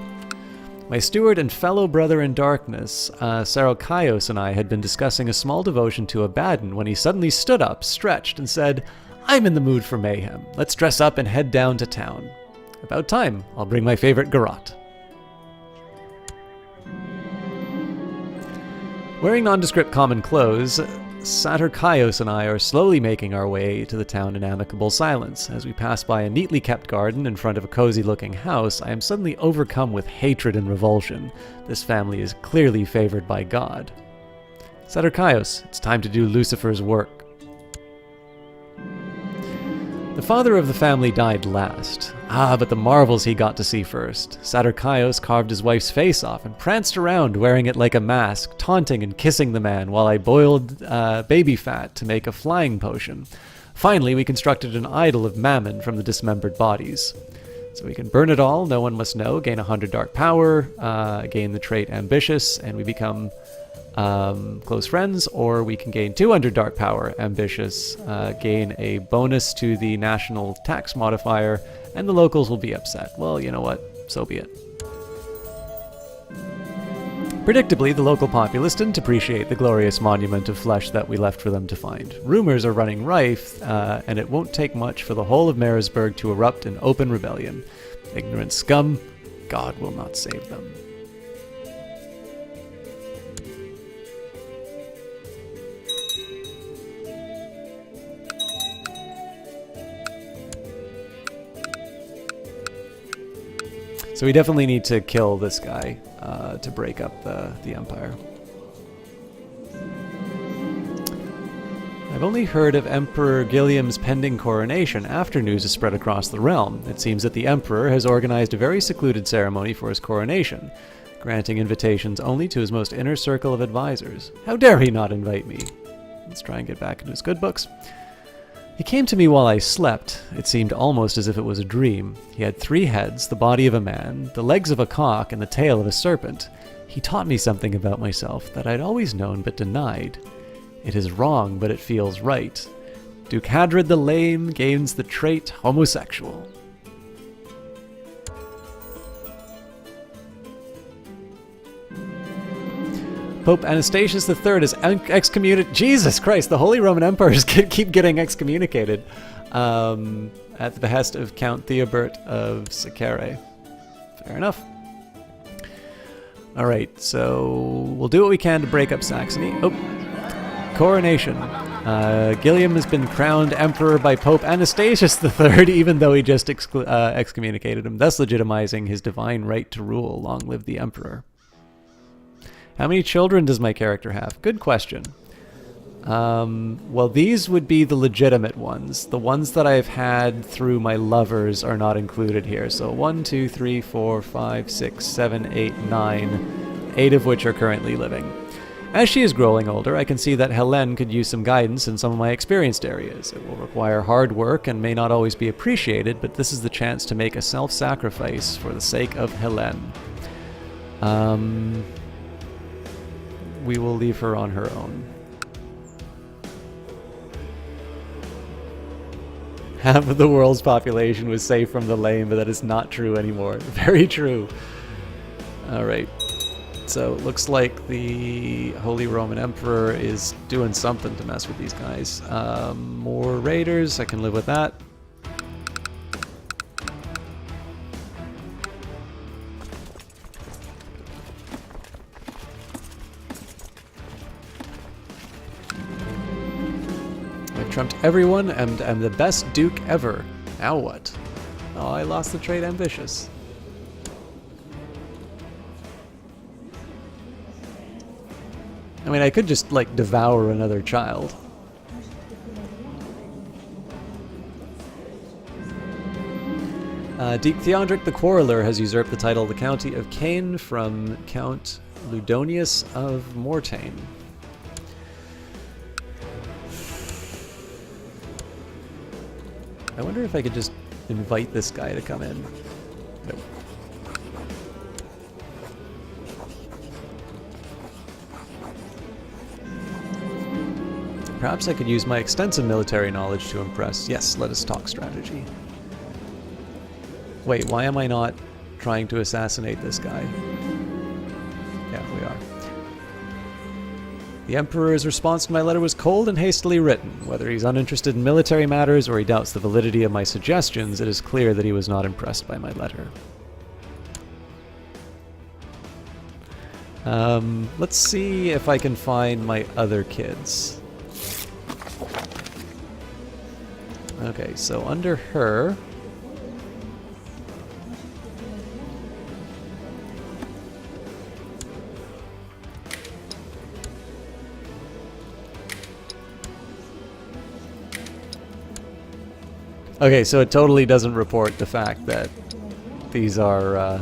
My steward and fellow brother in darkness, Sarokaios, and I had been discussing a small devotion to Abaddon when he suddenly stood up, stretched, and said, "I'm in the mood for mayhem. Let's dress up and head down to town." About time. I'll bring my favorite garrote. Wearing nondescript common clothes, Sarokaios and I are slowly making our way to the town in amicable silence. As we pass by a neatly kept garden in front of a cozy-looking house, I am suddenly overcome with hatred and revulsion. This family is clearly favored by God. Sarokaios, it's time to do Lucifer's work. The father of the family died last. But the marvels he got to see first. Sarokaios carved his wife's face off and pranced around wearing it like a mask, taunting and kissing the man while I boiled baby fat to make a flying potion. Finally, we constructed an idol of Mammon from the dismembered bodies. So we can burn it all, no one must know, gain 100 dark power, gain the trait ambitious, and we become close friends, or we can gain 200 dark power, ambitious, gain a bonus to the national tax modifier, and the locals will be upset. Well, you know what? So be it. Predictably, the local populace didn't appreciate the glorious monument of flesh that we left for them to find. Rumors are running rife, and it won't take much for the whole of Marisburg to erupt in open rebellion. Ignorant scum, God will not save them. So we definitely need to kill this guy to break up the Empire. I've only heard of Emperor Gilliam's pending coronation after news is spread across the realm. It seems that the Emperor has organized a very secluded ceremony for his coronation, granting invitations only to his most inner circle of advisors. How dare he not invite me? Let's try and get back into his good books. He came to me while I slept. It seemed almost as if it was a dream. He had 3 heads, the body of a man, the legs of a cock, and the tail of a serpent. He taught me something about myself that I'd always known but denied. It is wrong, but it feels right. Duke Hadrid the Lame gains the trait homosexual. Pope Anastasius III is excommunicated. Jesus Christ, the Holy Roman Emperors keep getting excommunicated at the behest of Count Theobert of Sacere. Fair enough. All right, so we'll do what we can to break up Saxony. Oh, coronation. Gilliam has been crowned emperor by Pope Anastasius III, even though he just excommunicated him, thus legitimizing his divine right to rule. Long live the emperor. How many children does my character have? Good question. Well, these would be the legitimate ones. The ones that I've had through my lovers are not included here. So 1, 2, 3, 4, 5, 6, 7, 8, 9, 8 of which are currently living. As she is growing older, I can see that Helene could use some guidance in some of my experienced areas. It will require hard work and may not always be appreciated, but this is the chance to make a self-sacrifice for the sake of Helene. We will leave her on her own. Half of the world's population was safe from the lame, but that is not true anymore. Very true. Alright. So it looks like the Holy Roman Emperor is doing something to mess with these guys. More raiders, I can live with that. I've trumped everyone and am the best duke ever. Now what? Oh, I lost the trait ambitious. I mean, I could just, like, devour another child. Duke Theodoric the Quarreler has usurped the title of the County of Caen from Count Ludonius of Mortain. I wonder if I could just invite this guy to come in. Nope. Perhaps I could use my extensive military knowledge to impress. Yes, let us talk strategy. Wait, why am I not trying to assassinate this guy? Yeah, we are. The Emperor's response to my letter was cold and hastily written. Whether he's uninterested in military matters or he doubts the validity of my suggestions, it is clear that he was not impressed by my letter. Let's see if I can find my other kids. Okay, so under her... Okay, so it totally doesn't report the fact that these are,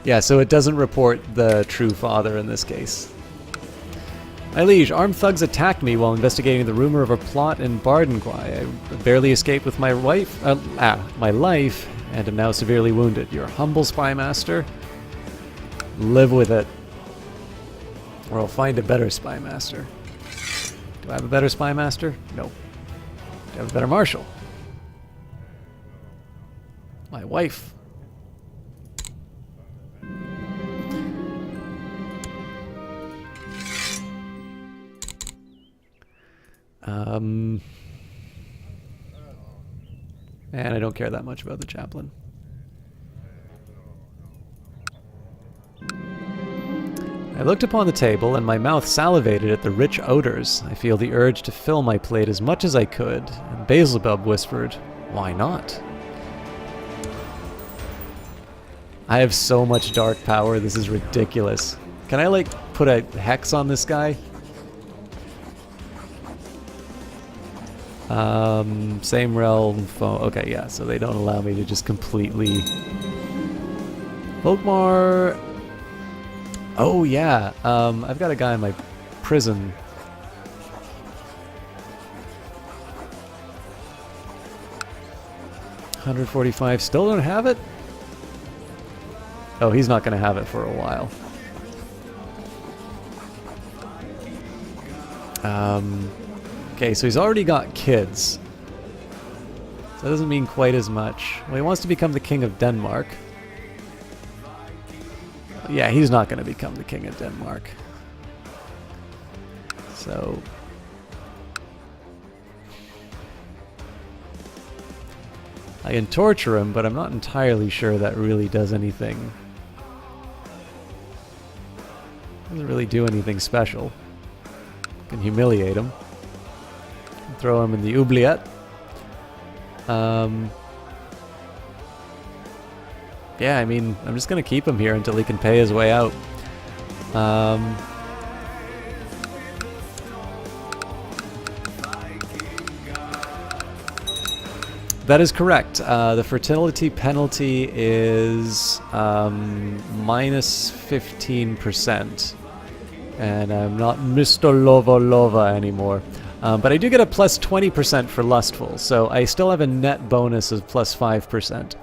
Yeah, so it doesn't report the true father in this case. My liege, armed thugs attacked me while investigating the rumor of a plot in Bardenquai. I barely escaped with my my life, and am now severely wounded. Your humble spy master. Live with it. Or I'll find a better spy master. Do I have a better spy master? No. Do I have a better marshal? My wife. Man, I don't care that much about the chaplain. I looked upon the table, and my mouth salivated at the rich odors. I feel the urge to fill my plate as much as I could, and Beelzebub whispered, "Why not?" I have so much dark power, this is ridiculous. Can I, like, put a hex on this guy? Same realm phone. Okay, yeah, so they don't allow me to just completely... Volkmar... Oh, yeah, I've got a guy in my prison. $145, still don't have it? Oh, he's not gonna have it for a while. Okay, so he's already got kids. So that doesn't mean quite as much. Well, he wants to become the king of Denmark. Yeah, he's not going to become the king of Denmark. So... I can torture him, but I'm not entirely sure that really does anything. Doesn't really do anything special. Can humiliate him. Throw him in the oubliette. Yeah, I mean, I'm just gonna keep him here until he can pay his way out. That is correct. The fertility penalty is minus 15%. And I'm not Mr. Lova anymore. But I do get a plus 20% for Lustful, so I still have a net bonus of plus 5%.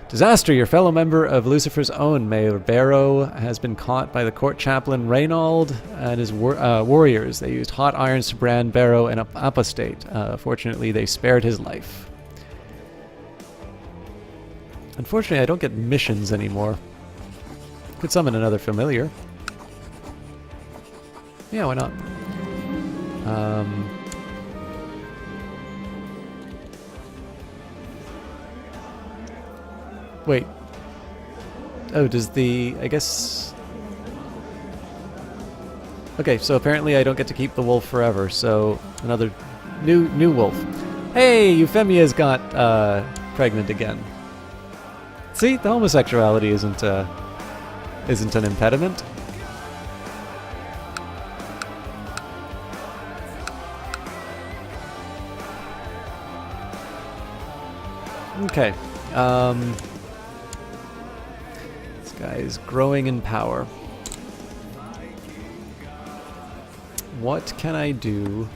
Disaster, your fellow member of Lucifer's own, Mayor Barrow, has been caught by the court chaplain Reynald and his warriors. They used hot irons to brand Barrow an apostate. Fortunately, they spared his life. Unfortunately, I don't get missions anymore. Could summon another familiar. Yeah, why not? Wait. Oh, does the... I guess... Okay, so apparently I don't get to keep the wolf forever, so another new wolf. Hey, Euphemia's got pregnant again. See, the homosexuality isn't an impediment. Okay. This guy is growing in power. What can I do?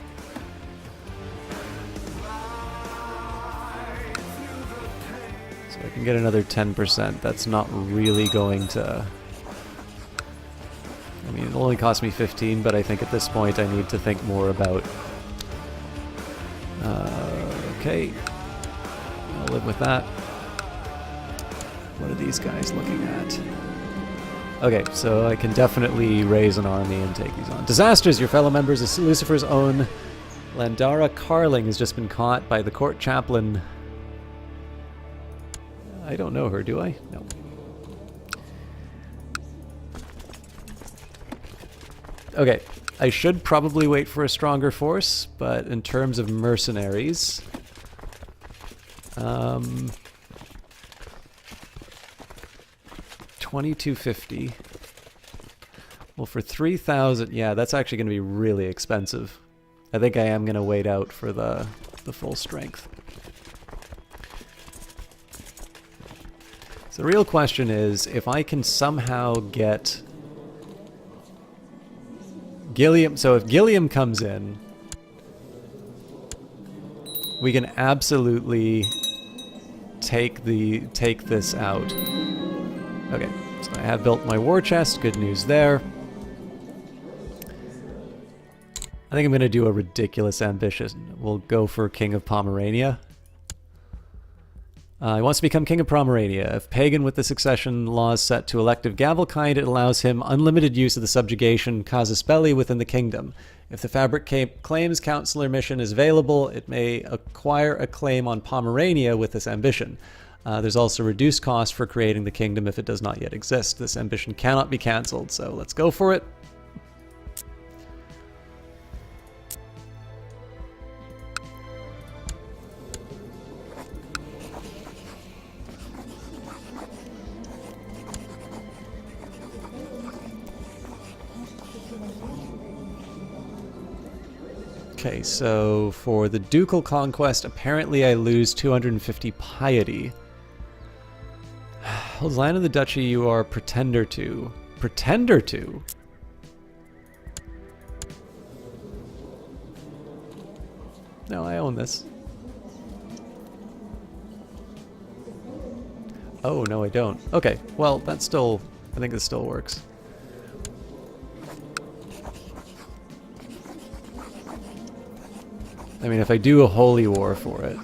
So I can get another 10%. That's not really going to... I mean, it'll only cost me 15, but I think at this point I need to think more about... okay. I'll live with that. What are these guys looking at? Okay, so I can definitely raise an army and take these on. Disasters, your fellow members of Lucifer's own Landara Carling has just been caught by the court chaplain. I don't know her, do I? No. Okay, I should probably wait for a stronger force, but in terms of mercenaries... 2250. Well, for 3,000, yeah, that's actually going to be really expensive. I think I am going to wait out for the So the real question is, if I can somehow get Gilliam... So if Gilliam comes in, we can absolutely take this out. Okay, so I have built my war chest. Good news there. I think I'm going to do a ridiculous ambition. We'll go for King of Pomerania. He wants to become King of Pomerania. If pagan with the succession laws set to elective Gavelkind, it allows him unlimited use of the subjugation casus belli within the kingdom. If the Fabric Claims Counselor mission is available, it may acquire a claim on Pomerania with this ambition. There's also reduced cost for creating the kingdom if it does not yet exist. This ambition cannot be cancelled, so let's go for it. Okay, so for the Ducal Conquest, apparently I lose 250 piety. Holds land of the duchy you are pretender to. Pretender to? No, I own this. Oh, no I don't. Okay, well, that still... I think this still works. I mean, if I do a holy war for it,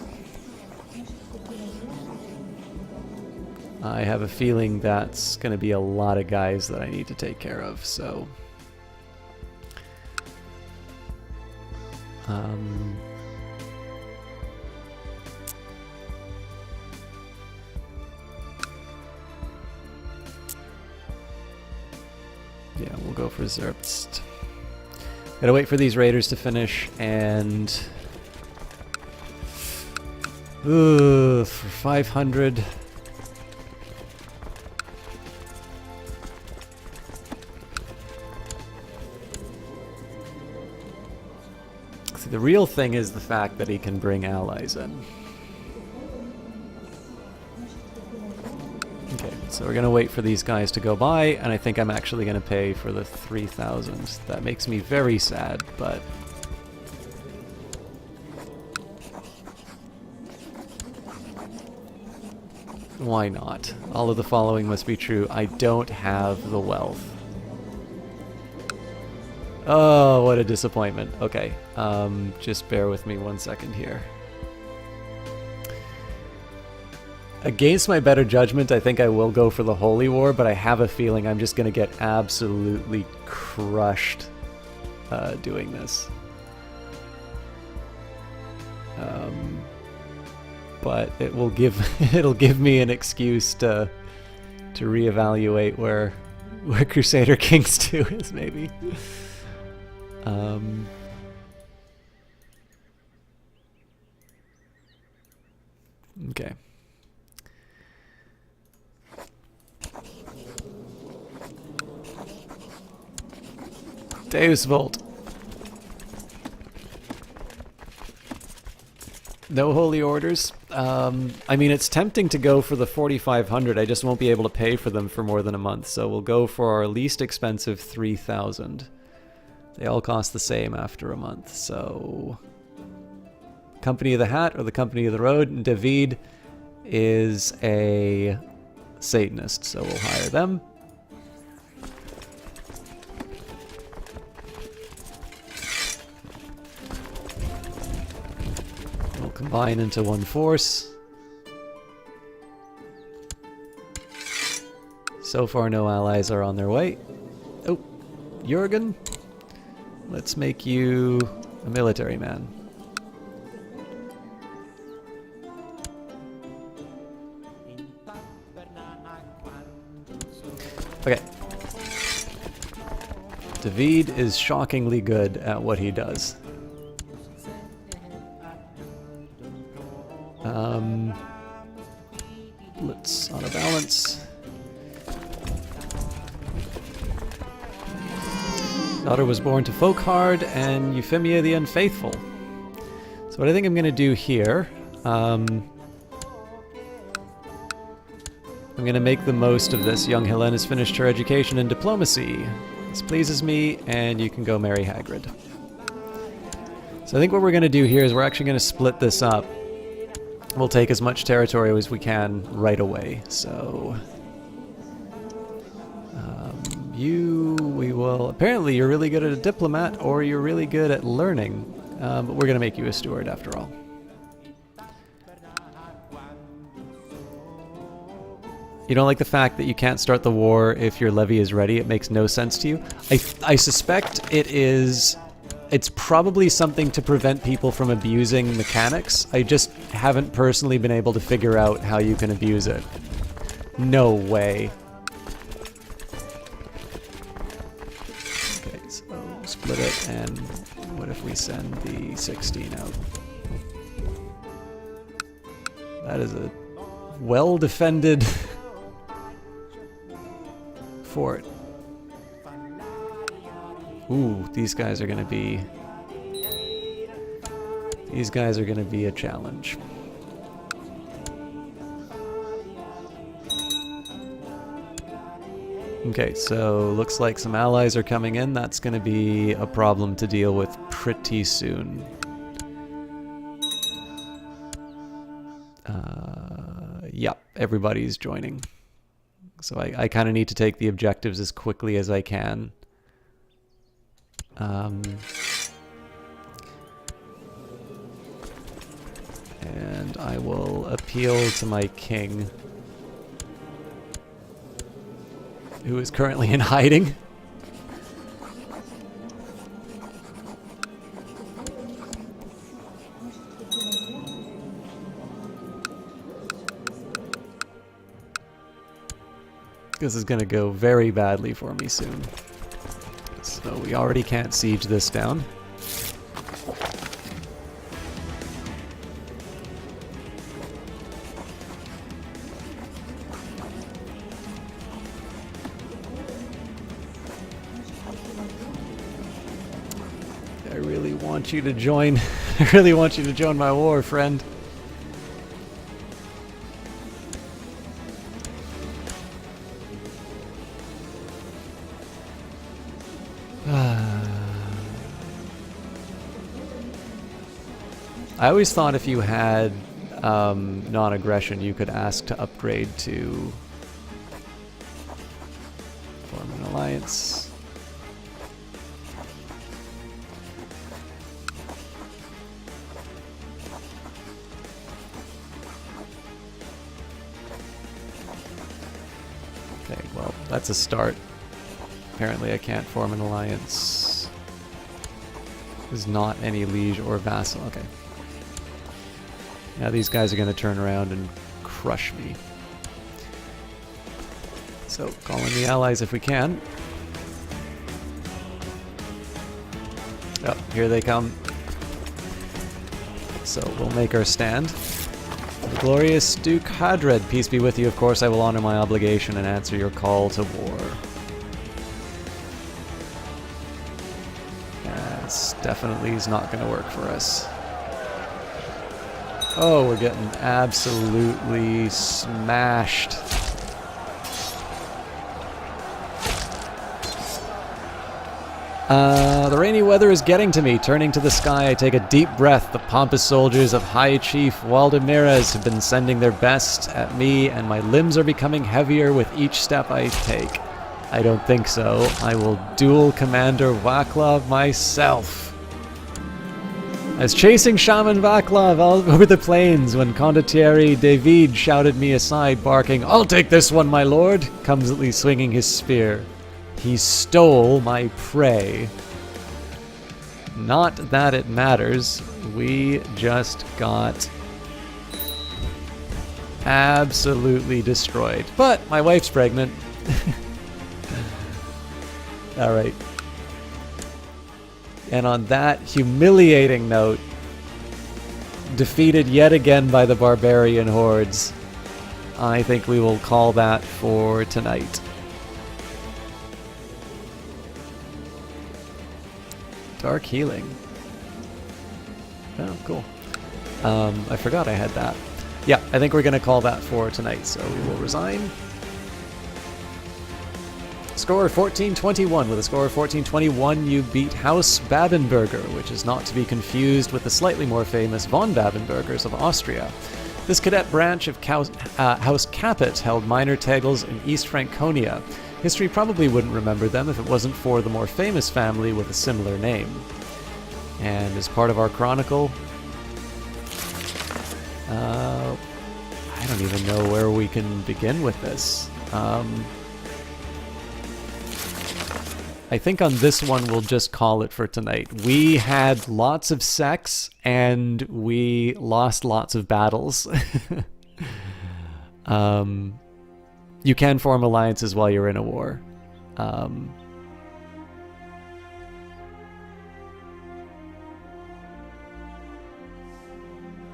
I have a feeling that's going to be a lot of guys that I need to take care of, so... yeah, we'll go for Zerbst. Gotta wait for these raiders to finish, and... for 500... See, the real thing is the fact that he can bring allies in. Okay, so we're gonna wait for these guys to go by, and I think I'm actually gonna pay for the 3,000. That makes me very sad, but... why not? All of the following must be true. I don't have the wealth. Oh, what a disappointment. Okay, just bear with me 1 second here. Against my better judgment, I think I will go for the Holy War, but I have a feeling I'm just going to get absolutely crushed doing this. But it will it'll give me an excuse to reevaluate where Crusader Kings 2 is, maybe. Okay. Deus Volt. No holy orders. I mean, it's tempting to go for the 4,500. I just won't be able to pay for them for more than a month. So we'll go for our least expensive 3,000. They all cost the same after a month. So Company of the Hat or the Company of the Road. David is a Satanist, so we'll hire them. Combine into one force. So far, no allies are on their way. Oh, Jurgen. Let's make you a military man. Okay. David is shockingly good at what he does. Let's auto balance. Daughter was born to Folkhard and Euphemia the Unfaithful. So what I think I'm going to do here, I'm going to make the most of this. Young Helen has finished her education in diplomacy. This pleases me, and you can go marry Hagrid. So I think what we're going to do here is we're actually going to split this up. We'll take as much territory as we can right away. So we will... Apparently you're really good at a diplomat, or you're really good at learning. But we're going to make you a steward after all. You don't like the fact that you can't start the war if your levy is ready? It makes no sense to you? I suspect it's probably something to prevent people from abusing mechanics. I just haven't personally been able to figure out how you can abuse it. No way. Okay, so split it, and what if we send the 16 out? That is a well-defended fort. Ooh, these guys are gonna be a challenge. Okay, so looks like some allies are coming in. That's gonna be a problem to deal with pretty soon. Yep, everybody's joining. So I kind of need to take the objectives as quickly as I can. And I will appeal to my king, who is currently in hiding. This is going to go very badly for me soon. So we already can't siege this down. I really want you to join. I really want you to join my war, friend. I always thought if you had non-aggression, you could ask to upgrade to form an alliance. Okay, well, that's a start. Apparently I can't form an alliance. There's not any liege or vassal. Okay. Now these guys are going to turn around and crush me. So, call in the allies if we can. Oh, here they come. So, we'll make our stand. The glorious Duke Hadred, peace be with you. Of course, I will honor my obligation and answer your call to war. This definitely is not going to work for us. Oh, we're getting absolutely smashed. The rainy weather is getting to me. Turning to the sky, I take a deep breath. The pompous soldiers of High Chief Waldemirez have been sending their best at me, and my limbs are becoming heavier with each step I take. I don't think so. I will duel Commander Vaclav myself. I was chasing Shaman Vaclav over the plains when Condottiere David shouted me aside, barking, "I'll take this one, my lord," clumsily swinging his spear. He stole my prey. Not that it matters. We just got absolutely destroyed. But my wife's pregnant. Alright. And on that humiliating note, defeated yet again by the barbarian hordes, I think we will call that for tonight. Dark healing. Oh, cool. I forgot I had that. Yeah, I think we're going to call that for tonight, so we will resign. Score 1421. With a score of 1421, you beat House Babenberger, which is not to be confused with the slightly more famous von Babenbergers of Austria. This cadet branch of House Capet held minor tegels in East Franconia. History probably wouldn't remember them if it wasn't for the more famous family with a similar name. And as part of our chronicle, I don't even know where we can begin with this. I think on this one we'll just call it for tonight. We had lots of sex and we lost lots of battles. You can form alliances while you're in a war.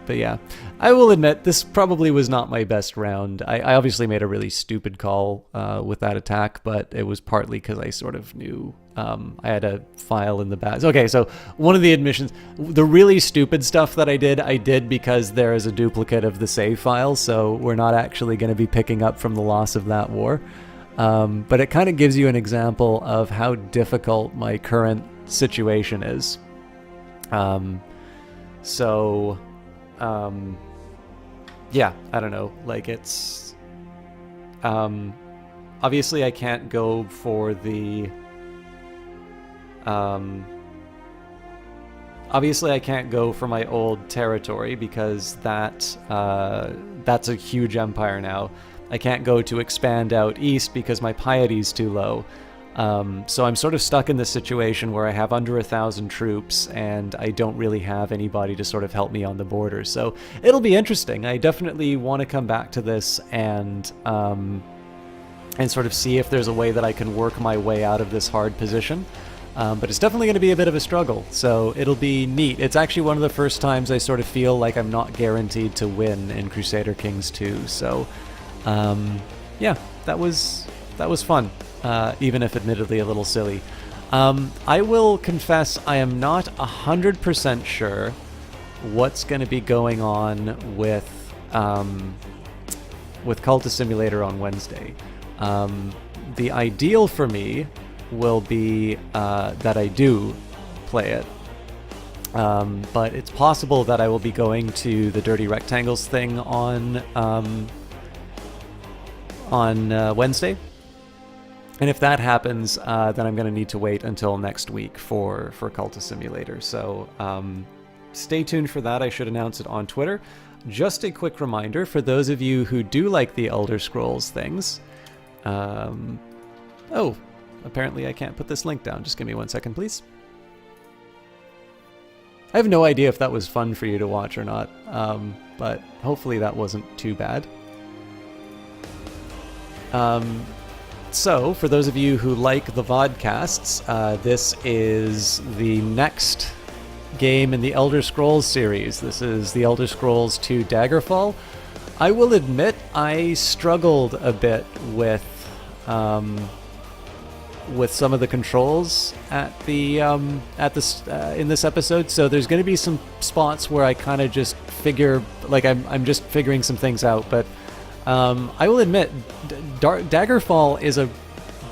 But yeah, I will admit this probably was not my best round. I obviously made a really stupid call with that attack, but it was partly because I sort of knew I had a file in the back. Okay, so one of the admissions, the really stupid stuff that I did because there is a duplicate of the save file, so we're not actually going to be picking up from the loss of that war. But it kind of gives you an example of how difficult my current situation is. Yeah, I don't know, like it's, obviously I can't go for the, obviously I can't go for my old territory because that's a huge empire now. I can't go to expand out east because my piety's too low. So I'm sort of stuck in this situation where I have under 1,000 troops and I don't really have anybody to sort of help me on the border. So it'll be interesting. I definitely want to come back to this and sort of see if there's a way that I can work my way out of this hard position. But it's definitely going to be a bit of a struggle, so it'll be neat. It's actually one of the first times I sort of feel like I'm not guaranteed to win in Crusader Kings 2. So yeah, that was fun. Even if admittedly a little silly. I will confess I am not 100% sure what's going to be going on with Cultist Simulator on Wednesday. The ideal for me will be that I do play it. But it's possible that I will be going to the Dirty Rectangles thing on Wednesday. And if that happens, then I'm going to need to wait until next week for Cultist Simulator. So stay tuned for that. I should announce it on Twitter. Just a quick reminder for those of you who do like the Elder Scrolls things. Oh, apparently I can't put this link down. Just give me 1 second, please. I have no idea if that was fun for you to watch or not, but hopefully that wasn't too bad. So, for those of you who like the vodcasts, this is the next game in the Elder Scrolls series. This is the Elder Scrolls 2 Daggerfall. I will admit I struggled a bit with some of the controls in this episode. So there's going to be some spots where I kind of just figure, like I'm just figuring some things out, but I will admit, Daggerfall is a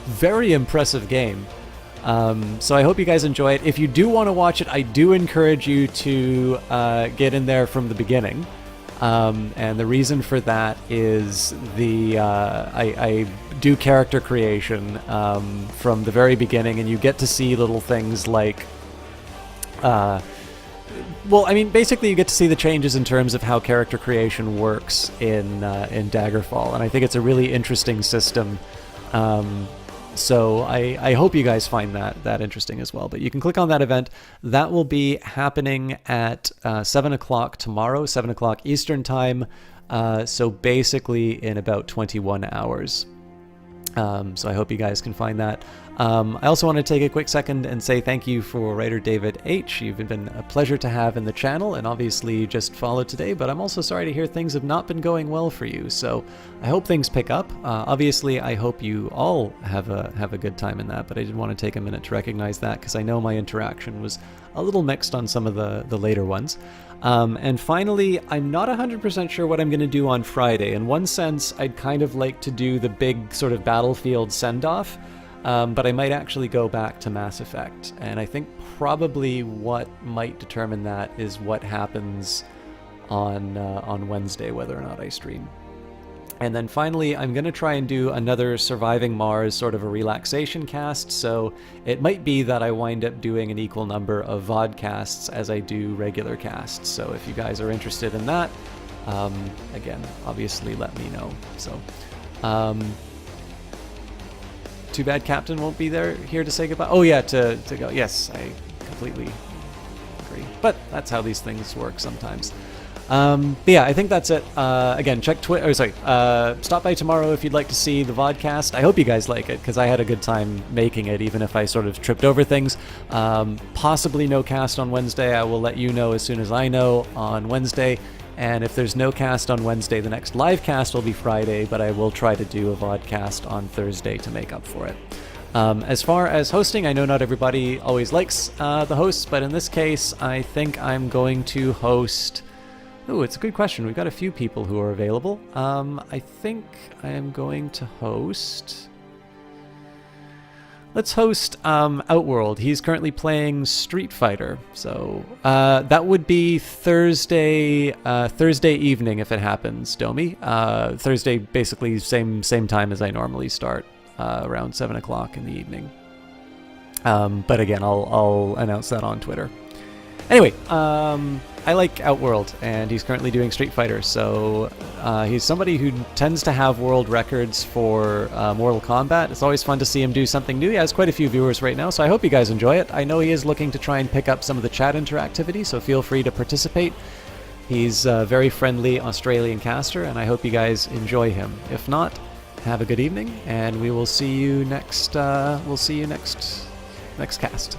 very impressive game. So I hope you guys enjoy it. If you do want to watch it, I do encourage you to get in there from the beginning. And the reason for that is I do character creation from the very beginning, and you get to see little things like well, I mean, basically you get to see the changes in terms of how character creation works in Daggerfall, and I think it's a really interesting system. So I hope you guys find that interesting as well. But you can click on that event. That will be happening at 7 o'clock tomorrow, 7 o'clock Eastern Time. So basically in about 21 hours. So I hope you guys can find that. I also want to take a quick second and say thank you for writer David H. You've been a pleasure to have in the channel, and obviously you just followed today, but I'm also sorry to hear things have not been going well for you, so I hope things pick up. Obviously, I hope you all have a good time in that, but I did want to take a minute to recognize that, because I know my interaction was a little mixed on some of the later ones. And finally, I'm not 100% sure what I'm going to do on Friday. In one sense, I'd kind of like to do the big sort of Battlefield send-off, but I might actually go back to Mass Effect. And I think probably what might determine that is what happens on Wednesday, whether or not I stream. And then finally, I'm going to try and do another Surviving Mars sort of a relaxation cast, so it might be that I wind up doing an equal number of vodcasts as I do regular casts. So if you guys are interested in that, again, obviously let me know. So, too bad Captain won't be here to say goodbye. Oh yeah, to go. Yes, I completely agree. But that's how these things work sometimes. But yeah, I think that's it. Again, check Twitter. Stop by tomorrow if you'd like to see the vodcast. I hope you guys like it, because I had a good time making it, even if I sort of tripped over things. Possibly no cast on Wednesday. I will let you know as soon as I know on Wednesday. And if there's no cast on Wednesday, the next live cast will be Friday, but I will try to do a vodcast on Thursday to make up for it. As far as hosting, I know not everybody always likes the hosts, but in this case, I think I'm going to host... Oh, it's a good question. We've got a few people who are available. I think I am going to host... Let's host Outworld. He's currently playing Street Fighter, so that would be Thursday evening if it happens, Domi. Thursday, basically same time as I normally start, around 7 o'clock in the evening. But again, I'll announce that on Twitter. Anyway, I like Outworld, and he's currently doing Street Fighter, so he's somebody who tends to have world records for Mortal Kombat. It's always fun to see him do something new. He has quite a few viewers right now, so I hope you guys enjoy it. I know he is looking to try and pick up some of the chat interactivity, so feel free to participate. He's a very friendly Australian caster, and I hope you guys enjoy him. If not, have a good evening, and we will see you next. Next cast.